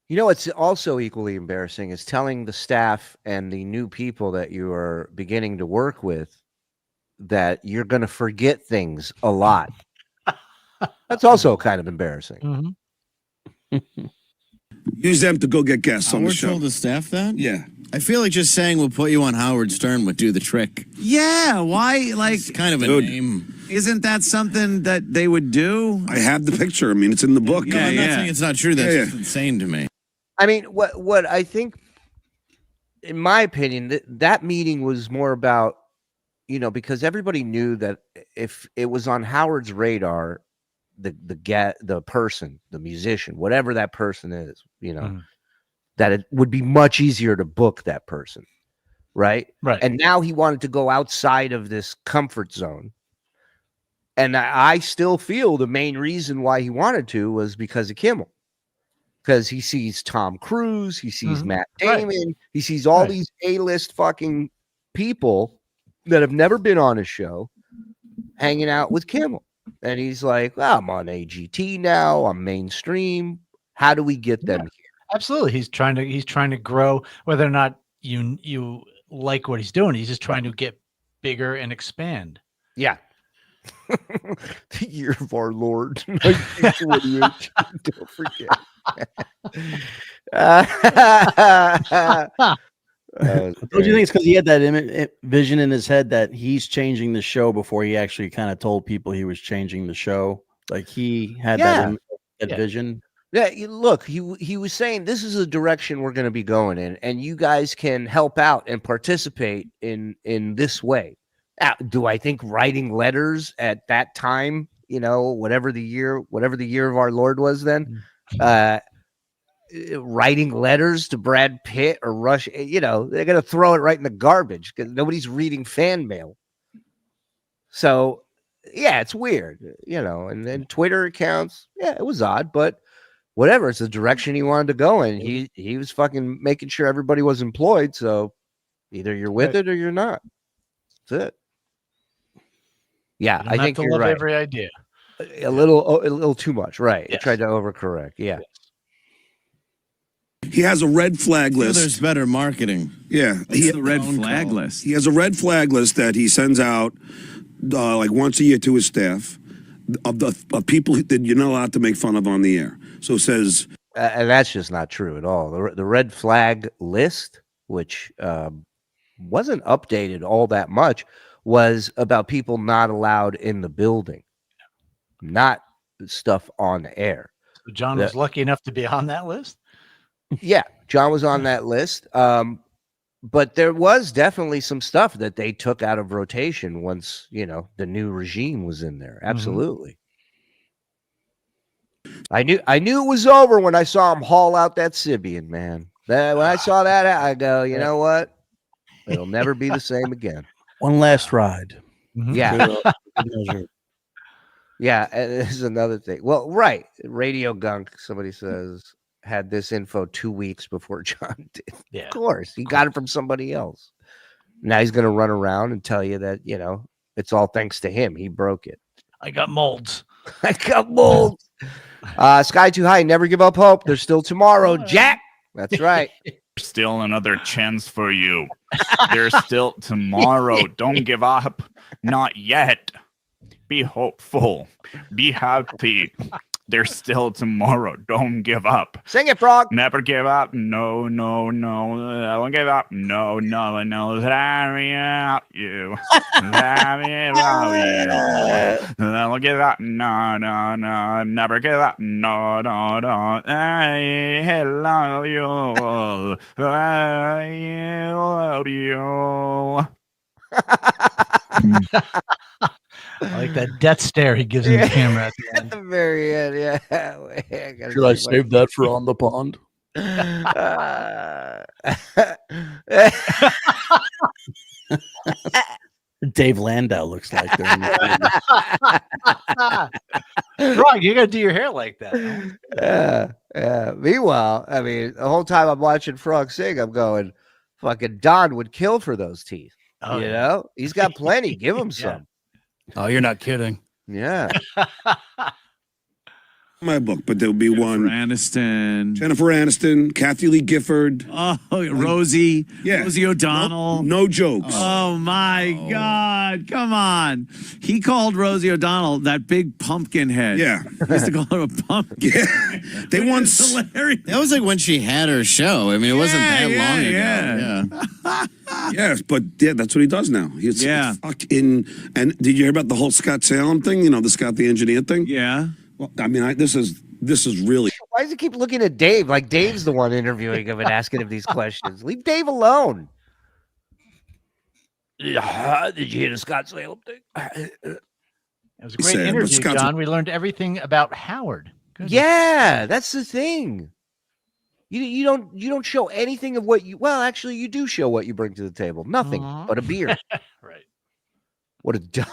You know, what's also equally embarrassing is telling the staff and the new people that you are beginning to work with that you're going to forget things a lot. That's also kind of embarrassing. Use them to go get guests on the Howard show. told the staff that? Yeah. I feel like just saying we'll put you on Howard Stern would do the trick. Yeah, why? Like, It's kind of a name. Isn't that something that they would do? I have the picture. I mean, it's in the book. No, I'm not saying it's not true. That's just insane to me. I mean, what I think, in my opinion, that meeting was more about, you know, because everybody knew that if it was on Howard's radar, the person, the musician, whatever that person is, you know, that it would be much easier to book that person, right? Right. And now he wanted to go outside of this comfort zone. And I still feel the main reason why he wanted to was because of Kimmel. Because he sees Tom Cruise, he sees Matt Damon, he sees all these A-list fucking people that have never been on a show hanging out with Kimmel. And he's like, well, I'm on AGT now, I'm mainstream. How do we get them here? Absolutely. He's trying to grow, whether or not you like what he's doing. He's just trying to get bigger and expand. Yeah. The year of our Lord 1928. Don't forget. Don't you think it's because he had that vision in his head that he's changing the show before he actually kind of told people he was changing the show? Like he had that vision. Yeah, look, he was saying this is the direction we're going to be going in, and you guys can help out and participate in this way. Now, do I think writing letters at that time, you know, whatever the year of our Lord was then, writing letters to Brad Pitt or Rush, you know, they're going to throw it right in the garbage because nobody's reading fan mail. So, yeah, it's weird, you know, and then Twitter accounts. Yeah, it was odd, but whatever. It's the direction he wanted to go in. He was fucking making sure everybody was employed. So either you're with it or you're not. That's it. Yeah, I think you're right. Every idea. A little too much, right? Yes. Tried to overcorrect. Yeah. He has a red flag list. There's better marketing. Yeah, What's the red flag list? He has a red flag list that he sends out like once a year to his staff of people that you're not allowed to make fun of on the air. So it says, and that's just not true at all. The red flag list, which wasn't updated all that much, was about people not allowed in the building, not stuff on air. So John was lucky enough to be on that list. Yeah, John was on that list. But there was definitely some stuff that they took out of rotation once, the new regime was in there. Absolutely. I knew it was over when I saw him haul out that Sibian, man. When I saw that, I go, you know what? It'll never be the same again. One last ride. Yeah. Yeah, and this is another thing. Well, right. Radio Gunk, somebody says, had this info 2 weeks before John did. Yeah. Of course. He got it from somebody else. Now he's going to run around and tell you that, it's all thanks to him. He broke it. I got molds. I got molds. Sky too high. Never give up hope. There's still tomorrow, Jack. That's right. Still another chance for you. There's still tomorrow. Don't give up. Not yet. Be hopeful. Be happy. There's still tomorrow. Don't give up. Sing it, Frog. Never give up. No, no, no. Don't give up. No, no, no. Sorry about you. Sorry about you. Don't give up. No, no, no. Never give up. No, no, no. I love you. I love you. I like that death stare he gives in the camera at the At end. the very end, yeah. Should I save that for on the pond? Dave Landau looks like during the Frog, you gotta do your hair like that. Yeah. Meanwhile, I mean, the whole time I'm watching Frog sing, I'm going, fucking Don would kill for those teeth. Oh, you yeah. know, he's got plenty. Give him some. Oh, you're not kidding. Yeah. my book, but there'll be one. Jennifer Aniston, Kathy Lee Gifford. Oh, Rosie. Yeah. Rosie O'Donnell. No jokes. Oh, my God. Come on. He called Rosie O'Donnell that big pumpkin head. Yeah. He used to call her a pumpkin. Yeah. They once. Hilarious. That was like when she had her show. I mean, it wasn't that long ago. Yeah. Yes, but yeah, that's what he does now. He's fucking. And did you hear about the whole Scott Salem thing? You know, the Scott the engineer thing? Yeah. Well, I mean, this is really. Why does he keep looking at Dave? Like Dave's the one interviewing him and asking him these questions. Leave Dave alone. Yeah, did you hear the Scott Salem thing? It was a great interview, John. We learned everything about Howard. Goodness. Yeah, that's the thing. You don't show anything of what you. Well, actually, you do show what you bring to the table. Nothing but a beer. Right. What a dumb.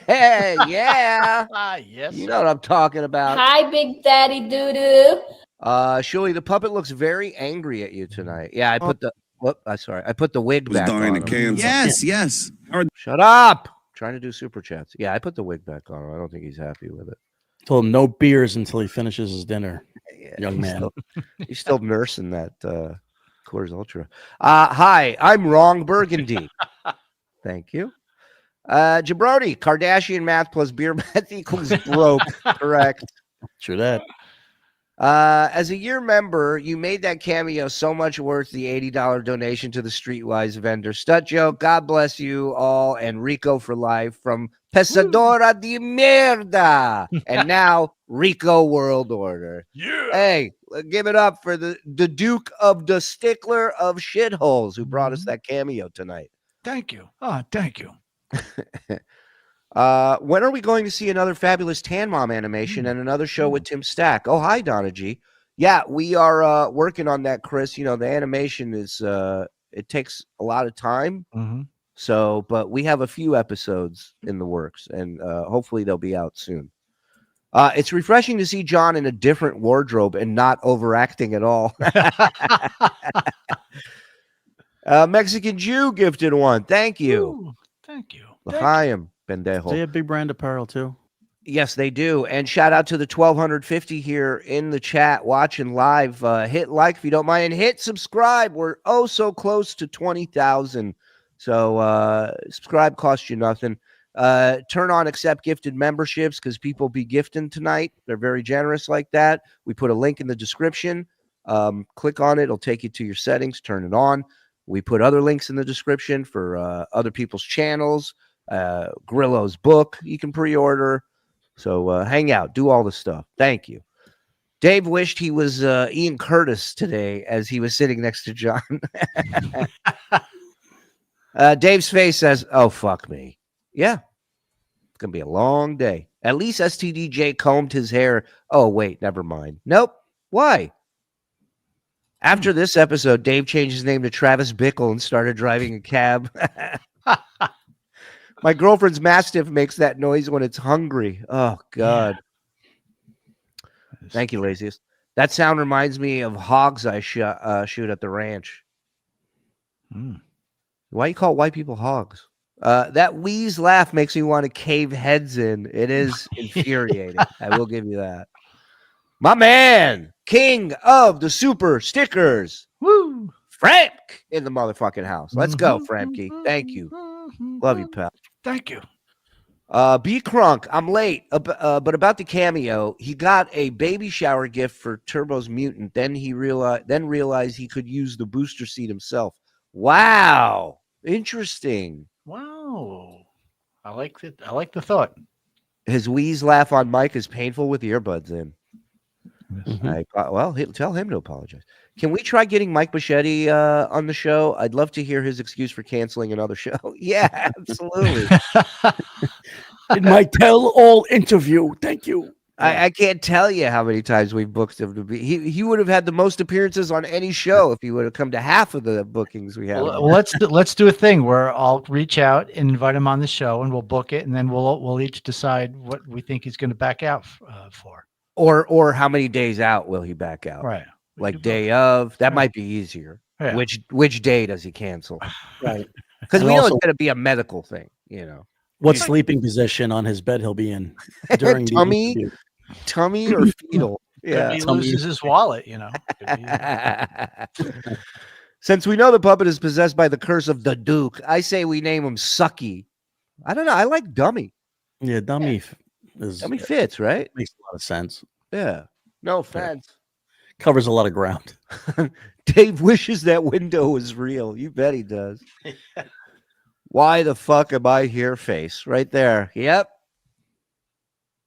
Yeah. Yes. You know what I'm talking about. Hi, Big Daddy Doo-Doo. Shuli, the puppet looks very angry at you tonight. Yeah, I put the. I put the wig back on. Yes. Shut up. Trying to do super chats. Yeah, I put the wig back on him. I don't think he's happy with it. Told him no beers until he finishes his dinner. Young man. He's still nursing that Coors Ultra. Hi, I'm Wrong Burgundy. Thank you. Jabroni, Kardashian math plus beer math equals broke. Correct. True that. As a year member, you made that cameo so much worth the $80 donation to the Streetwise vendor. Stut joke. God bless you all and Rico for life from Pesadora de Mierda. And now Rico World Order. Yeah. Hey, give it up for the Duke of the Stickler of Shitholes who brought us that cameo tonight. Thank you. Oh, thank you. When are we going to see another fabulous Tan Mom animation and another show with Tim Stack? Oh, hi, Donna G. Yeah, we are working on that, Chris. You know, the animation is it takes a lot of time. So, but we have a few episodes in the works, and hopefully they'll be out soon. It's refreshing to see John in a different wardrobe and not overacting at all. Mexican Jew gifted one. Thank you. Ooh, thank you. They L'chaim, pendejo. have big brand apparel too. Yes, they do. And shout out to the 1,250 here in the chat watching live. Hit like if you don't mind, and hit subscribe. We're so close to 20,000. So subscribe costs you nothing. Turn on accept gifted memberships because people be gifting tonight. They're very generous like that. We put a link in the description. Click on it. It'll take you to your settings. Turn it on. We put other links in the description for other people's channels. Grillo's book you can pre-order. So hang out, do all the stuff. Thank you. Dave wished he was Ian Curtis today as he was sitting next to John. Dave's face says, "Oh, fuck me." Yeah, it's going to be a long day. At least STDJ combed his hair. Oh, wait, never mind. Nope. Why? After this episode, Dave changed his name to Travis Bickle and started driving a cab. My girlfriend's Mastiff makes that noise when it's hungry. Oh, God. Yeah. Thank you, Laziest. That sound reminds me of hogs I shoot at the ranch. Why you call white people hogs? That wheeze laugh makes me want to cave heads in. It is infuriating. I will give you that. My man, king of the super stickers. Woo! Frank in the motherfucking house. Let's go, Frankie. Thank you. Love you, pal. Thank you. B Crunk, I'm late, but about the cameo, he got a baby shower gift for Turbo's mutant. Then he realized he could use the booster seat himself. Wow, interesting. Wow, I like it. I like the thought. His wheeze laugh on mic is painful with earbuds in. Mm-hmm. Tell him to apologize. Can we try getting Mike Bichetti on the show? I'd love to hear his excuse for canceling another show. Yeah, absolutely. In my tell-all interview. Thank you. I can't tell you how many times we've booked him to be. He would have had the most appearances on any show if he would have come to half of the bookings we have. Well, let's do a thing where I'll reach out and invite him on the show, and we'll book it, and then we'll each decide what we think he's going to back out for. Or how many days out will he back out? Right. Like day of. That might be easier. Yeah. Which day does he cancel? Right. Because we And know also- it's going to be a medical thing, you know. What sleeping position on his bed he'll be in during the interview. Tummy or fetal? Yeah. He loses his wallet, you know. Since we know the puppet is possessed by the curse of the Duke, I say we name him Sucky. I don't know. I like Dummy. Yeah, Dummy Dummy fits, right? Makes a lot of sense. Yeah. No offense. Covers a lot of ground. Dave wishes that window was real. You bet he does. Why the fuck am I here? Face right there. Yep.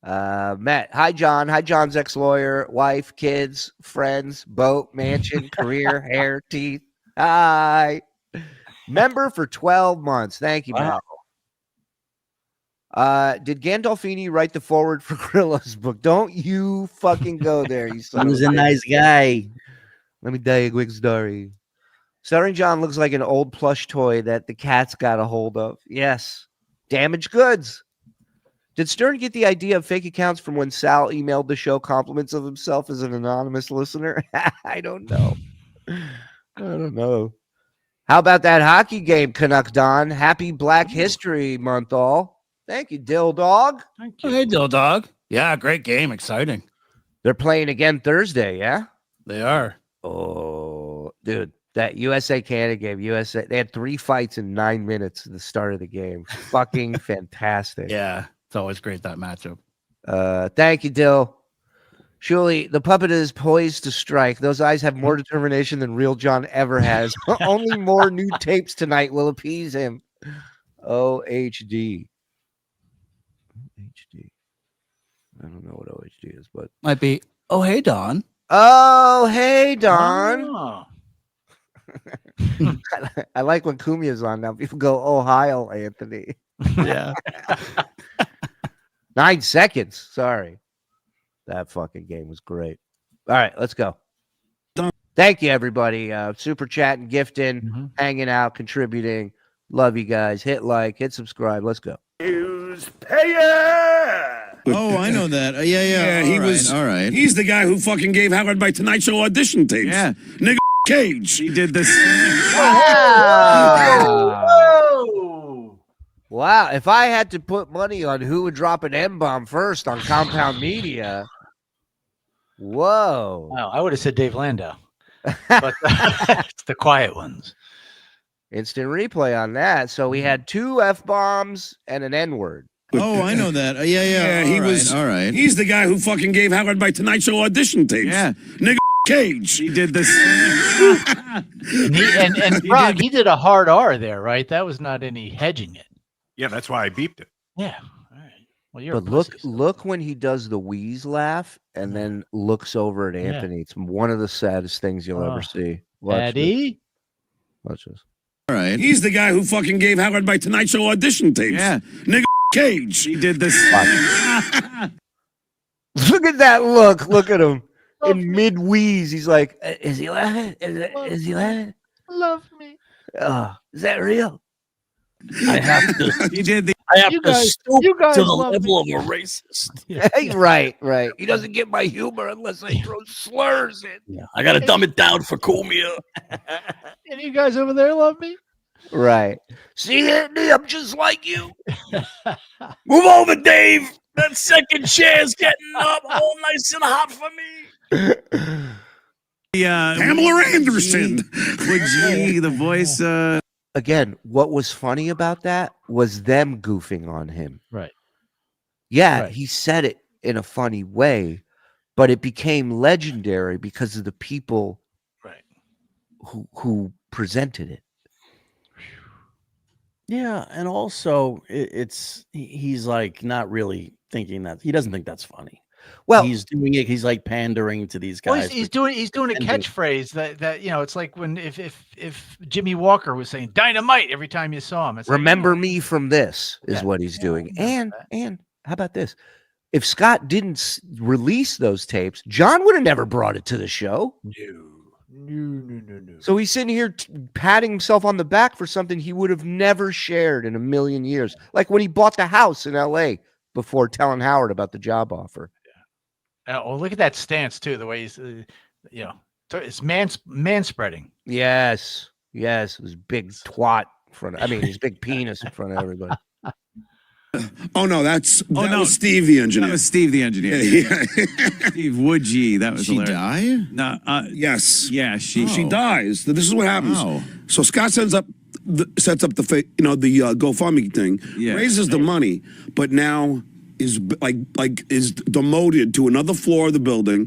Matt. Hi, John. Hi, John's ex-lawyer, wife, kids, friends, boat, mansion, career, hair, teeth. Hi. Member for 12 months. Thank you, Matt. Did Gandolfini write the forward for Grillo's book? Don't you fucking go there, you son. He was a nice guy. Let me tell you a quick story. Stuttering John looks like an old plush toy that the cats got a hold of. Yes. Damaged goods. Did Stern get the idea of fake accounts from when Sal emailed the show compliments of himself as an anonymous listener? I don't know. How about that hockey game, Canuck Don? Happy Black History Month, all. Thank you, Dill Dog. Thank you. Hey, Dill Dog. Yeah, great game. Exciting. They're playing again Thursday, yeah? They are. Oh, dude, that USA-Canada game, they had 3 fights in 9 minutes at the start of the game. Fucking fantastic. Yeah, it's always great, that matchup. Thank you, Dill. Shuli, the puppet is poised to strike. Those eyes have more determination than real John ever has. Only more new tapes tonight will appease him. OHD. I don't know what OHD is, but Might be, oh, hey, Don. Oh, hey, Don. Oh. I like when Cumia's on now. People go, Ohio, Anthony. Yeah. 9 seconds. Sorry. That fucking game was great. All right, let's go. Thank you, everybody. Super chatting, gifting, hanging out, contributing. Love you guys. Hit like, hit subscribe. Let's go. Oh, I know that. Yeah. He was. All right. He's the guy who fucking gave Howard my Tonight Show audition tapes. Yeah. Nigga Cage. He did this. Wow. Whoa. Wow, if I had to put money on who would drop an M-bomb first on Compound Media, whoa. Wow, I would have said Dave Landau, but it's the quiet ones. Instant replay on that. So we had 2 F-bombs and an N-word. Oh, I know that. Yeah. he All was. right, all right. He's the guy who fucking gave Howard my Tonight Show audition tapes. Yeah. Nigga Cage. He did this. And Brock, he did a hard R there, right? That was not any hedging it. Yeah, that's why I beeped it. Yeah. All right. Well, you're. But look when he does the wheeze laugh and then looks over at Anthony. It's one of the saddest things you'll ever see. Eddie. Watch this. All right. He's the guy who fucking gave Howard my Tonight Show audition tapes. Yeah. Nigga Cage. He did this. Look at that look. Look at him. In mid wheeze, he's like, is he laughing? Is he laughing? Love me. Is that real? I have to. He did the. I have You to guys- stoop you guys to the love level of a racist. Right. He doesn't get my humor unless I throw slurs in. Yeah, I got to dumb it down for Cumia. And you guys over there love me. Right. See, Andy, I'm just like you. Move over, Dave. That second chair's getting up all nice and hot for me. Pamela Anderson. The voice. Again, what was funny about that was them goofing on him. Right. Yeah, Right. he said it in a funny way, but it became legendary because of the people who presented it. Yeah, and also he's like not really thinking that he doesn't think that's funny. Well, he's doing it. He's like pandering to these Well, guys. he's doing a catchphrase that it's like when if Jimmy Walker was saying dynamite every time you saw him. It's Remember me from this is Yeah. what he's doing. And how about this? If Scott didn't release those tapes, John would have never brought it to the show. No. So he's sitting here patting himself on the back for something he would have never shared in a million years. Like when he bought the house in LA before telling Howard about the job offer. Oh, look at that stance too. The way he's, it's man spreading. Yes. His big twat in front of, his big penis in front of everybody. Oh no, that was Steve the engineer. That was Steve the engineer. Yeah. Steve Woodgee. That was She hilarious. die? No. Yes. Yeah. She dies. This is what happens. Oh. So Scott sets up the GoFundMe thing, Yeah. raises the money, but now is is demoted to another floor of the building,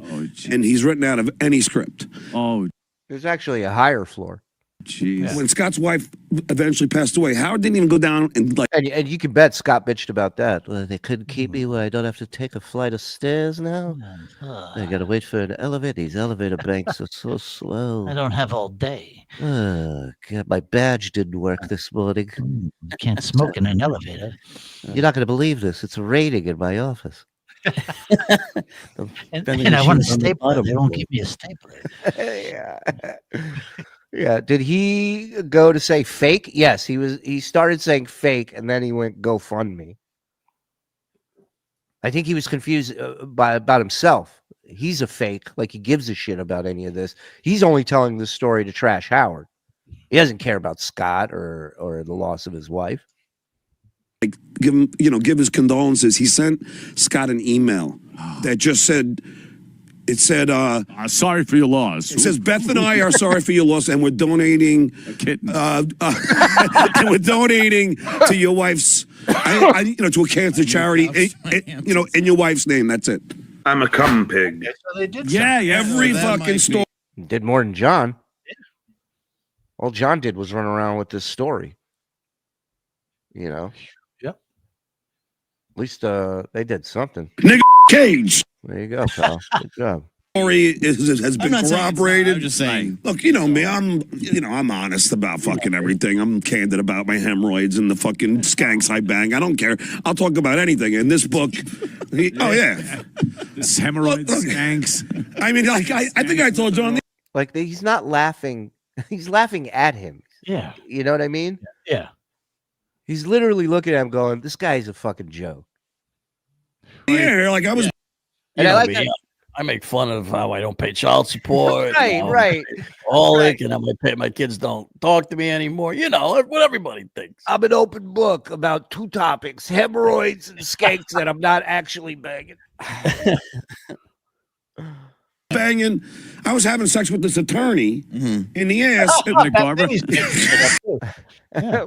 and he's written out of any script. Oh, There's actually a higher floor. jeez. When Scott's wife eventually passed away, Howard didn't even go down and And you can bet Scott bitched about that. Well, they couldn't keep me where I don't have to take a flight of stairs now. I got to wait for an elevator. These elevator banks are so slow. I don't have all day. God, my badge didn't work this morning. I can't smoke in an elevator. You're not going to believe this. It's a rating in my office. And I want a stapler. They won't give me a stapler. Yeah. Did he go to say fake? Yes, he started saying fake and then he went GoFundMe. I think he was confused about himself. He's a fake, like he gives a shit about any of this. He's only telling this story to trash Howard. He doesn't care about Scott or the loss of his wife. give his condolences. He sent Scott an email that just said, sorry for your loss. It says, Beth and I are sorry for your loss, and we're donating and we're donating to your wife's, to a cancer charity, in your wife's name. That's it. I'm a cum pig. So they did. Yeah, every fucking story. Did more than John. All John did was run around with this story. Yep. At least they did something. Nigga Cage. There you go, pal. Good job. Story has been corroborated. I'm just saying. Look, you know me. I'm honest about fucking everything. I'm candid about my hemorrhoids and the fucking skanks I bang. I don't care. I'll talk about anything. In this book, This hemorrhoid skanks. I mean, like I think I told John. Like he's not laughing. He's laughing at him. Yeah. You know what I mean? Yeah. He's literally looking at him going, this guy's a fucking joke. Yeah, like I was. And I like that I make fun of how I don't pay child support. Right. And my kids don't talk to me anymore. You know what everybody thinks. I'm an open book about two topics: hemorrhoids and skanks that I'm not actually banging. Banging. I was having sex with this attorney in the ass.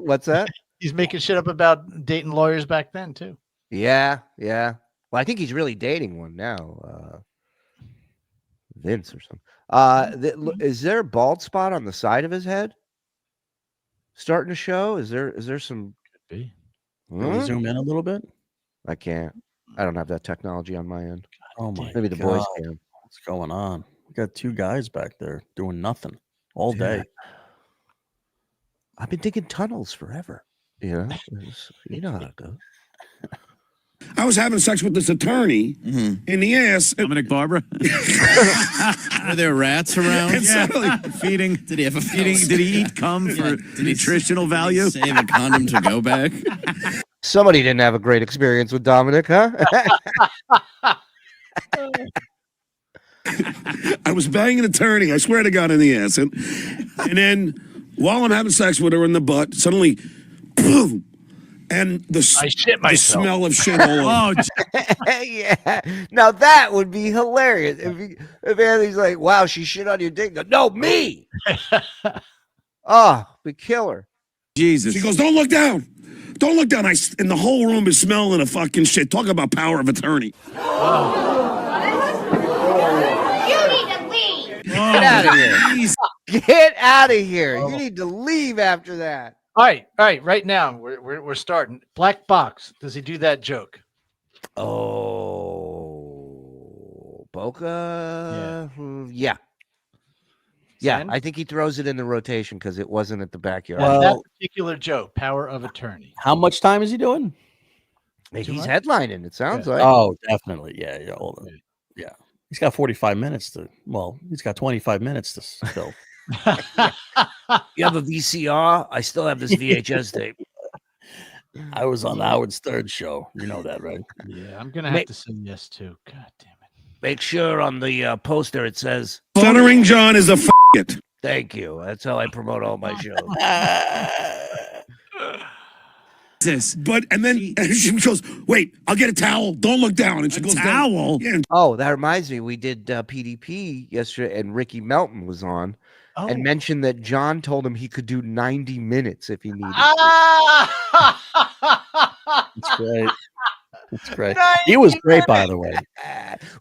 What's that? He's making shit up about dating lawyers back then too. Yeah. Well, I think he's really dating one now. Vince or something. Is there a bald spot on the side of his head starting to show? Is there some? Could be. Can we zoom in a little bit? I can't. I don't have that technology on my end. Oh my! Maybe the boys can. What's going on? We got two guys back there doing nothing all day. I've been digging tunnels forever. You know how it goes. I was having sex with this attorney in the ass. Dominic Barbara. Are there rats around? Feeding. Did he have a feeding? Did he eat cum for nutritional value? Save a condom to go back. Somebody didn't have a great experience with Dominic, huh? I was banging an attorney, I swear to God, in the ass. And then while I'm having sex with her in the butt, suddenly, boom, and the smell of shit all over. Yeah. Now that would be hilarious. If Anthony's like, wow, she shit on your dick. Go, no, me. We kill her. Jesus. She goes, don't look down. Don't look down. And the whole room is smelling of fucking shit. Talk about power of attorney. Get out of here. Get out of here. You need to leave after that. All right. Right now, we're starting. Black box. Does he do that joke? Oh, Boca. Yeah. I think he throws it in the rotation because it wasn't at the backyard. That particular joke, power of attorney. How much time is he doing? He's headlining. It sounds like. Oh, definitely. Yeah. Hold on. Yeah. He's got 45 minutes to. Well, he's got 25 minutes to still. You have a VCR? I still have this VHS tape. I was on Howard Stern show. You know that, right? Yeah, I'm gonna have to say yes too. God damn it! Make sure on the poster it says Stuttering John is a it. Thank you. That's how I promote all my shows. And then she goes, wait, I'll get a towel. Don't look down. And she goes, towel. Yeah. Oh, that reminds me. We did PDP yesterday, and Ricky Melton was on. And mentioned that John told him he could do 90 minutes if he needed. That's great. That's great. He was great, by the way.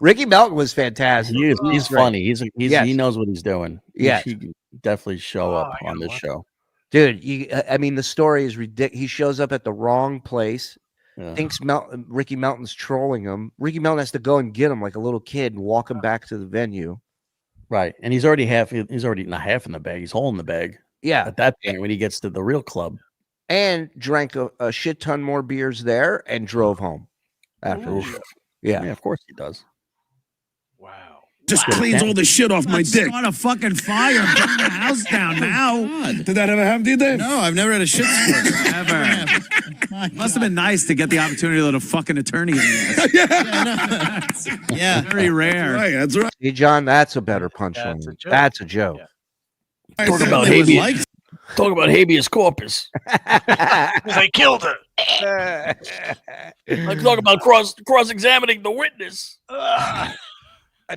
Ricky Melton was fantastic. He's funny. He knows what he's doing. Yeah, he can definitely show up on this show. Dude, I mean, the story is ridiculous. He shows up at the wrong place. Thinks Ricky Melton's trolling him. Ricky Melton has to go and get him like a little kid and walk him back to the venue. Right, and he's already not half in the bag. He's whole in the bag. Yeah, at that point when he gets to the real club, and drank a shit ton more beers there and drove home after the show. Yeah, of course he does. Wow, just cleans all the shit off my dick. On a fucking fire, burn the house down now. God. Did that ever happen to you, Dave? No, I've never had a shit squirter. Ever. Must have been nice to get the opportunity to let a fucking attorney in the Yeah. Very rare. That's right. Hey, John, that's a better punchline. That's a joke. Yeah. Talk about habeas corpus. They killed her. Let's talk about cross-examining the witness. I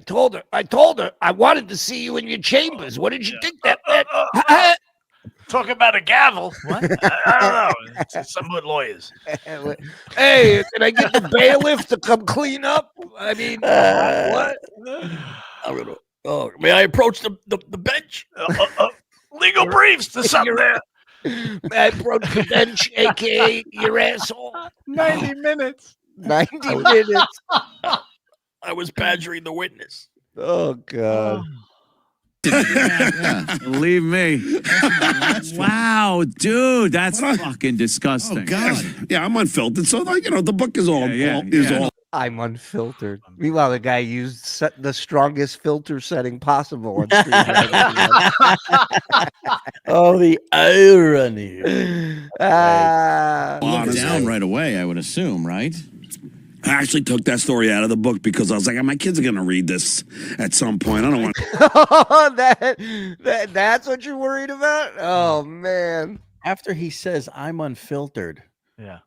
told her I wanted to see you in your chambers. What did you think that meant? Talk about a gavel. What? I don't know. It's some good lawyers. Hey, can I get the bailiff to come clean up? I mean, what? May I approach the bench? Legal briefs to something there. May I approach the bench, a.k.a. your asshole? 90 minutes. 90 minutes. I was badgering the witness. Oh, God. Believe me. Wow, dude, that's fucking disgusting. Oh, God. Yeah, I'm unfiltered. So, the book is all. All. I'm unfiltered. Meanwhile, the guy used the strongest filter setting possible. Oh, the irony. Look down right away, I would assume, right? I actually took that story out of the book because I was like, my kids are going to read this at some point. I don't want That's what you're worried about? Oh, man. After he says, I'm unfiltered. Yeah.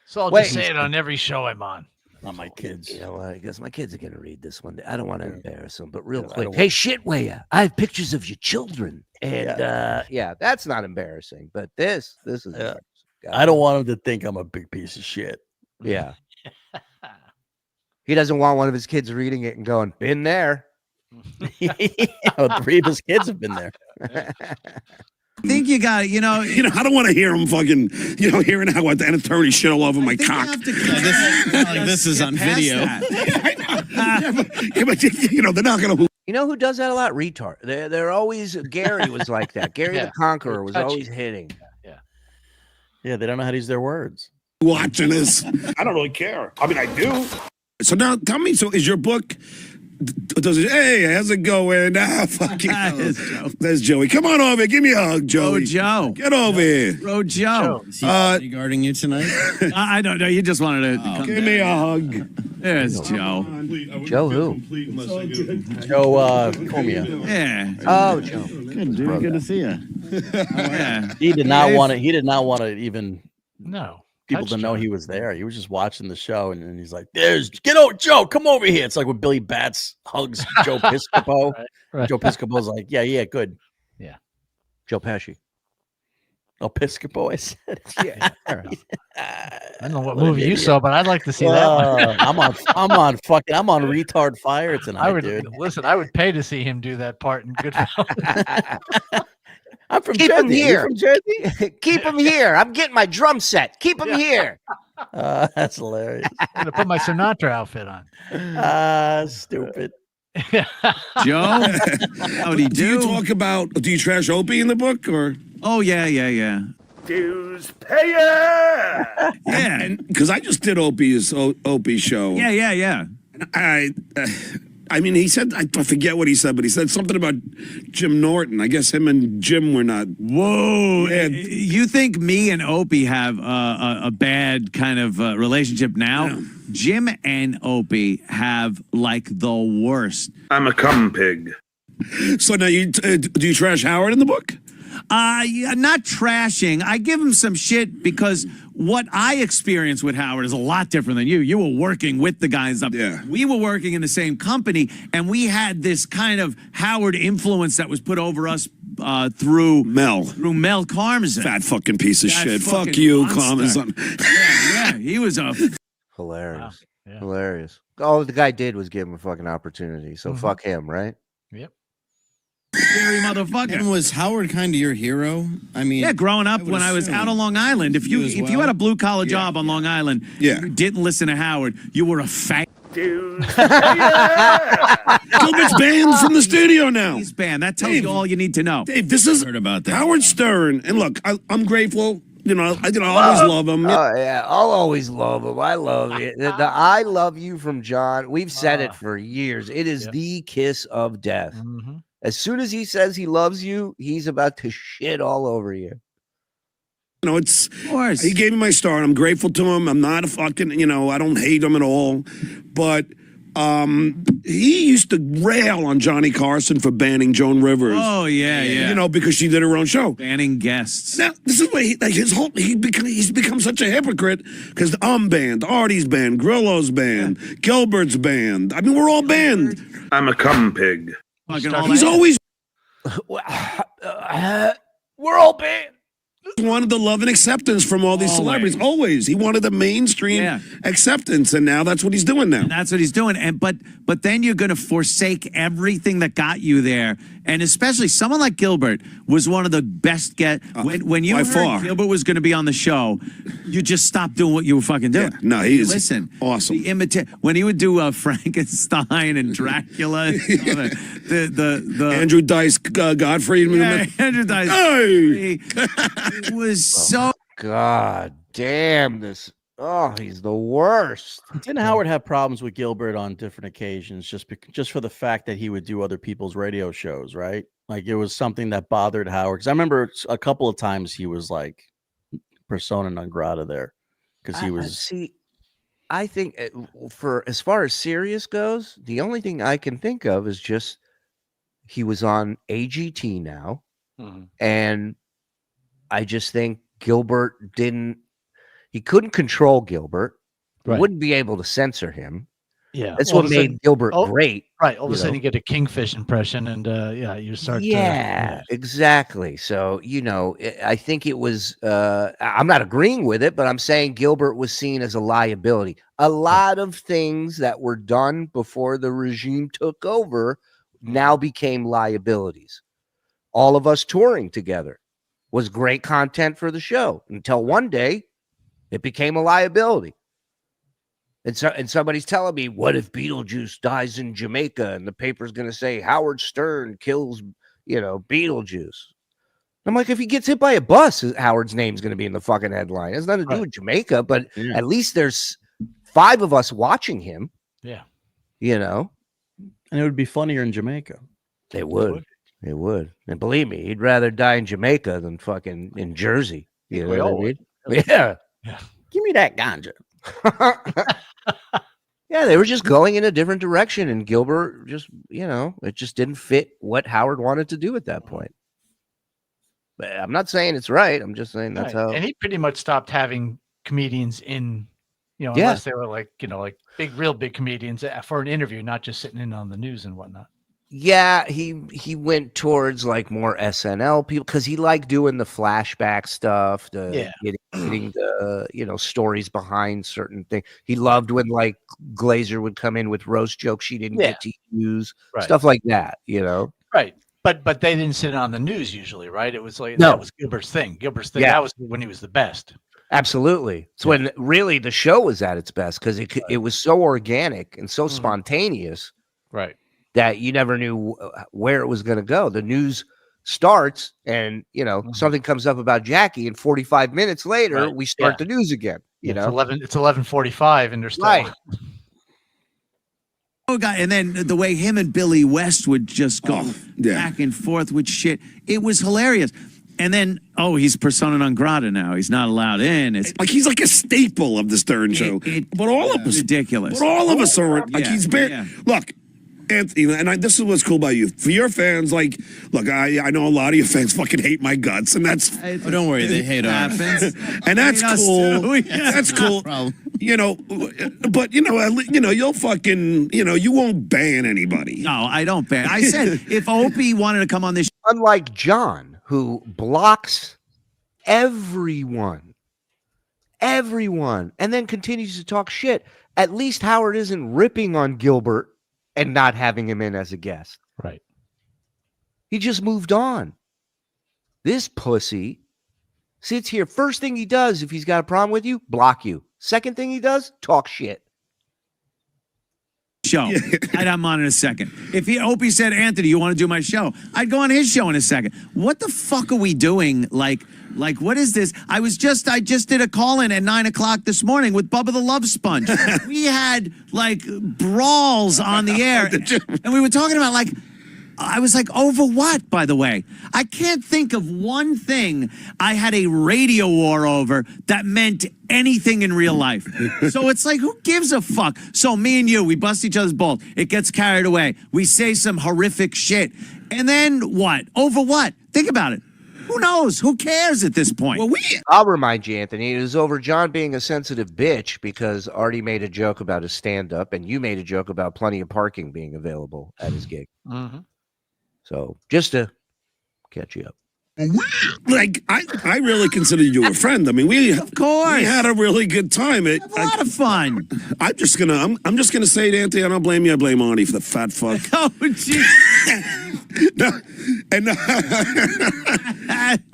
So I'll Wait. just say it on every show I'm on. Not my kids. You know what? I guess my kids are going to read this one. I don't want to embarrass them, but real Yeah, I quick. don't Hey, shitweya, I have pictures of your children. And yeah, that's not embarrassing, but this is embarrassing. I don't want him to think I'm a big piece of shit. Yeah. He doesn't want one of his kids reading it and going, been there. Three of his kids have been there. I think you got it. I don't want to hear him fucking, hearing how an attorney shit all over my cock. This is on video. But, they're not going to. You know who does that a lot? Retard. They're always, Gary was like that. Gary the Conqueror was always hitting. Yeah, they don't know how to use their words. Watching this. I don't really care. I mean, I do. So now tell me, so is your book, does it, hey, how's it going? Fuck you. There's Joey. Come on over. Give me a hug, Joey. Bro Joe. Get over here. Bro Joe. Is he regarding you tonight? I don't know. You just wanted to come give me a hug. There's Joe. Joe who? Joe Cumia. Yeah. Oh, Joe. Good, dude. Good to see you. Yeah. He did not want to. He did not want to even people touch to know Joe. he was there. He was just watching the show, and he's like, get out, Joe, come over here. It's like when Billy Batts hugs Joe Piscopo. Right. Joe Piscopo's like, yeah, good. Yeah. Joe Pesci. Oh, Piscopo, I said. Yeah. I don't know what movie you saw, but I'd like to see that one. I'm on retard fire tonight, dude. Listen. I would pay to see him do that part in Goodfellas. I'm from Keep Jersey. him here. You from Jersey? Keep him here. I'm getting my drum set. Keep him here. That's hilarious. I'm gonna put my Sinatra outfit on. Stupid. Joe? How'd he Do you talk about, do you trash Opie in the book or? Oh, yeah. Dues payer. Yeah. Because I just did Opie's show. Yeah. I mean, he said, I forget what he said, but he said something about Jim Norton. I guess him and Jim were not. Whoa. Yeah. You think me and Opie have a bad kind of relationship now? Yeah. Jim and Opie have like the worst. I'm a cum pig. So now do you trash Howard in the book? Yeah, not trashing. I give him some shit because what I experienced with Howard is a lot different than you. You were working with the guys up. Yeah. We were working in the same company, and we had this kind of Howard influence that was put over us through Mel Karmazin. Fat fucking piece of That shit. fucking Fuck you, monster. Karmazin. Yeah, he was a Hilarious. Wow. Yeah. Hilarious. All the guy did was give him a fucking opportunity. So fuck him, right? Yep. scary motherfucker. And was Howard kind of your hero? I mean, yeah, growing up would when I was assume out on Long Island, if you well? had a blue collar job on Long Island, you didn't listen to Howard, you were a fat. Gilbert's banned from the studio now. He's banned. That tells you all you need to know. Dave, this is heard about that. Howard Stern. And look, I'm grateful. You know, I always love him. Oh, yeah, I'll always love him. I love it. The I love you from John. We've said it for years. It is the kiss of death. Mm-hmm. As soon as he says he loves you, he's about to shit all over you. You know, he gave me my start. I'm grateful to him. I'm not a fucking, I don't hate him at all. But he used to rail on Johnny Carson for banning Joan Rivers. Oh, yeah. Because she did her own show. Banning guests. Now, this is why he's become such a hypocrite because I'm banned, Artie's banned, Grillo's banned, Gilbert's banned. I mean, we're all banned. I'm a cum pig. He's always we're all banned. Wanted the love and acceptance from all these celebrities. Always. He wanted the mainstream acceptance, and now that's what he's doing now. And that's what he's doing. And but then you're going to forsake everything that got you there. And especially someone like Gilbert was one of the best when you heard Gilbert was going to be on the show, you just stopped doing what you were fucking doing. Yeah. No, he's awesome. When he would do Frankenstein and Dracula, the Andrew Dice Godfrey. Andrew Dice. Hey! It was so God damn this. Oh, he's the worst. Didn't Howard have problems with Gilbert on different occasions just for the fact that he would do other people's radio shows, right? Like it was something that bothered Howard. Because I remember a couple of times he was like persona non grata there because he was. I think for as far as serious goes, the only thing I can think of is just he was on AGT now, and I just think Gilbert he couldn't control Gilbert. He wouldn't be able to censor him. Yeah, That's all what of a made sudden- Gilbert oh, great. Right. All of a you sudden, know? you get a Kingfish impression, and you start. Yeah, exactly. So, I think it was, I'm not agreeing with it, but I'm saying Gilbert was seen as a liability. A lot of things that were done before the regime took over now became liabilities. All of us touring together was great content for the show until one day it became a liability. And somebody's telling me, what if Beetlejuice dies in Jamaica and the paper's going to say Howard Stern kills, Beetlejuice? I'm like, if he gets hit by a bus, Howard's name's going to be in the fucking headline. It has nothing to do with Jamaica, but at least there's 5 of us watching him. Yeah. And it would be funnier in Jamaica. It would. It would. And believe me, he'd rather die in Jamaica than fucking in Jersey. You know what I mean? Yeah. Give me that ganja. Yeah, they were just going in a different direction, and Gilbert just, it just didn't fit what Howard wanted to do at that point. But I'm not saying it's right. I'm just saying that's how. And he pretty much stopped having comedians in, unless they were like real big comedians for an interview, not just sitting in on the news and whatnot. Yeah, he went towards like more SNL people because he liked doing the flashback stuff, getting the stories behind certain things. He loved when like Glazer would come in with roast jokes she didn't get to use, stuff like that. Right. But they didn't sit on the news usually, right? It was like that was Gilbert's thing. That was when he was the best. Absolutely. It's when really the show was at its best because it was so organic and so spontaneous. Right. That you never knew where it was going to go. The news starts and, something comes up about Jackie and 45 minutes later, we start the news again, It's 11:45 and they're still. Oh God! And then the way him and Billy West would just go back and forth with shit. It was hilarious. And then, he's persona non grata now. He's not allowed in. It's like he's like a staple of the Stern Show. But all of us, ridiculous. But all of us are like he's been. Look, Anthony, and this is what's cool about you. For your fans, look, I know a lot of your fans fucking hate my guts, and that's. Don't worry, they hate ours. And that's cool. That's cool. But you'll fucking, you won't ban anybody. No, I don't ban. I said if Opie wanted to come on this, unlike John, who blocks everyone, and then continues to talk shit. At least Howard isn't ripping on Gilbert and not having him in as a guest. Right. He just moved on. This pussy sits here. First thing he does, if he's got a problem with you, block you. Second thing he does, talk shit. Show. I'm on in a second. If Opie said, Anthony, you want to do my show? I'd go on his show in a second. What the fuck are we doing? Like, what is this? I just did a call-in at 9:00 this morning with Bubba the Love Sponge. We had like brawls on the air, and we were talking about I was like, over what, by the way? I can't think of one thing I had a radio war over that meant anything in real life. So it's like, who gives a fuck? So me and you, we bust each other's balls. It gets carried away. We say some horrific shit. And then what? Over what? Think about it. Who knows? Who cares at this point? Well, I'll remind you, Anthony, it was over John being a sensitive bitch because Artie made a joke about his stand-up and you made a joke about plenty of parking being available at his gig. Mm-hmm. So just to catch you up. Like I really considered you a friend. I mean, we had a really good time. A lot of fun. I'm just gonna say it, Anthony. I don't blame you. I blame Artie for the fat fuck. Oh, jeez.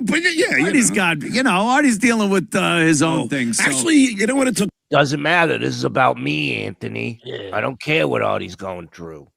But yeah, Artie's dealing with his own things. So. Actually, you know what it took? Doesn't matter. This is about me, Anthony. Yeah. I don't care what Artie's going through.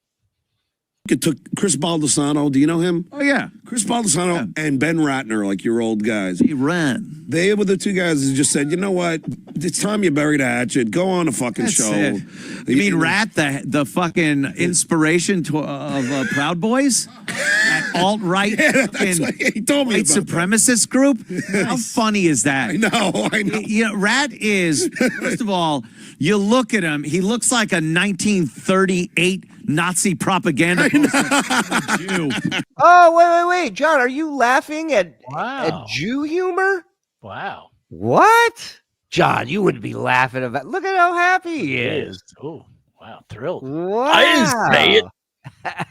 It took Chris Baldessano. Do you know him? Oh, yeah. Chris Baldessano and Ben Ratner, like your old guys. He ran. They were the two guys who just said, you know what? It's time you bury the hatchet. Go on a fucking That's show. it. You mean Rat, the fucking inspiration of Proud Boys? That alt-right that's what he told me white about supremacist group? How funny is that? I know. You know, Rat is, first of all, you look at him, he looks like a 1938 Nazi propaganda poster. Jew. Oh, wait, John, are you laughing at Wow. Jew humor? Wow. What? John, you wouldn't be laughing about. Look at how happy he is. Oh, wow. Thrilled. Wow. I didn't say it.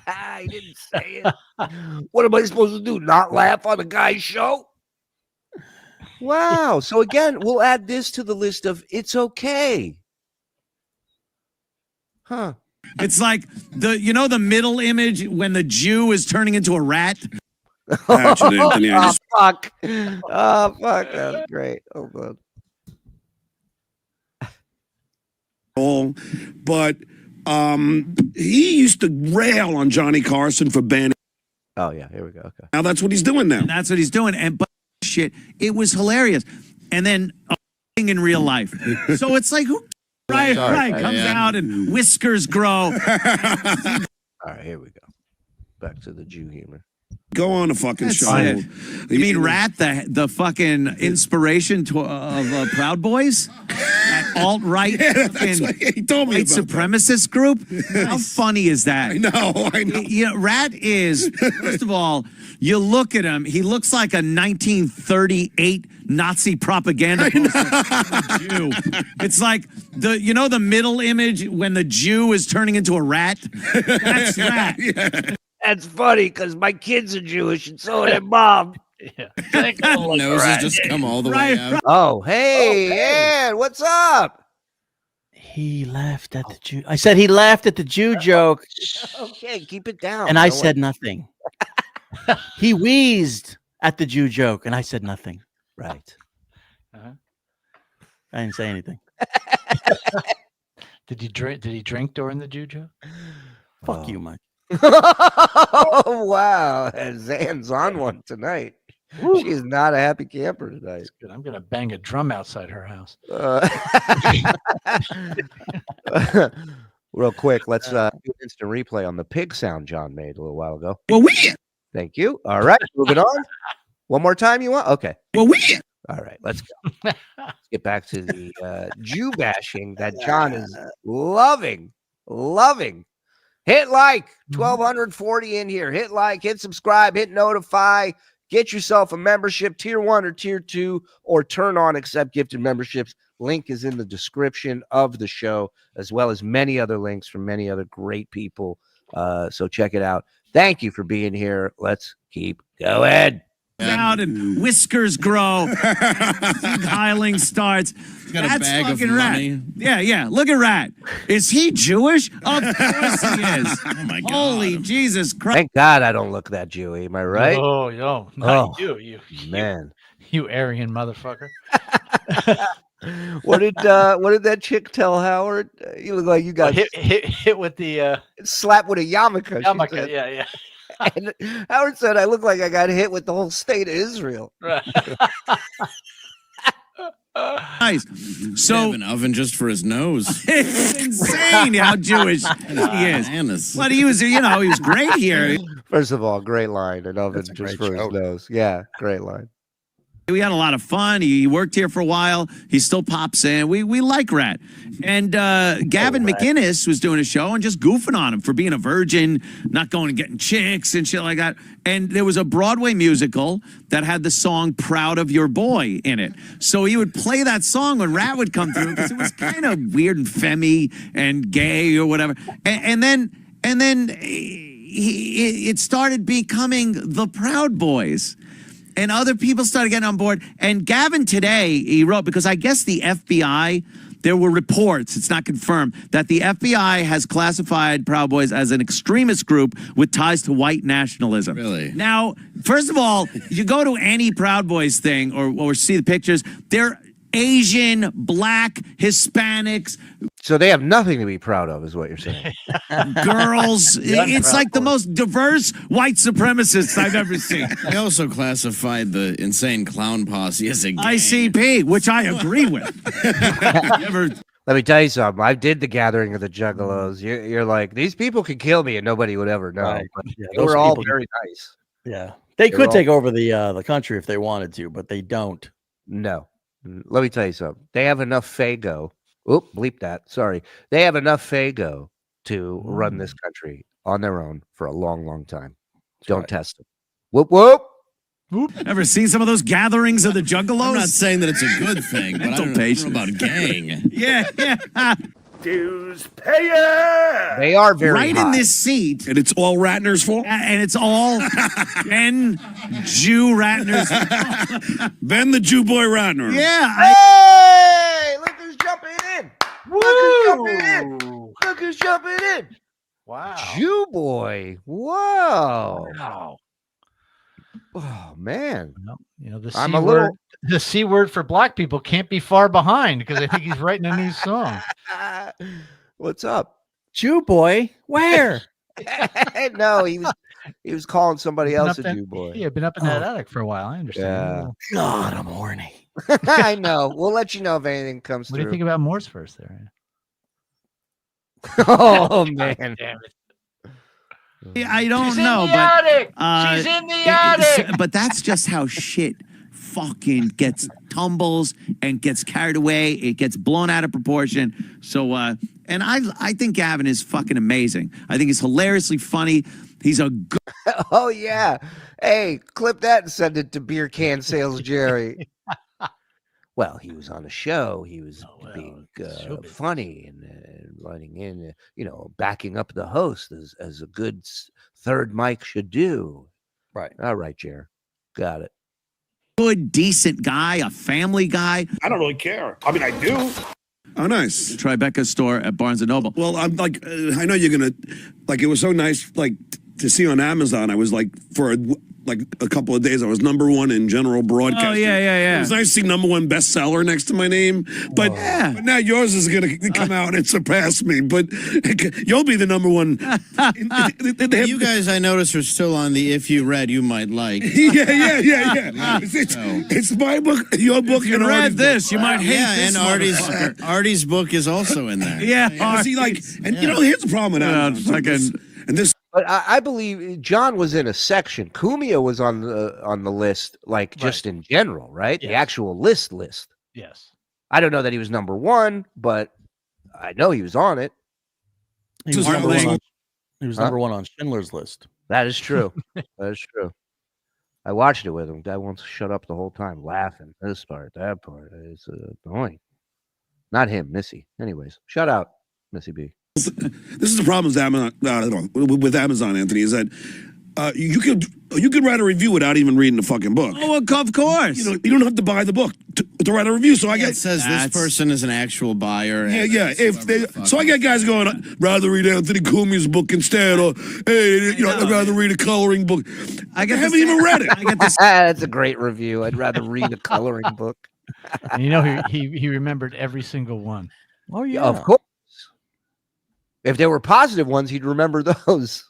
I didn't say it. What am I supposed to do? Not laugh on the guy's show? Wow. So again, we'll add this to the list of it's okay. Huh. It's like the middle image when the Jew is turning into a rat. Actually, Anthony, I just, fuck. Oh, fuck. That's great. Oh, God. but he used to rail on Johnny Carson for banning. Oh, yeah. Here we go. Okay. Now that's what he's doing now. And that's what he's doing. But shit, it was hilarious. And then in real life. So it's like, who right, comes out and whiskers grow. All right, here we go. Back to the Jew humor. Go on a fucking That's show. it. You mean Rat, the fucking inspiration of Proud Boys? That alt-right That's what he told me white about supremacist group? How funny is that? I know. You know, Rat is, first of all, you look at him, he looks like a 1938 Nazi propaganda poster. Jew. It's like the middle image when the Jew is turning into a rat. That's Rat. Yeah. That's funny because my kids are Jewish and so are their mom. Noses just come all the way out. Oh, hey, Ed, what's up? He laughed at the Jew. I said he laughed at the Jew joke, Okay, keep it down. and I Don't said nothing. He wheezed at the Jew joke, and I said nothing. right. Uh-huh. I didn't say anything. Did he drink during the Jew joke? Fuck you, Mike. Oh, wow. Zan's on one tonight. She's not a happy camper tonight. Good. I'm gonna bang a drum outside her house. Real quick, let's do an instant replay on the pig sound John made a little while ago. Well, Thank you. All right, moving on. One more time, you want? Okay. All right, let's go. Let's get back to the Jew bashing that John is loving. Hit like 1,240 in here. Hit like, hit subscribe, hit notify. Get yourself a membership, tier 1 or tier 2, or turn on accept gifted memberships. Link is in the description of the show, as well as many other links from many other great people. So check it out. Thank you for being here. Let's keep going. Out and whiskers grow. Hiling starts. Got a That's bag of fucking Rat. money. Yeah. Look at Rat. Is he Jewish? Of course he is. Oh my God. Holy Jesus Christ. Thank God I don't look that Jewy. Am I right? Oh, yo, not you, Man. you Aryan motherfucker. What did that chick tell Howard? You look like you got hit with the slapped with a yarmulke. yarmulke. Yeah. And Howard said, I look like I got hit with the whole state of Israel. Right. Nice. So an oven just for his nose. it's insane how Jewish he is. Bananas. But he was, he was great here. First of all, great line. An oven That's a just great for joke. his nose. Yeah, great line. We had a lot of fun. He worked here for a while. He still pops in. We like Rat. And Gavin McInnes was doing a show and just goofing on him for being a virgin, not going and getting chicks and shit like that. And there was a Broadway musical that had the song Proud of Your Boy in it. So he would play that song when Rat would come through because it was kind of weird and femmy and gay or whatever. And then it started becoming the Proud Boys. And other people started getting on board. And Gavin today, he wrote, because I guess the FBI, there were reports, it's not confirmed, that the FBI has classified Proud Boys as an extremist group with ties to white nationalism. Really? Now, first of all, you go to any Proud Boys thing or see the pictures, they're Asian, black, Hispanics, So they have nothing to be proud of, is what you're saying. girls. It's like the most diverse white supremacists I've ever seen. They also classified the insane clown posse as a gang. ICP, which I agree with. Let me tell you something. I did the gathering of the Juggalos. You're like, these people could kill me and nobody would ever know. Right. But Yeah, they those were all people- very nice. Yeah, they could take over the country if they wanted to, but they don't. No. Let me tell you something. They have enough Fago. Oop, bleep that. Sorry. They have enough Fago to run this country on their own for a long, long time. Don't test them. Whoop, whoop. Ever seen some of those gatherings of the Juggalos? I'm not saying that it's a good thing, but I don't know about gang. Yeah. Dues payer. They are very right hot. in this seat. And it's all Ratner's fault? And it's all Ben Jew Ratner's. Ben the Jew boy Ratner. Yeah. Hey, look who's jumping in. Look who's jumping in. Look who's jumping in. Wow. Jew boy. Wow. Wow. Oh, man. Well, you know, the I'm C a word, little- the C word for black people can't be far behind because I think he's writing a new song. What's up? Jew boy, where? No, he was calling somebody Been else up a in- Jew boy. Yeah, been up in that attic for a while. I understand. Yeah. God, I'm horny. I know. We'll let you know if anything comes What do you through. think about Morse first there? Oh, man. Damn it. I don't She's know, in the but attic. She's in the attic. But that's just how shit fucking tumbles and gets carried away. It gets blown out of proportion. So, and I think Gavin is fucking amazing. I think he's hilariously funny. He's a good. Oh, yeah. Hey, clip that and send it to Beer Can Sales Jerry. Well, he was on a show. He was being funny and writing in, backing up the host as a good third mic should do. Right. All right, Jer. Got it. Good, decent guy, a family guy. I don't really care. I mean, I do. Oh, nice. Tribeca store at Barnes & Noble. Well, I'm like, I know you're going to, like, it was so nice, like, to see on Amazon. I was like, for a couple of days, I was #1 in general broadcasting. Oh, yeah. It was nice to see #1 bestseller next to my name. But, but now yours is going to come out and surpass me. But you'll be the #1. You guys, I noticed, are still on the If You Read, You Might Like. Yeah. It's my book, your book, If you and read Artie's this, book. you might hate Yeah, this and Artie's book is also in there. Yeah. See, like, and here's the problem with Amazon. But I believe John was in a section. Cumia was on the list, like just in general, right? The actual list. Yes. I don't know that he was #1, but I know he was on it. He was number one. He was number one on Schindler's List. That is true. That is true. I watched it with him. Dad wants to shut up the whole time, laughing. This part, that part. It's annoying. Not him, Missy. Anyways, shout out, Missy B. This is the problem with Amazon, Anthony, is that you could write a review without even reading the fucking book. Oh, of course. You don't have to buy the book to write a review. So I Yeah, get it says this person is an actual buyer. Yeah. So I get guys going, rather read Anthony Cumia's book instead, or hey, I'd rather read a coloring book. I haven't even read it. That's a great review. I'd rather read a coloring book. And he remembered every single one. Oh Yeah, of course. If there were positive ones, he'd remember those.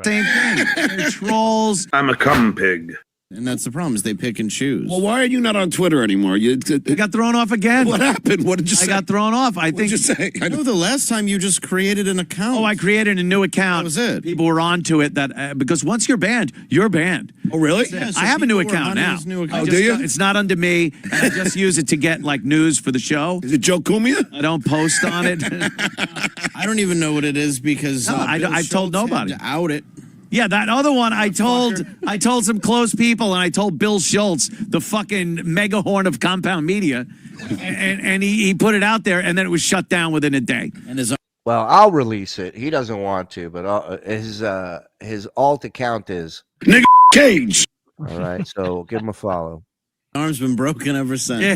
Same thing. They're trolls. I'm a cum pig. And that's the problem, is they pick and choose. Well, why are you not on Twitter anymore? You got thrown off again. What happened? What did you say? I got thrown off. I think. What'd you say? I know the last time you just created an account. Oh, I created a new account. That was it. People were onto it because once you're banned, you're banned. Oh, really? Yeah, so I have a new people were account on now. his new account. Oh, do you? It's not under me. And I just use it to get like news for the show. Is it Joe Cumia? I don't post on it. I don't even know what it is because No, I've told Schultz nobody. had to out it. Yeah, that other one I told some close people, and I told Bill Schultz, the fucking megahorn of Compound Media, and he put it out there, and then it was shut down within a day. And his Well, I'll release it. He doesn't want to, but his alt account is Nigga Cage. all right. So give him a follow. arm's been broken ever since. Yeah.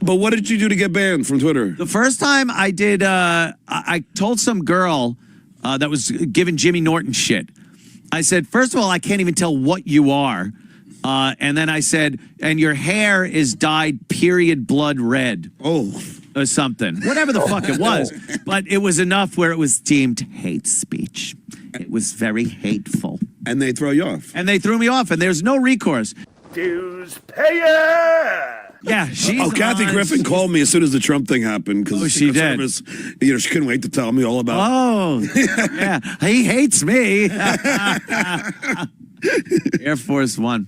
What did you do to get banned from Twitter? The first time I did, I told some girl that was giving Jimmy Norton shit. I said, first of all, I can't even tell what you are. And then I said, and your hair is dyed period blood red. Oh. Or something. Whatever the fuck it was. But it was enough where it was deemed hate speech. It was very hateful. And they throw you off. And they threw me off, and there's no recourse. Dues payer! Yeah, she's Kathy on. Griffin called me as soon as the Trump thing happened because she did. Service, she couldn't wait to tell me all about. Oh, yeah, he hates me. Air Force One.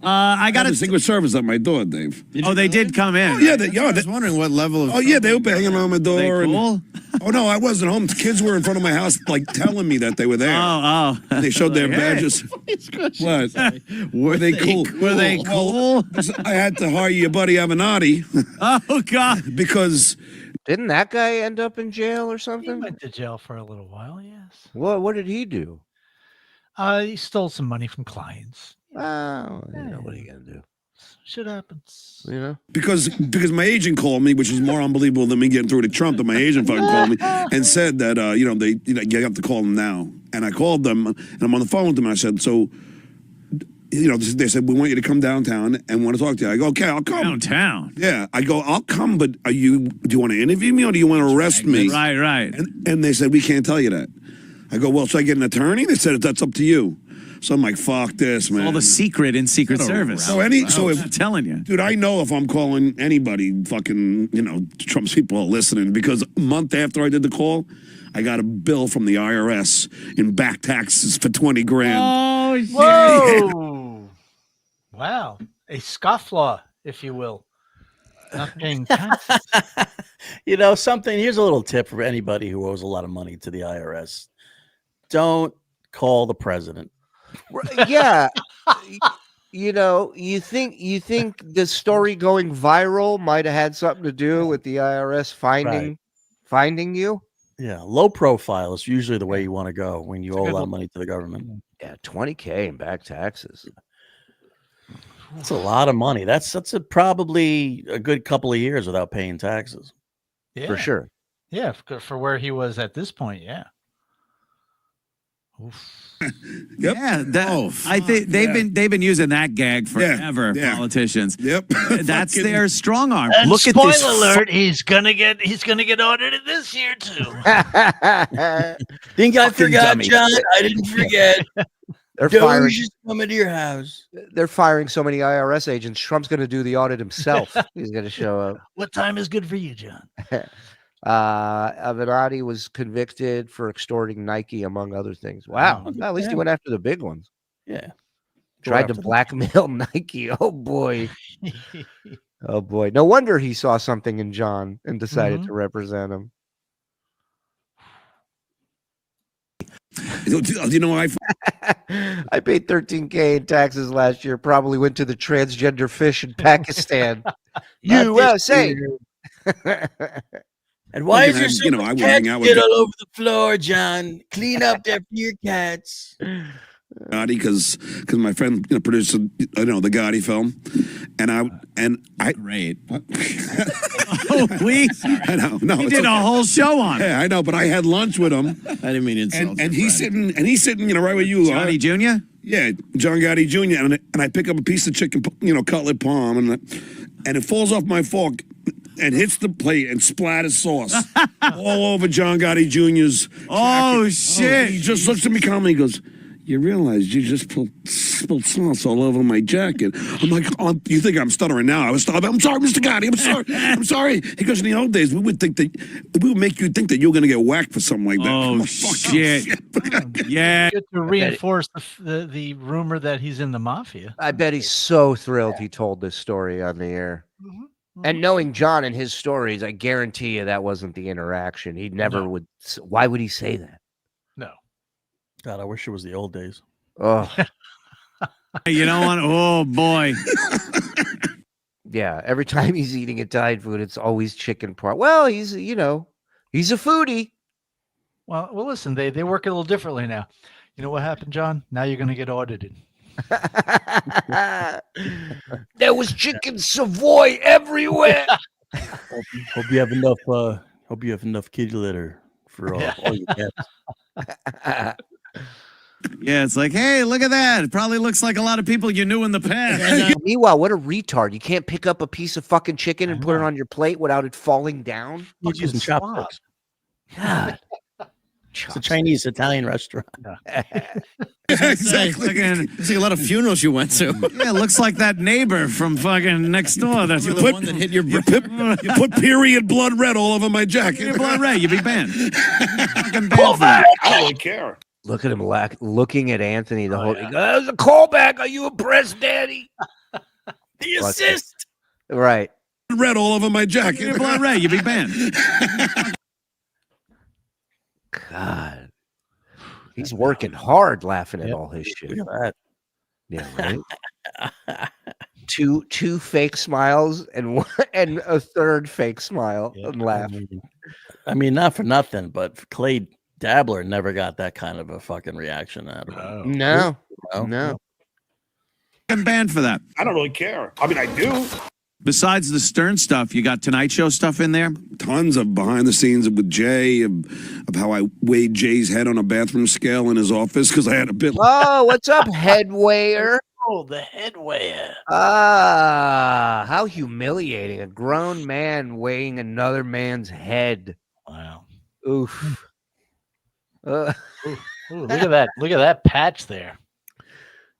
I got a Secret Service at my door, Dave. They did come in. Oh, yeah, I was wondering what level of. Oh yeah, they were banging on my door. They cool? Oh no, I wasn't home. Kids were in front of my house, like telling me that they were there. Oh. They showed their Hey. badges. What? Were they cool? Were they cool? I had to hire your buddy Avenatti. Oh God! Because didn't that guy end up in jail or something? He went to jail for a little while. Yes. What did he do? He stole some money from clients. Oh, what are you gonna do? Shit happens. You know, because my agent called me, which is more unbelievable than me getting through to Trump. That my agent fucking called me and said that you have to call them now. And I called them, and I'm on the phone with them. And I said, so, they said we want you to come downtown and want to talk to you. I go, okay, I'll come downtown. Yeah, I go, I'll come, but do you want to interview me or do you want to arrest me? Right. And they said we can't tell you that. I go, well, should I get an attorney? They said that's up to you. So I'm like, fuck this, man. All the secret in Secret Service. So I'm telling you, dude, I know if I'm calling anybody, fucking, Trump's people are listening because a month after I did the call, I got a bill from the IRS in back taxes for $20,000. Oh, whoa! Wow, a scofflaw, if you will. Not paying taxes. Something. Here's a little tip for anybody who owes a lot of money to the IRS. Don't call the president. Yeah. You think the story going viral might have had something to do with the IRS finding you? Yeah, low profile is usually the way you want to go when you owe a lot of money to the government. Yeah, $20,000 in back taxes. That's a lot of money. That's probably a good couple of years without paying taxes. Yeah. For sure. Yeah, for where he was at this point, yeah. Oof. Yep. Yeah, I think they've been using that gag forever. Yeah. Politicians. Yep. That's their strong arm. And Look spoiler at this. alert, he's gonna get audited this year too. Think I forgot, dummy. John? I didn't forget. They're firing. Doge is coming to your house. They're firing so many IRS agents. Trump's going to do the audit himself. He's going to show up. What time is good for you, John? Avenatti was convicted for extorting Nike, among other things. Wow. Well, at least he went after the big ones. Yeah. Tried to blackmail Nike. Oh, boy. Oh, boy. No wonder he saw something in John and decided to represent him. I paid $13,000 in taxes last year. Probably went to the transgender fish in Pakistan. USA. And why is there so I much would cat hang out with shit all over the floor, John? Clean up after your cats. Gotti, because my friend produced the Gotti film, and I great. I know. No, we did a whole show on it. Yeah, I know, but I had lunch with him. I didn't mean insult. And he's sitting, right where you are. Johnny Jr. Yeah, John Gotti Jr. And I pick up a piece of chicken, cutlet palm, and it falls off my fork and hits the plate and splatters sauce all over John Gotti Jr.'s. Oh shit! He just looks at me calmly. He goes, "You realize you just spilled sauce all over my jacket." I'm like, "Oh, you think I'm stuttering now?" I'm sorry, Mr. Gotti. I'm sorry. I'm sorry. He goes, in the old days, we would make you think that you were going to get whacked for something like that. Oh, like, shit. Yeah. Good to reinforce the rumor that he's in the mafia. I bet he's so thrilled he told this story on the air. And knowing John and his stories, I guarantee you that wasn't the interaction. He never would. Why would he say that? No. God, I wish it was the old days. Oh, You don't want. Oh boy. yeah. Every time he's eating Italian food, it's always chicken part. Well, he's a foodie. Well, listen, they work a little differently now. You know what happened, John? Now you're going to get audited. There was chicken Savoy everywhere. Hope you have enough. Hope you have enough kitty litter for all your cats. Yeah, it's like, hey, look at that. It probably looks like a lot of people you knew in the past. Meanwhile, what a retard. You can't pick up a piece of fucking chicken and put it on your plate without it falling down. He's using chopsticks. God. It's a Chinese Italian restaurant. Exactly. It's like a lot of funerals you went to. Yeah, it looks like that neighbor from fucking next door. That's You the put- one that hit your You put period blood red all over my jacket. your blood red. You'd be banned. Fucking banned Pull for that. I don't really care. Look at him looking at Anthony the whole time. That was a callback. Are you impressed, Daddy? The assist. Right. Red all over my jacket. Your blood red. You'd be banned. God. He's working hard laughing at all his shit. Look at Yeah, right. two fake smiles and a third fake smile and laugh. I mean, not for nothing, but Clay Dabbler never got that kind of a fucking reaction out of him. No. Fucking banned for that. I don't really care. I mean, I do. Besides the Stern stuff, you got Tonight Show stuff in there? Tons of behind the scenes with Jay, of how I weighed Jay's head on a bathroom scale in his office because I had a bit. Oh, what's up, head weigher? Oh, the head weigher. Ah, how humiliating. A grown man weighing another man's head. Wow. Oof. Ooh, look at that. Look at that patch there.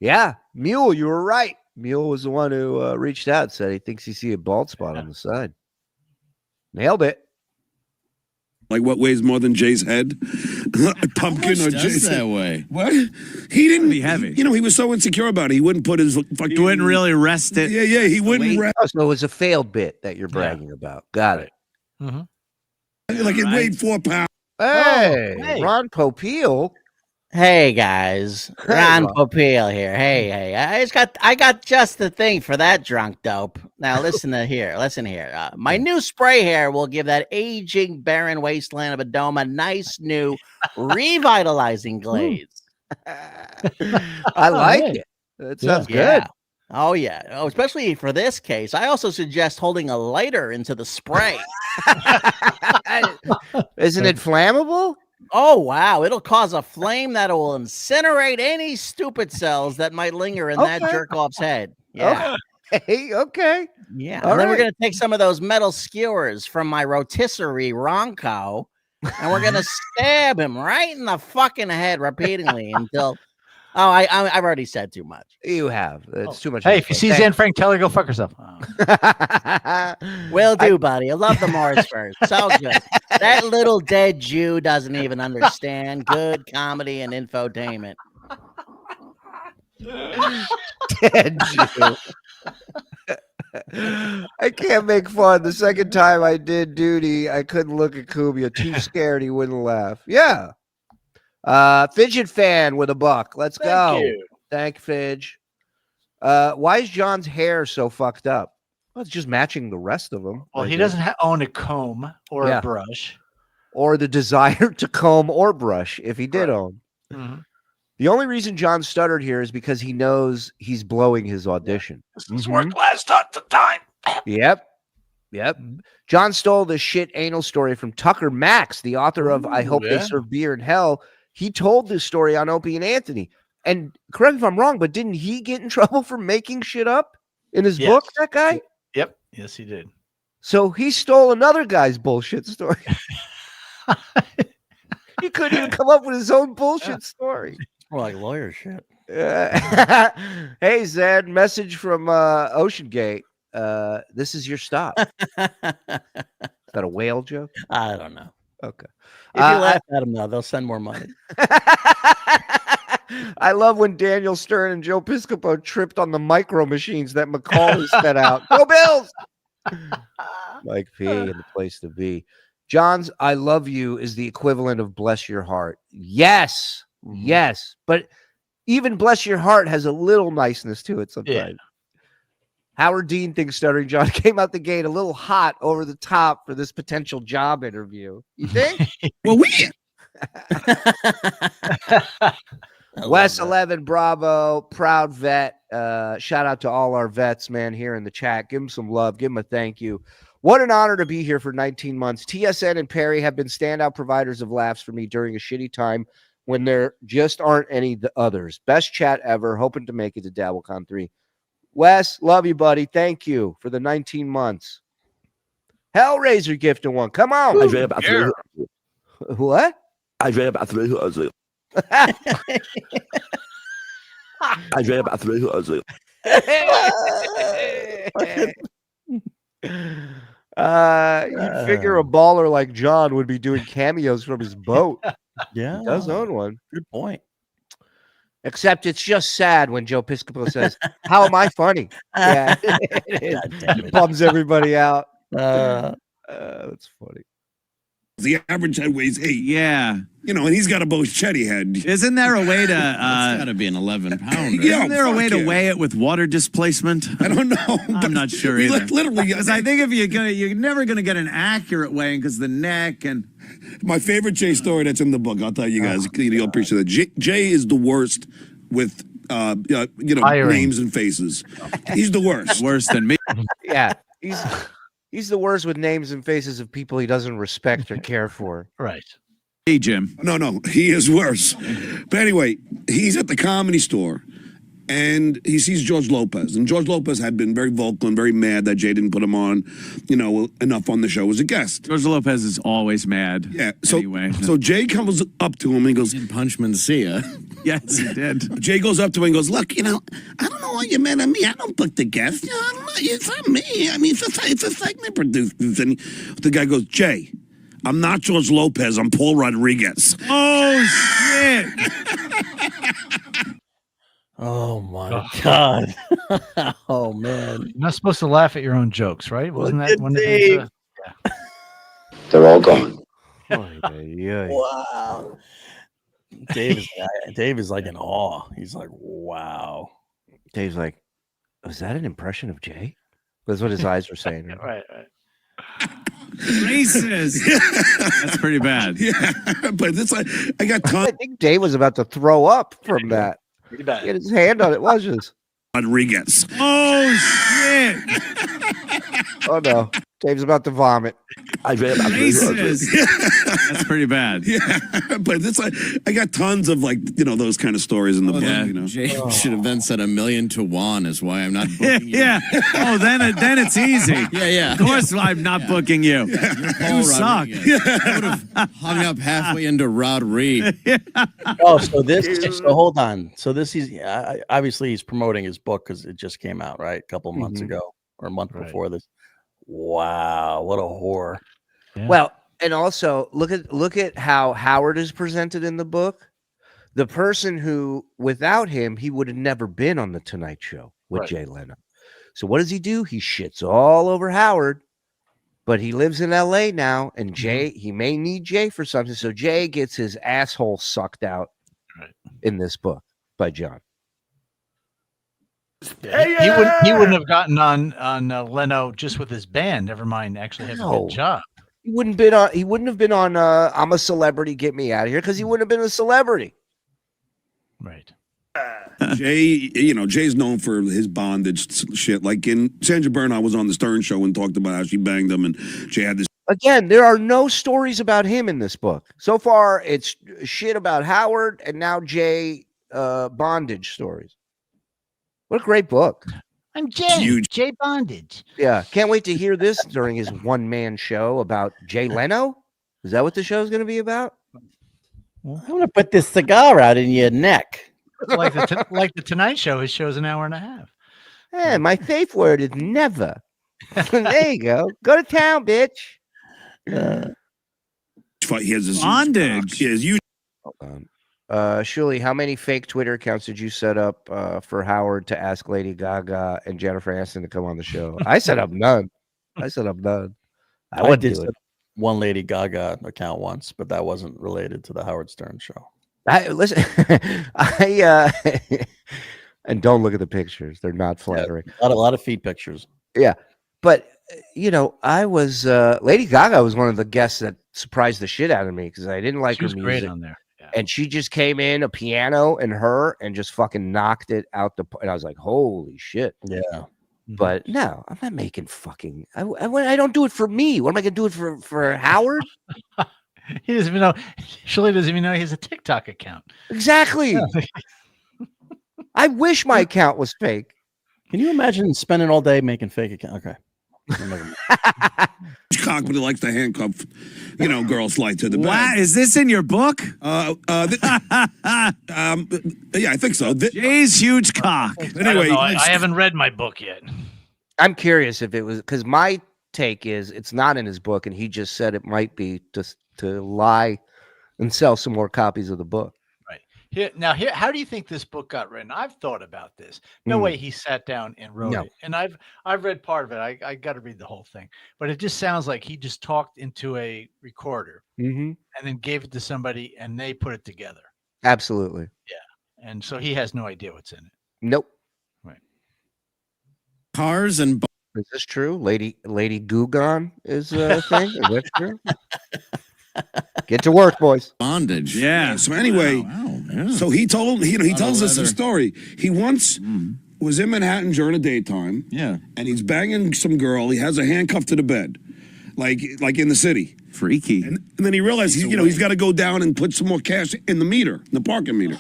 Yeah, Mule, you were right. Mule was the one who reached out and said he thinks he see a bald spot on the side. Nailed it. Like what weighs more than Jay's head? A pumpkin or Jay's that head? way? What? He didn't Be heavy. You know, he was so insecure about it. He wouldn't put his fucking. You wouldn't really rest it. Yeah, he wouldn't rest. Oh, so it was a failed bit that you're bragging about. Got it. Like it weighed 4 pounds. Hey, hey. Ron Popeil. Hey guys, Hey, Ron Ron. Popeil here. Hey, I got just the thing for that drunk dope. Now listen here. My new spray hair will give that aging barren wasteland of a dome a nice new revitalizing glaze. I like it. That sounds good. Oh yeah. Oh, especially for this case. I also suggest holding a lighter into the spray. Isn't it flammable? Oh wow, it'll cause a flame that will incinerate any stupid cells that might linger in that Okay. jerk off's head. Yeah. Hey, okay. Yeah. All And then we're right. gonna take some of those metal skewers from my rotisserie Ronco, and we're gonna stab him right in the fucking head repeatedly until I've already said too much. You have. It's too much. Hey, if you see info. Zan Frank, tell her go fuck herself. Will do, buddy. I love the Morris verse. So good. That little dead Jew doesn't even understand good comedy and infotainment. Dead Jew. I can't make fun. The second time I did duty, I couldn't look at Cumia. Too scared he wouldn't laugh. Yeah. Fidget fan with $1. Let's go. you. Thank Fidge. Why is John's hair so fucked up? Well, it's just matching the rest of them. Well, he doesn't own a comb or Yeah. a brush. Or the desire to comb or brush if he did own. Mhm. The only reason John stuttered here is because he knows he's blowing his audition. This worked last time. Yep. John stole the shit anal story from Tucker Max, the author of I Hope They yeah. Serve Beer in Hell. He told this story on Opie and Anthony. And correct me if I'm wrong, but didn't he get in trouble for making shit up in his Yes. book, that guy? Yep. Yes, he did. So he stole another guy's bullshit story. He couldn't even come up with his own bullshit story. More like lawyer shit. Hey, Zed, message from Ocean Gate. This is your stop. Is that a whale joke? I don't know. Okay. If you laugh at them, though, they'll send more money. I love when Daniel Stern and Joe Piscopo tripped on the micro machines that McCauley set out. Go Bills! Mike P and the place to be. John's I love you is the equivalent of bless your heart. Yes. Yes. But even bless your heart has a little niceness to it sometimes. Yeah. Howard Dean thinks Stuttering John came out the gate a little hot over the top for this potential job interview. You think? Well, we. West 11 Bravo, proud vet. Shout out to all our vets, man, here in the chat. Give them some love. Give them a thank you. What an honor to be here for 19 months. TSN and Perry have been standout providers of laughs for me during a shitty time when there just aren't any others. Best chat ever. Hoping to make it to DabbleCon 3. Wes, love you, buddy. Thank you for the 19 months. Hellraiser gift to one. Come on. I read about three. What? I read about three. I read about three. You'd figure a baller like John would be doing cameos from his boat. Yeah. He does own one. Good point. Except it's just sad when Joe Piscopo says, "How am I funny?" Yeah, it bums everybody out. That's funny. The average head weighs 8. Yeah. You know, and he's got a Boschetti head. Isn't there a way to? It's got to be an 11-pounder. Yeah, Isn't there a fuck way to yeah. weigh it with water displacement? I don't know. I'm not sure We either. literally, Because I think if you're never gonna get an accurate weighing because the neck and my favorite Jay story that's in the book. I'll tell you guys. You'll appreciate that. Jay is the worst with Hiring. names and faces. He's the worst. worse than me. Yeah, he's the worst with names and faces of people he doesn't respect or care for. Right. Hey, Jim. No, he is worse. But anyway, he's at the Comedy Store, and he sees George Lopez. And George Lopez had been very vocal and very mad that Jay didn't put him on, enough on the show as a guest. George Lopez is always mad. Yeah. So, Anyway. so Jay comes up to him and he goes, Didn't punch Mencia. Yes, he did. Jay goes up to him and goes, look, I don't know why you're mad at me. I don't book the guests. I don't know. It's not me. I mean, it's a segment producers. And the guy goes, Jay, I'm not George Lopez. I'm Paul Rodriguez. Oh, shit. Oh my God. Oh man. You're not supposed to laugh at your own jokes, right? Wasn't that one of Dave. his? They're all gone. Wow. Dave is like in awe. He's like, wow. Dave's like, was that an impression of Jay? That's what his eyes were saying. Right. Racist. That's pretty bad. Yeah, but this I got I tons. think Dave was about to throw up from that. Pretty bad. He had his hand on it. Was just. Rodriguez. Oh, shit. Oh no, Dave's about to vomit. I read about three. Racist. That's pretty bad. Yeah, but this I got tons of those kind of stories in the book. yeah. You know, Jay should have then said $1 million to Juan is why I'm not booking you. Yeah. Oh, then it's easy. Yeah. Of course, I'm not booking you. You suck. I would have hung up halfway into Rod Reed. Oh, so hold on. So this obviously he's promoting his book because it just came out, right? A couple months ago or a month before this. Wow, what a whore. Yeah. Well, and also look at how Howard is presented in the book. The person who, without him, he would have never been on the Tonight Show with Jay Leno. So what does he do? He shits all over Howard, but he lives in LA now, and he may need Jay for something. So Jay gets his asshole sucked out in this book by John. Yeah, he wouldn't have gotten on Leno just with his band. Never mind, actually has a No. good job. He wouldn't have been on I'm a Celebrity, Get Me Out of Here, because he wouldn't have been a celebrity. Right. Jay's known for his bondage shit. Like in Sandra Bernhardt was on the Stern Show and talked about how she banged him, and Jay had this. Again, there are no stories about him in this book. So far, it's shit about Howard and now Jay bondage stories. What a great book. I'm Jay. Jay Bondage. Yeah. Can't wait to hear this during his one-man show about Jay Leno. Is that what the show is going to be about? I'm going to put this cigar out in your neck. Like the Tonight Show, his show's an hour and a half. Yeah, my safe word is never. There you go. Go to town, bitch. He has his bondage. He has huge. Hold on. Shuli, how many fake Twitter accounts did you set up for Howard to ask Lady Gaga and Jennifer Aniston to come on the show? I set up none. I did set up one Lady Gaga account once, but that wasn't related to the Howard Stern show. Listen, and don't look at the pictures; they're not flattering. Yeah, a lot of feet pictures. Yeah, but I was Lady Gaga was one of the guests that surprised the shit out of me because I didn't like She was her great music. on there. Yeah. And she just came in, a piano and just fucking knocked it out and I was like, holy shit. Yeah. But no, I'm not making fucking. I don't do it for me. What am I gonna do it for Howard? He doesn't even know. Shuli doesn't even know he has a TikTok account. Exactly. I wish my account was fake. Can you imagine spending all day making fake accounts? Okay. Cock, but he likes to handcuff, girls like to the bed. Wow, is this in your book? Yeah, I think so. Jay's huge cock. Anyway, I haven't read my book yet. I'm curious if it was because my take is it's not in his book, and he just said it might be just to lie and sell some more copies of the book. Here, how do you think this book got written? I've thought about this. No way he sat down and wrote it. And I've read part of it. I got to read the whole thing. But it just sounds like he just talked into a recorder and then gave it to somebody and they put it together. Absolutely. Yeah. And so he has no idea what's in it. Nope. Right. Cars and is this true? Lady Gugon is a thing? Is that true? Get to work, boys. Bondage. Yeah. So anyway, so he told he tells us a story. He once was in Manhattan during the daytime. Yeah. And he's banging some girl. He has a handcuff to the bed, like in the city. Freaky. And then he realized he's got to go down and put some more cash in the meter, the parking meter.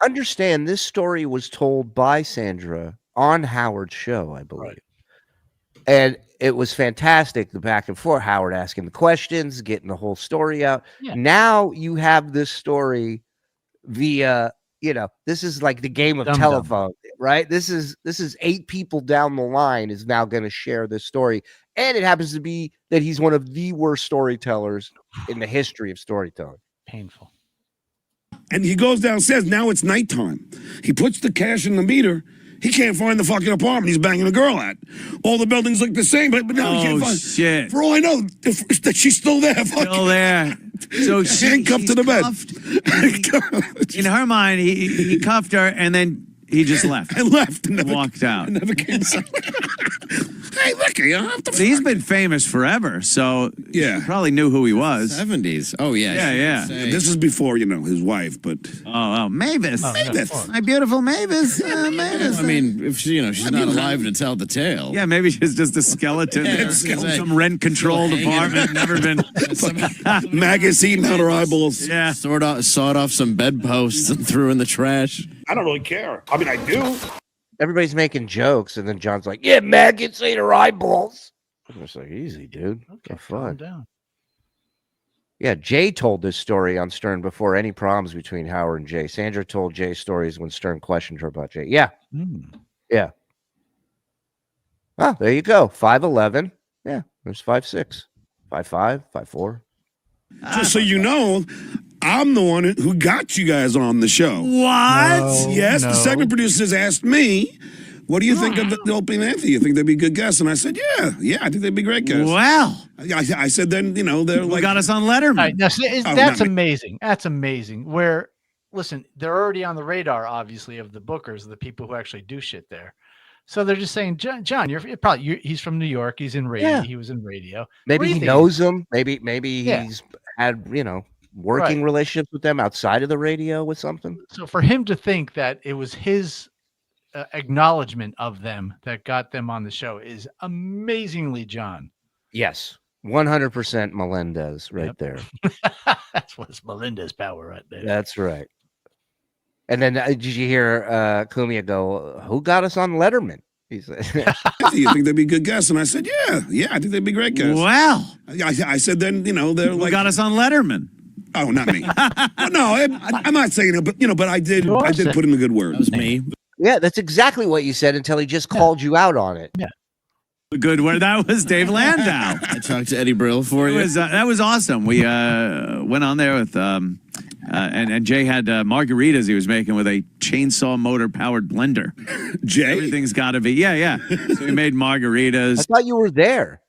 Understand, this story was told by Sandra on Howard's show, I believe. Right. And it was fantastic, the back and forth, Howard asking the questions, getting the whole story out. Yeah. Now you have this story via, this is like the game of telephone, right? This is 8 people down the line is now going to share this story. And it happens to be that he's one of the worst storytellers in the history of storytelling. Painful. And he goes downstairs. Now it's nighttime. He puts the cash in the meter. He can't find the fucking apartment he's banging a girl at. All the buildings look the same, but now he can't find. Shit. For all I know, that she's still there. Still there. So handcuffed to the bed. In her mind, he cuffed her and then he just left. I left. And walked out. Never came back. Hey, look, he's been famous forever, so yeah, probably knew who he was. 70s. Oh yeah, yeah. This is before his wife, but Mavis, Mavis, my beautiful Mavis, Mavis. I mean, if she's not alive to tell the tale. Yeah, maybe she's just a skeleton. Some rent-controlled apartment, never been. Maggots eating out her eyeballs. Yeah, sawed off some bedposts and threw in the trash. I don't really care. I mean, I do. Everybody's making jokes, and then John's like, "Yeah, maggots ate her eyeballs." I'm just like, "Easy, dude. Okay, fun." Down. Yeah, Jay told this story on Stern before any problems between Howard and Jay. Sandra told Jay stories when Stern questioned her about Jay. Yeah, yeah. Oh, there you go. 5'11". Yeah, there's 5'6", 5'5", 5'4". Just so you know, I'm the one who got you guys on the show. What? Yes, the segment producers asked me, what do you think of the Opie and Anthony? You think they'd be good guests? And I said, yeah, I think they'd be great guests. Wow. I said, then, they're like... got us on Letterman. Right, now, that's amazing. That's amazing. Where, listen, they're already on the radar, obviously, of the bookers, the people who actually do shit there. So they're just saying, John, he's from New York. He's in radio. Yeah. He was in radio. Maybe he knows them. Maybe he's had, working relationships with them outside of the radio with something. So for him to think that it was his acknowledgement of them that got them on the show is amazingly John. Yes. 100% Melendez right there. That's what's Melendez power right there. That's right. And then did you hear Cumia go, who got us on Letterman? He said, you think they'd be good guests? And I said, yeah, I think they'd be great guests. Wow. I said, then, they're who like... got us on Letterman? Oh, not me. No, I'm not saying it, but I did put in a good word. That was me. Yeah, that's exactly what you said until he just called you out on it. Yeah. Good word. That was Dave Landau. I talked to Eddie Brill for you. That was awesome. We went on there with and Jay had margaritas he was making with a chainsaw motor powered blender. Jay, everything's got to be yeah. So we made margaritas. I thought you were there.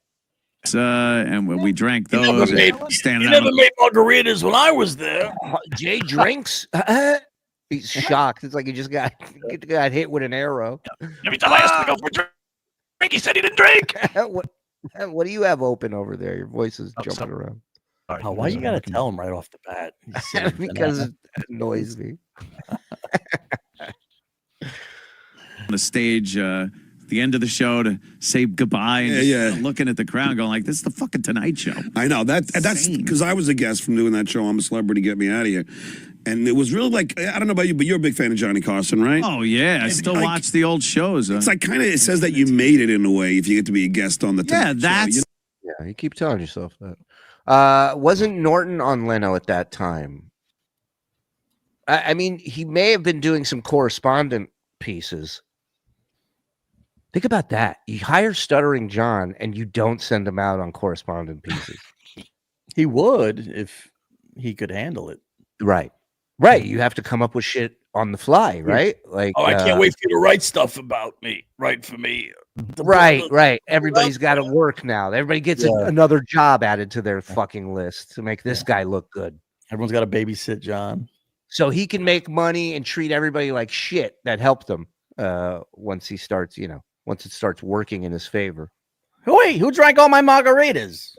And we drank those. You never made margaritas when I was there. Jay drinks. He's shocked. It's like he just got hit with an arrow. Every time I asked him to go for a drink, he said he didn't drink. What do you have open over there? Your voice is jumping around. Oh, why you gotta tell him right off the bat? Because it annoys me. On the stage, the end of the show to say goodbye and just looking at the crowd going like, this is the fucking Tonight Show. I know. That's because I was a guest from doing that show. I'm a Celebrity, Get Me Out of Here. And it was really like, I don't know about you, but you're a big fan of Johnny Carson, right? Oh, yeah. I still watch the old shows. It's like kind of, it says that you made it in a way if you get to be a guest on the Tonight Show, Yeah, you keep telling yourself that. Wasn't Norton on Leno at that time? I mean, he may have been doing some correspondent pieces. Think about that. You hire Stuttering John and you don't send him out on correspondent pieces. He would if he could handle it. Right. Right. You have to come up with shit on the fly, right? Like, I can't wait for you to write stuff about me. Write for me. Right. Everybody's got to work now. Everybody gets another job added to their fucking list to make this guy look good. Everyone's got to babysit John. So he can make money and treat everybody like shit that helped him once he starts, once it starts working in his favor. Wait, who drank all my margaritas?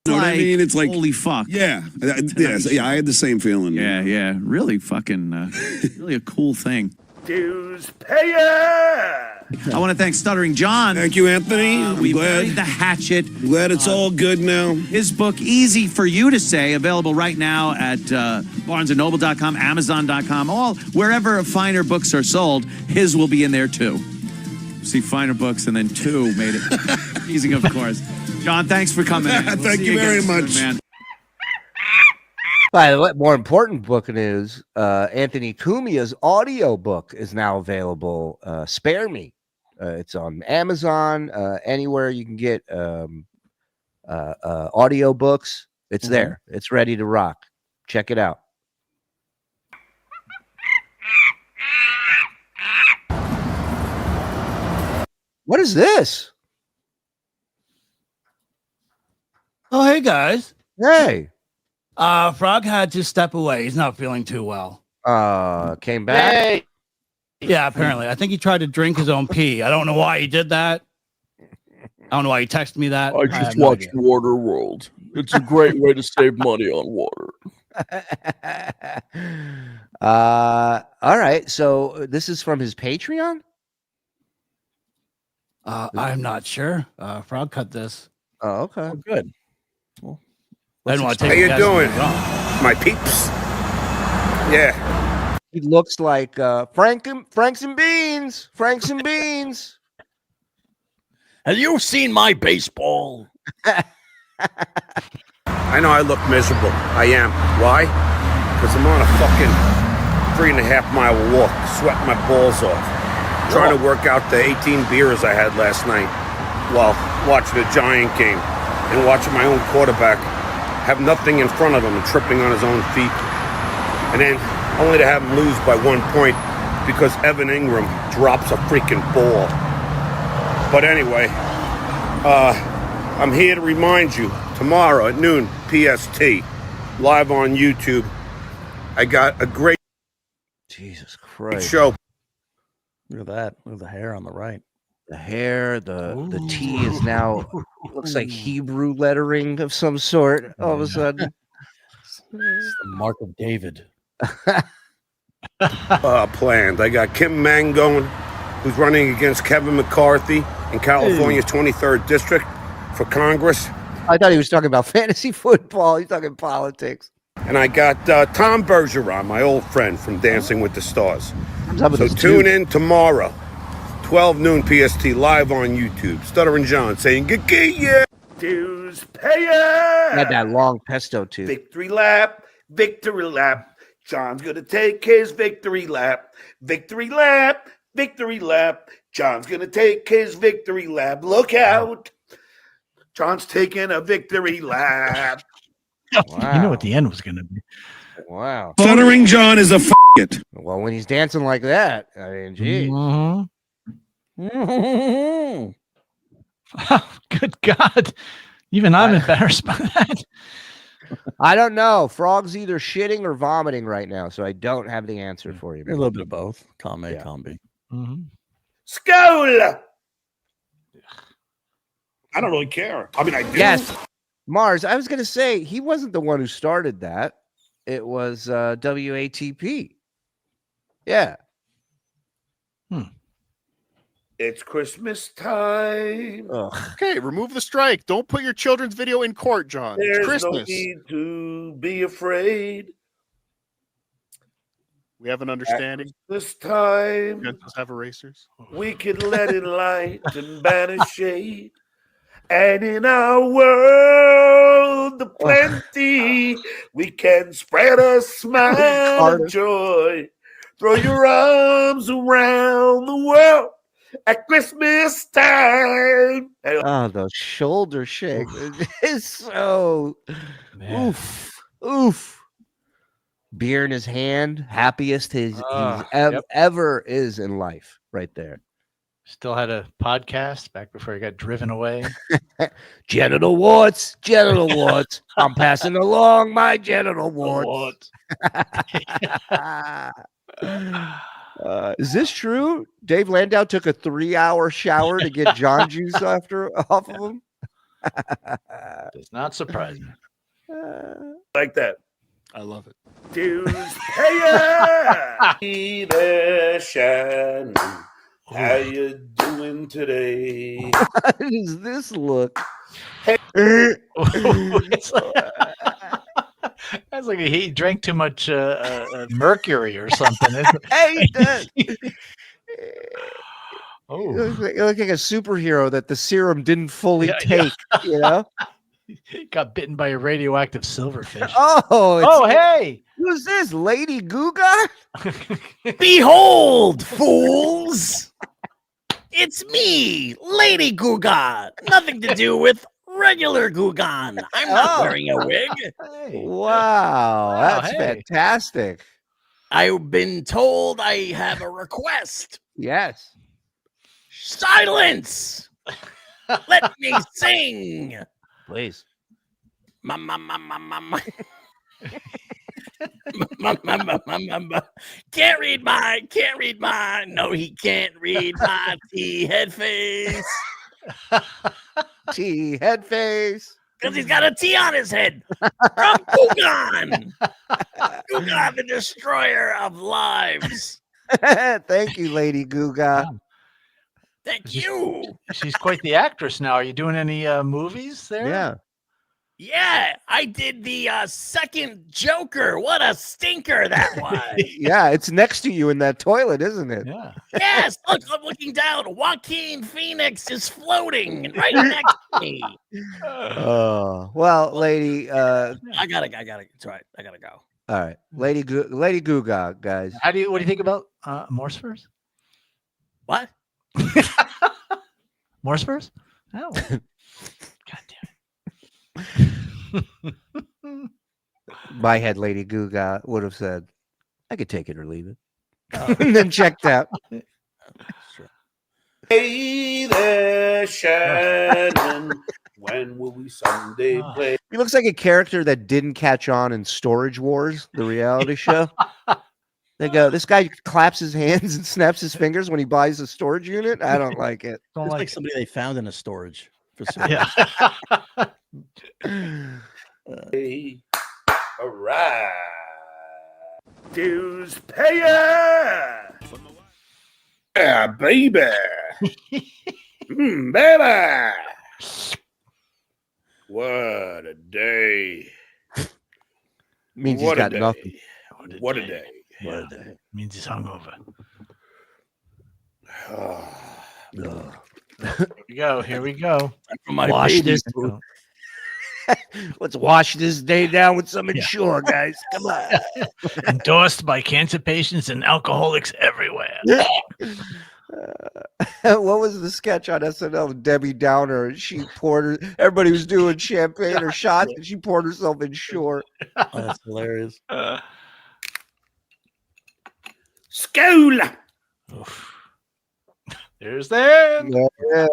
You know what I mean? It's like, holy fuck. Yeah. I had the same feeling. Yeah. Really fucking, really a cool thing. Dues payer. I want to thank Stuttering John. Thank you, Anthony. We buried the hatchet. I'm glad it's all good now. His book, Easy for You to Say, available right now at barnesandnoble.com, amazon.com, all wherever finer books are sold. His will be in there too. See, finer books and then two made it easy, of course. John, thanks for coming in. Thank you very much. Man. By the way, more important book news, Anthony Cumia's audio book is now available. Spare Me. It's on Amazon, anywhere you can get audio books. It's there. It's ready to rock. Check it out. What is this? Oh, hey guys. Hey. Frog had to step away. He's not feeling too well. Came back. Hey. Yeah, apparently. I think he tried to drink his own pee. I don't know why he did that. I don't know why he texted me that. I just watched Waterworld. It's a great way to save money on water. All right. So this is from his Patreon? I'm not sure. Frog cut this. Oh, okay. Oh, good. Well, I didn't want to How take you doing, my peeps? Yeah. He looks like Franks and Beans. Franks and Beans. Have you seen my baseball? I know I look miserable. I am. Why? Because I'm on a fucking 3.5 mile walk, sweating my balls off, trying to work out the 18 beers I had last night while watching a Giant game and watching my own quarterback have nothing in front of him and tripping on his own feet. And then only to have him lose by 1 point because Evan Ingram drops a freaking ball. But anyway, I'm here to remind you, tomorrow at noon PST, live on YouTube, I got a great Jesus Christ show. Look at that. Look at the hair on the right. The hair, the T is now looks like Hebrew lettering of some sort. All of a sudden, it's the mark of David. Planned. I got Kim Mang going, who's running against Kevin McCarthy in California's 23rd district for Congress. I thought he was talking about fantasy football. He's talking politics. And I got Tom Bergeron, my old friend from Dancing with the Stars. So tune in tomorrow, 12 noon PST, live on YouTube. Stuttering John saying, yeah. Dues payer. Had that long pesto too. Victory lap. Victory lap. John's gonna take his victory lap. Victory lap. Victory lap. John's gonna take his victory lap. Look out. John's taking a victory lap. Wow. You know what the end was going to be. Wow. Stuttering John is a it. Well, when he's dancing like that, I mean, geez. Oh, good God. Even I'm embarrassed by that. I don't know. Frog's either shitting or vomiting right now, so I don't have the answer for you. A little bit of both. Column A, column B. Skål! I don't really care. I mean, I do. Yes. Mars, I was going to say, he wasn't the one who started that. It was WATP. Yeah. It's Christmas time. Okay, remove the strike. Don't put your children's video in court, John. It's There's no Christmas. need to be afraid. We have an understanding. This time, Gentles have erasers. we can let in light and banish shade. And in our world of plenty, we can spread a smile of joy. Throw your arms around the world at Christmas time. Oh, the shoulder shake is so oof. Beer in his hand, happiest he's ever is in life, right there. Still had a podcast back before he got driven away. Genital warts. I'm passing along my genital warts. Is this true? Dave Landau took a 3-hour shower to get John juice off of him. Does not surprise me. Like that. I love it. Dues payer. There, Shannon. How you doing today? What does this look? That's like he drank too much mercury or something. Hey, he does. You look like a superhero that the serum didn't fully take, you know? He got bitten by a radioactive silverfish. Hey! Who's this? Lady Guga? Behold, fools! It's me, Lady Guga. Nothing to do with regular Gugan. I'm not wearing a wig. Wow, that's fantastic. I've been told I have a request. Yes. Silence! Let me sing. Please. Can't read my. No, he can't read my T-head face. T-head face. Because he's got a T on his head. From Gugan. Gugan, the destroyer of lives. Thank you, Lady Guga. Thank you. She's quite the actress now. Are you doing any movies there? Yeah, I did the second Joker. What a stinker that was. Yeah, it's next to you in that toilet, isn't it? Yeah. Yes, look, I'm looking down. Joaquin Phoenix is floating right next to me. Oh, well, lady. I gotta. It's all right. I gotta go. All right, Lady Guga, guys. What do you think about Morseverse? What? Morseverse? Oh. My head, Lady Guga would have said, "I could take it or leave it," and then checked out. Hey there, Shannon. When will we someday play? He looks like a character that didn't catch on in Storage Wars, the reality show. They go, this guy claps his hands and snaps his fingers when he buys a storage unit. I don't like it. It's like somebody they found in a storage facility. Hey, all right. Dues payer. Yeah, baby. Baby. What a day. Means he's got nothing. What a day. What a day. Means he's hungover. Here we go. Wash this. Let's wash this day down with some Ensure, guys. Come on. Endorsed by cancer patients and alcoholics everywhere. What was the sketch on SNL? Debbie Downer. She poured her. Everybody was doing champagne or shots, and she poured herself Ensure. Oh, that's hilarious. School. There's that. Yes.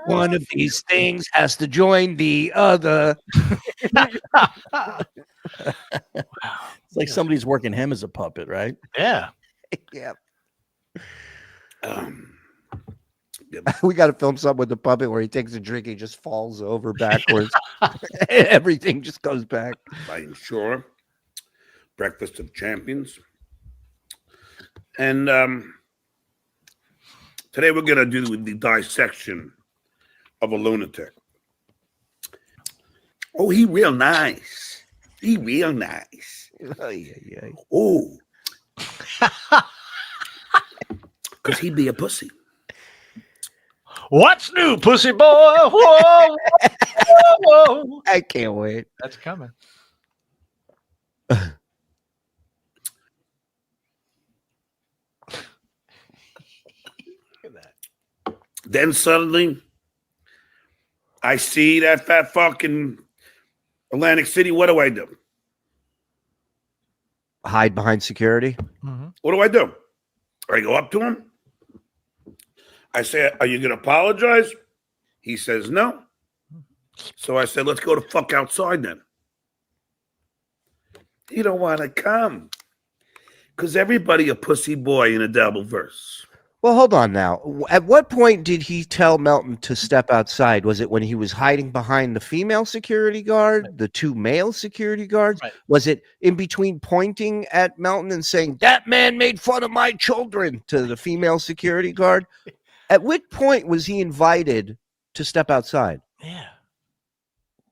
One of these things has to join the other. It's like somebody's working him as a puppet, right? Yeah. Yeah. We got to film something with the puppet where he takes a drink, he just falls over backwards. Everything just goes back. I'm sure. Breakfast of Champions. And today we're going to do the dissection of a lunatic. Oh, he real nice. He real nice. Oh. Because he'd be a pussy. What's new, pussy boy? Whoa, whoa, whoa. I can't wait. That's coming. Then suddenly, I see that fat fucking Atlantic City. What do? Hide behind security. What do? I go up to him. I say, "Are you going to apologize?" He says, "No." So I said, "Let's go to fuck outside then." You don't want to come because everybody a pussy boy in a Dabbleverse. Well, hold on now. At what point did he tell Melton to step outside? Was it when he was hiding behind the female security guard, the two male security guards? Right. Was it in between pointing at Melton and saying, "That man made fun of my children," to the female security guard? At what point was he invited to step outside? Yeah.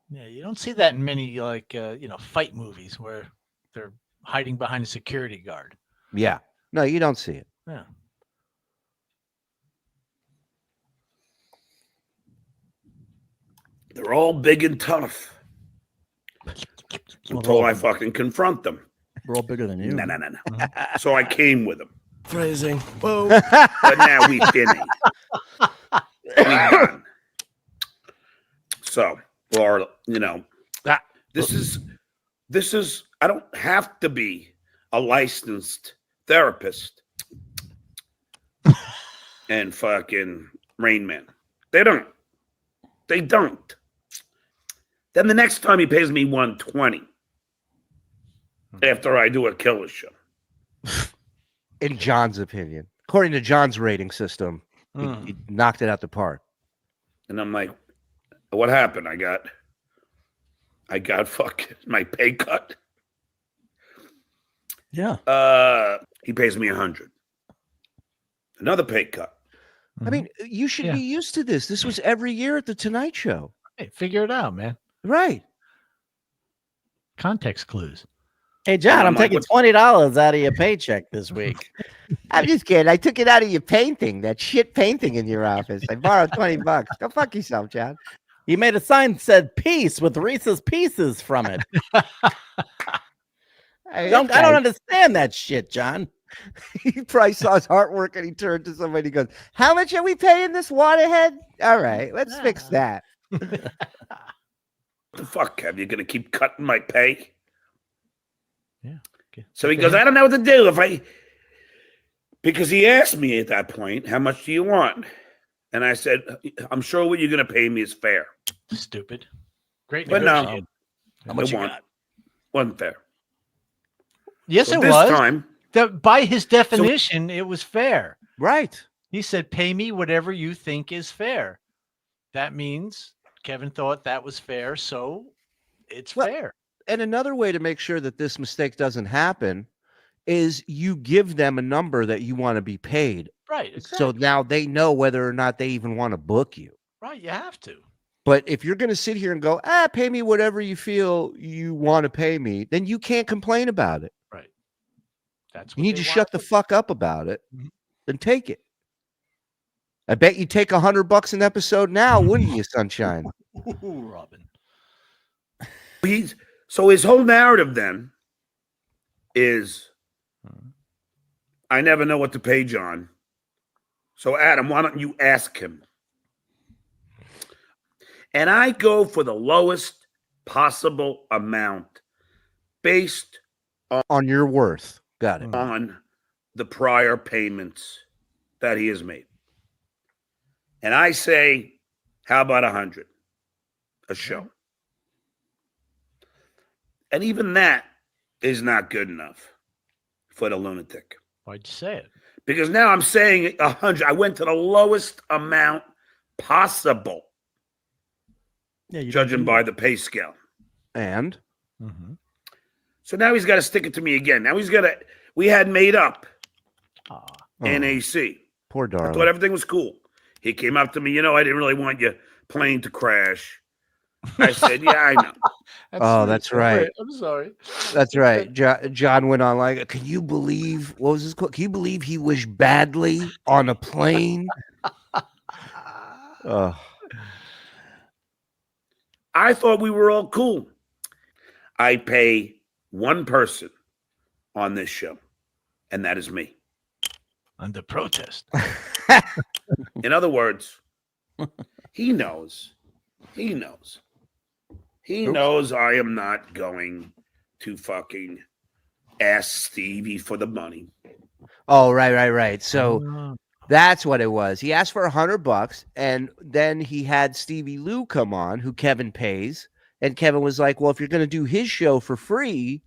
Yeah, you don't see that in many fight movies where they're hiding behind a security guard. Yeah. No, you don't see it. Yeah. They're all big and tough until I fucking confront them. We're all bigger than you. No. So I came with them. Phrasing. Whoa. But now we finished. We done. So, or this is. I don't have to be a licensed therapist and fucking Rain Man. They don't. Then the next time he pays me $120 after I do a killer show. In John's opinion, according to John's rating system, he knocked it out the park. And I'm like, what happened? I got fucking my pay cut. Yeah. He pays me $100. Another pay cut. I mean, you should be used to this. This was every year at the Tonight Show. Hey, figure it out, man. Right. Context clues. Hey, John, I'm taking $20 out of your paycheck this week. I'm just kidding. I took it out of your painting, that shit painting in your office. I borrowed $20. Go fuck yourself, John. You made a sign that said peace with Reese's Pieces from it. I don't understand that shit, John. He probably saw his artwork and he turned to somebody and goes, "How much are we paying this waterhead? All right, let's fix that." What the fuck, Kev? You're going to keep cutting my pay? Yeah. Okay. So he goes, "I don't know what to do because he asked me at that point, how much do you want? And I said, I'm sure what you're going to pay me is fair. Stupid. Great. But no, how much you got? Wasn't fair. Yes, so it this was. Time, by his definition, it was fair. Right. He said, "Pay me whatever you think is fair." That means Kevin thought that was fair, so it's fair. And another way to make sure that this mistake doesn't happen is you give them a number that you want to be paid. Right. Exactly. So now they know whether or not they even want to book you. Right. You have to. But if you're going to sit here and go, pay me whatever you feel you want to pay me, then you can't complain about it. Right. That's you need to shut the fuck up about it and take it. I bet you take $100 an episode now, wouldn't you, Sunshine? Ooh, Robin. So his whole narrative then is, I never know what to pay John. So Adam, why don't you ask him? And I go for the lowest possible amount based on your worth. Got it. On the prior payments that he has made. And I say, how about 100 a show? And even that is not good enough for the lunatic. Why'd you say it? Because now I'm saying 100. I went to the lowest amount possible. Yeah, judging by the pay scale. And? So now he's got to stick it to me again. Now we had made up NAC. Poor I darling. thought everything was cool. He came up to me, I didn't really want your plane to crash. I said, yeah, I know. That's right. I'm sorry. That's right. John went on like, can you believe, what was his quote? Can you believe he wished badly on a plane? I thought we were all cool. I pay one person on this show, and that is me. Under protest. In other words, he knows. He knows. He knows I am not going to fucking ask Stevie for the money. Oh, right. So that's what it was. He asked for $100, and then he had Stevie Lou come on, who Kevin pays, and Kevin was like, "Well, if you're going to do his show for free,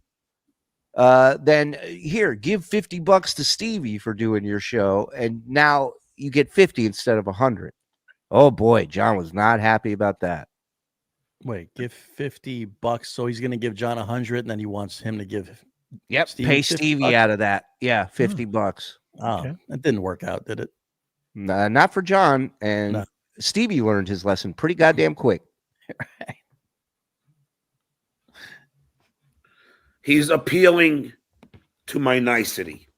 then here, give $50 to Stevie for doing your show, and now you get 50 instead of 100." Oh boy, John was not happy about that. Wait, give $50, so he's going to give John 100, and then he wants him to give. Yep, Stevie pay $50? Stevie out of that. Yeah, $50. Oh, that didn't work out, did it? Nah, not for John. And Stevie learned his lesson pretty goddamn quick. He's appealing to my nicety.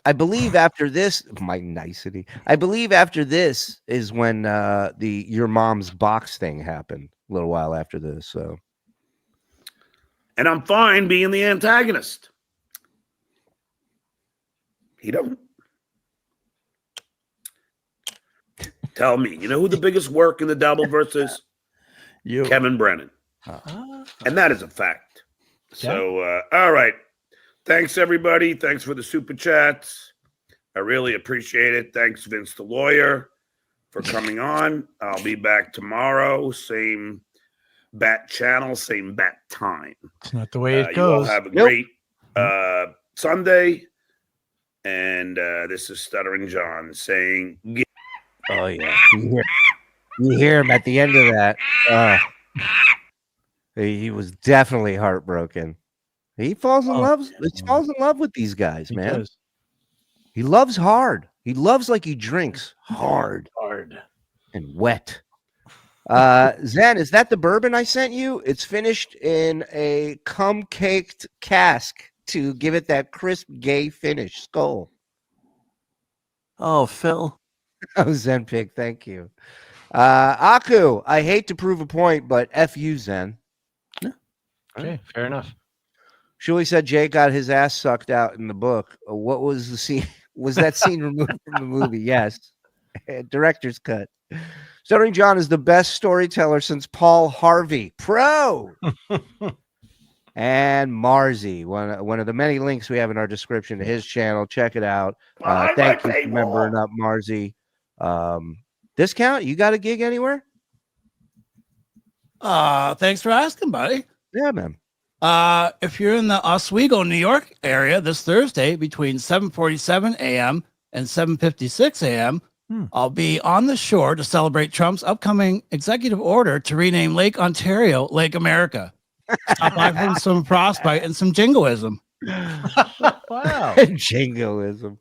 I believe after this, my nicety. I believe after this is when your mom's box thing happened. A little while after this, so. And I'm fine being the antagonist. He don't. Tell me, you know who the biggest work in the Dabbleverse is? You. Kevin Brennan. And that is a fact. So, all right. Thanks, everybody. Thanks for the super chats. I really appreciate it. Thanks, Vince the lawyer, for coming on. I'll be back tomorrow. Same bat channel, same bat time. It's not the way it You all goes. have a great Sunday. And this is Stuttering John saying, oh, yeah. You hear him at the end of that. He was definitely heartbroken. He falls in love. He falls in love with these guys, man. Does. He loves hard. He loves like he drinks hard and wet. Zen, is that the bourbon I sent you? It's finished in a cum-caked cask to give it that crisp, gay finish. Skull. Oh, Phil. Oh, Zen Pig, thank you. Aku, I hate to prove a point, but F you, Zen. Okay, fair enough. Shuli said Jay got his ass sucked out in the book. What was the scene? Was that scene removed from the movie? Yes. Director's cut. Stuttering John is the best storyteller since Paul Harvey. Pro! And Marzi, one of the many links we have in our description to his channel. Check it out. Thank you for remembering up, Marzi. Discount? You got a gig anywhere? Thanks for asking, buddy. Yeah, man. If you're in the Oswego, New York area this Thursday between 7:47 a.m. and 7:56 a.m., I'll be on the shore to celebrate Trump's upcoming executive order to rename Lake Ontario Lake America. Stop by for some frostbite and some jingoism. Wow. Jingoism.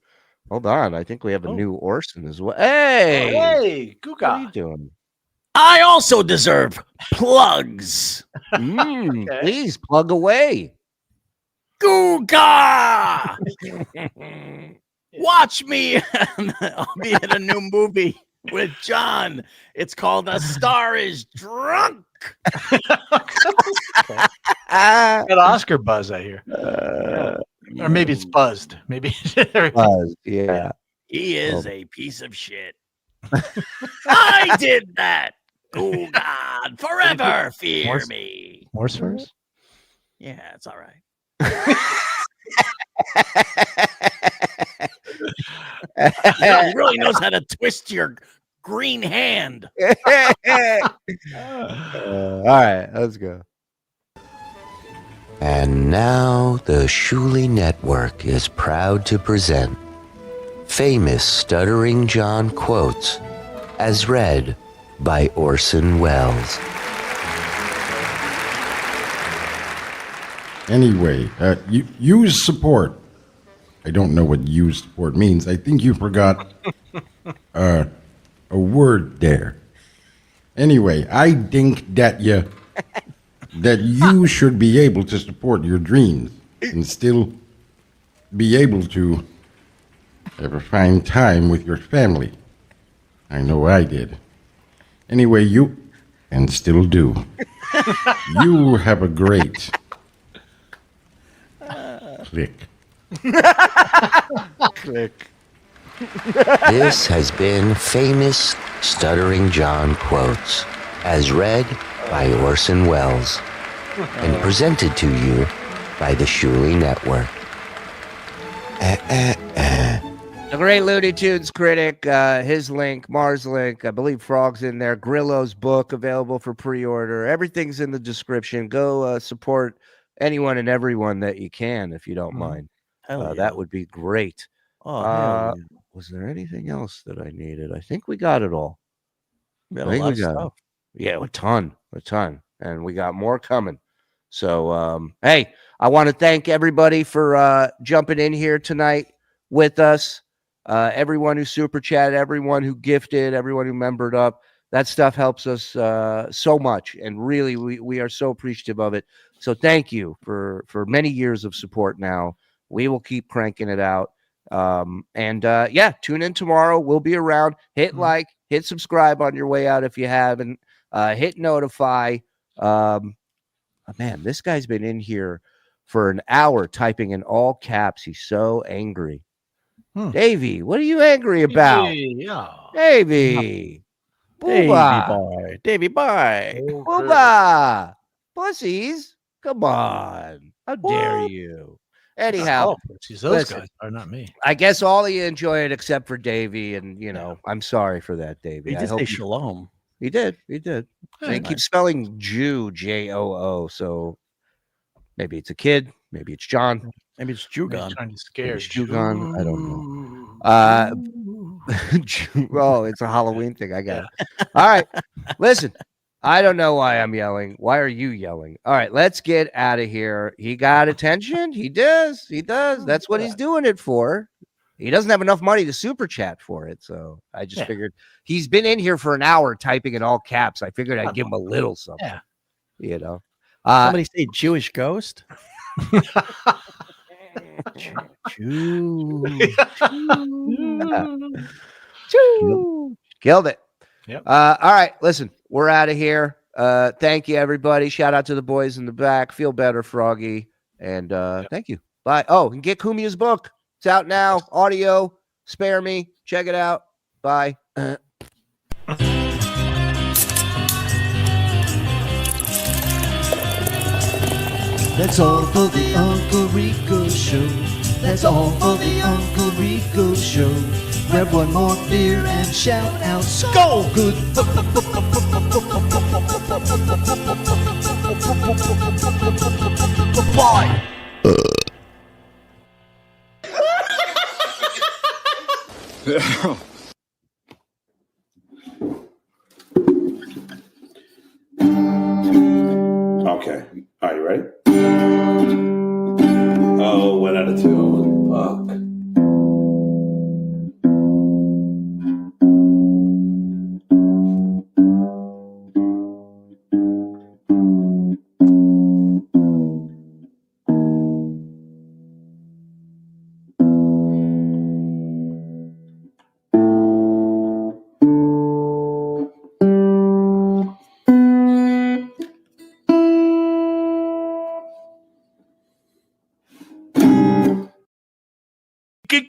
Hold on. I think we have a new Orson as well. Hey! Hey, What are you doing? I also deserve plugs. Please plug away. Googa! Watch me. I'll be in a new movie with John. It's called A Star is Drunk. Got Oscar buzz, I hear. Or maybe it's buzzed. Maybe buzzed. Yeah. He is a piece of shit. I did that. Oh God, forever fear me. Morse first? Yeah, it's all right. He really knows how to twist your green hand. All right, let's go. And now the Shuli Network is proud to present famous Stuttering John quotes as read by Orson Welles. Anyway, use support. I don't know what use support means. I think you forgot a word there. Anyway, I think that you should be able to support your dreams and still be able to have a fine time with your family. I know I did. Anyway, you, and still do. You have a great click. Click. This has been Famous Stuttering John Quotes, as read by Orson Welles, and presented to you by the Shuli Network. The great Looney Tunes critic, his link, Mars link, I believe Frog's in there, Grillo's book available for pre-order. Everything's in the description. Go support anyone and everyone that you can, if you don't mind. Hell yeah. That would be great. Oh, hell yeah. Was there anything else that I needed? I think we got it all. We got a lot of stuff. Yeah, a ton. And we got more coming. So, hey, I want to thank everybody for jumping in here tonight with us. Everyone who super chatted, everyone who gifted, everyone who membered up. That stuff helps us so much. And really, we are so appreciative of it. So thank you for many years of support now. We will keep cranking it out. Yeah, tune in tomorrow. We'll be around. Hit like, hit subscribe on your way out if you haven't. Hit notify. Man, this guy's been in here for an hour typing in all caps. He's so angry. Davey, what are you angry about? Davey. Booba. Davey boy. Booba. Pussies. Come on. How dare you? Anyhow, those listen, guys are not me. I guess all of you enjoy it except for Davey, and I'm sorry for that, Davey. He did say shalom. He did. And he keeps spelling Jew, J-O-O. So maybe it's a kid. Maybe it's John. Maybe it's Jugon. Trying to scare Jugon. I don't know. Oh, it's a Halloween thing. I got it. All right. Listen, I don't know why I'm yelling. Why are you yelling? All right, let's get out of here. He got attention. He does. That's what he's doing it for. He doesn't have enough money to super chat for it. So I just figured he's been in here for an hour typing in all caps. I figured I'd give him a little something. Yeah. Somebody say Jewish ghost. Killed it. Yep. All right, listen, we're out of here. Thank you, everybody. Shout out to the boys in the back. Feel better, Froggy. And thank you. Bye. Oh, and get Cumia's book. It's out now. Audio. Spare Me. Check it out. Bye. That's all for the Uncle Rico Show. That's all for the Uncle Rico Show. Grab one more beer and shout out, Skull Good. Bye. Okay. Are you ready? Oh, 1 out of 2.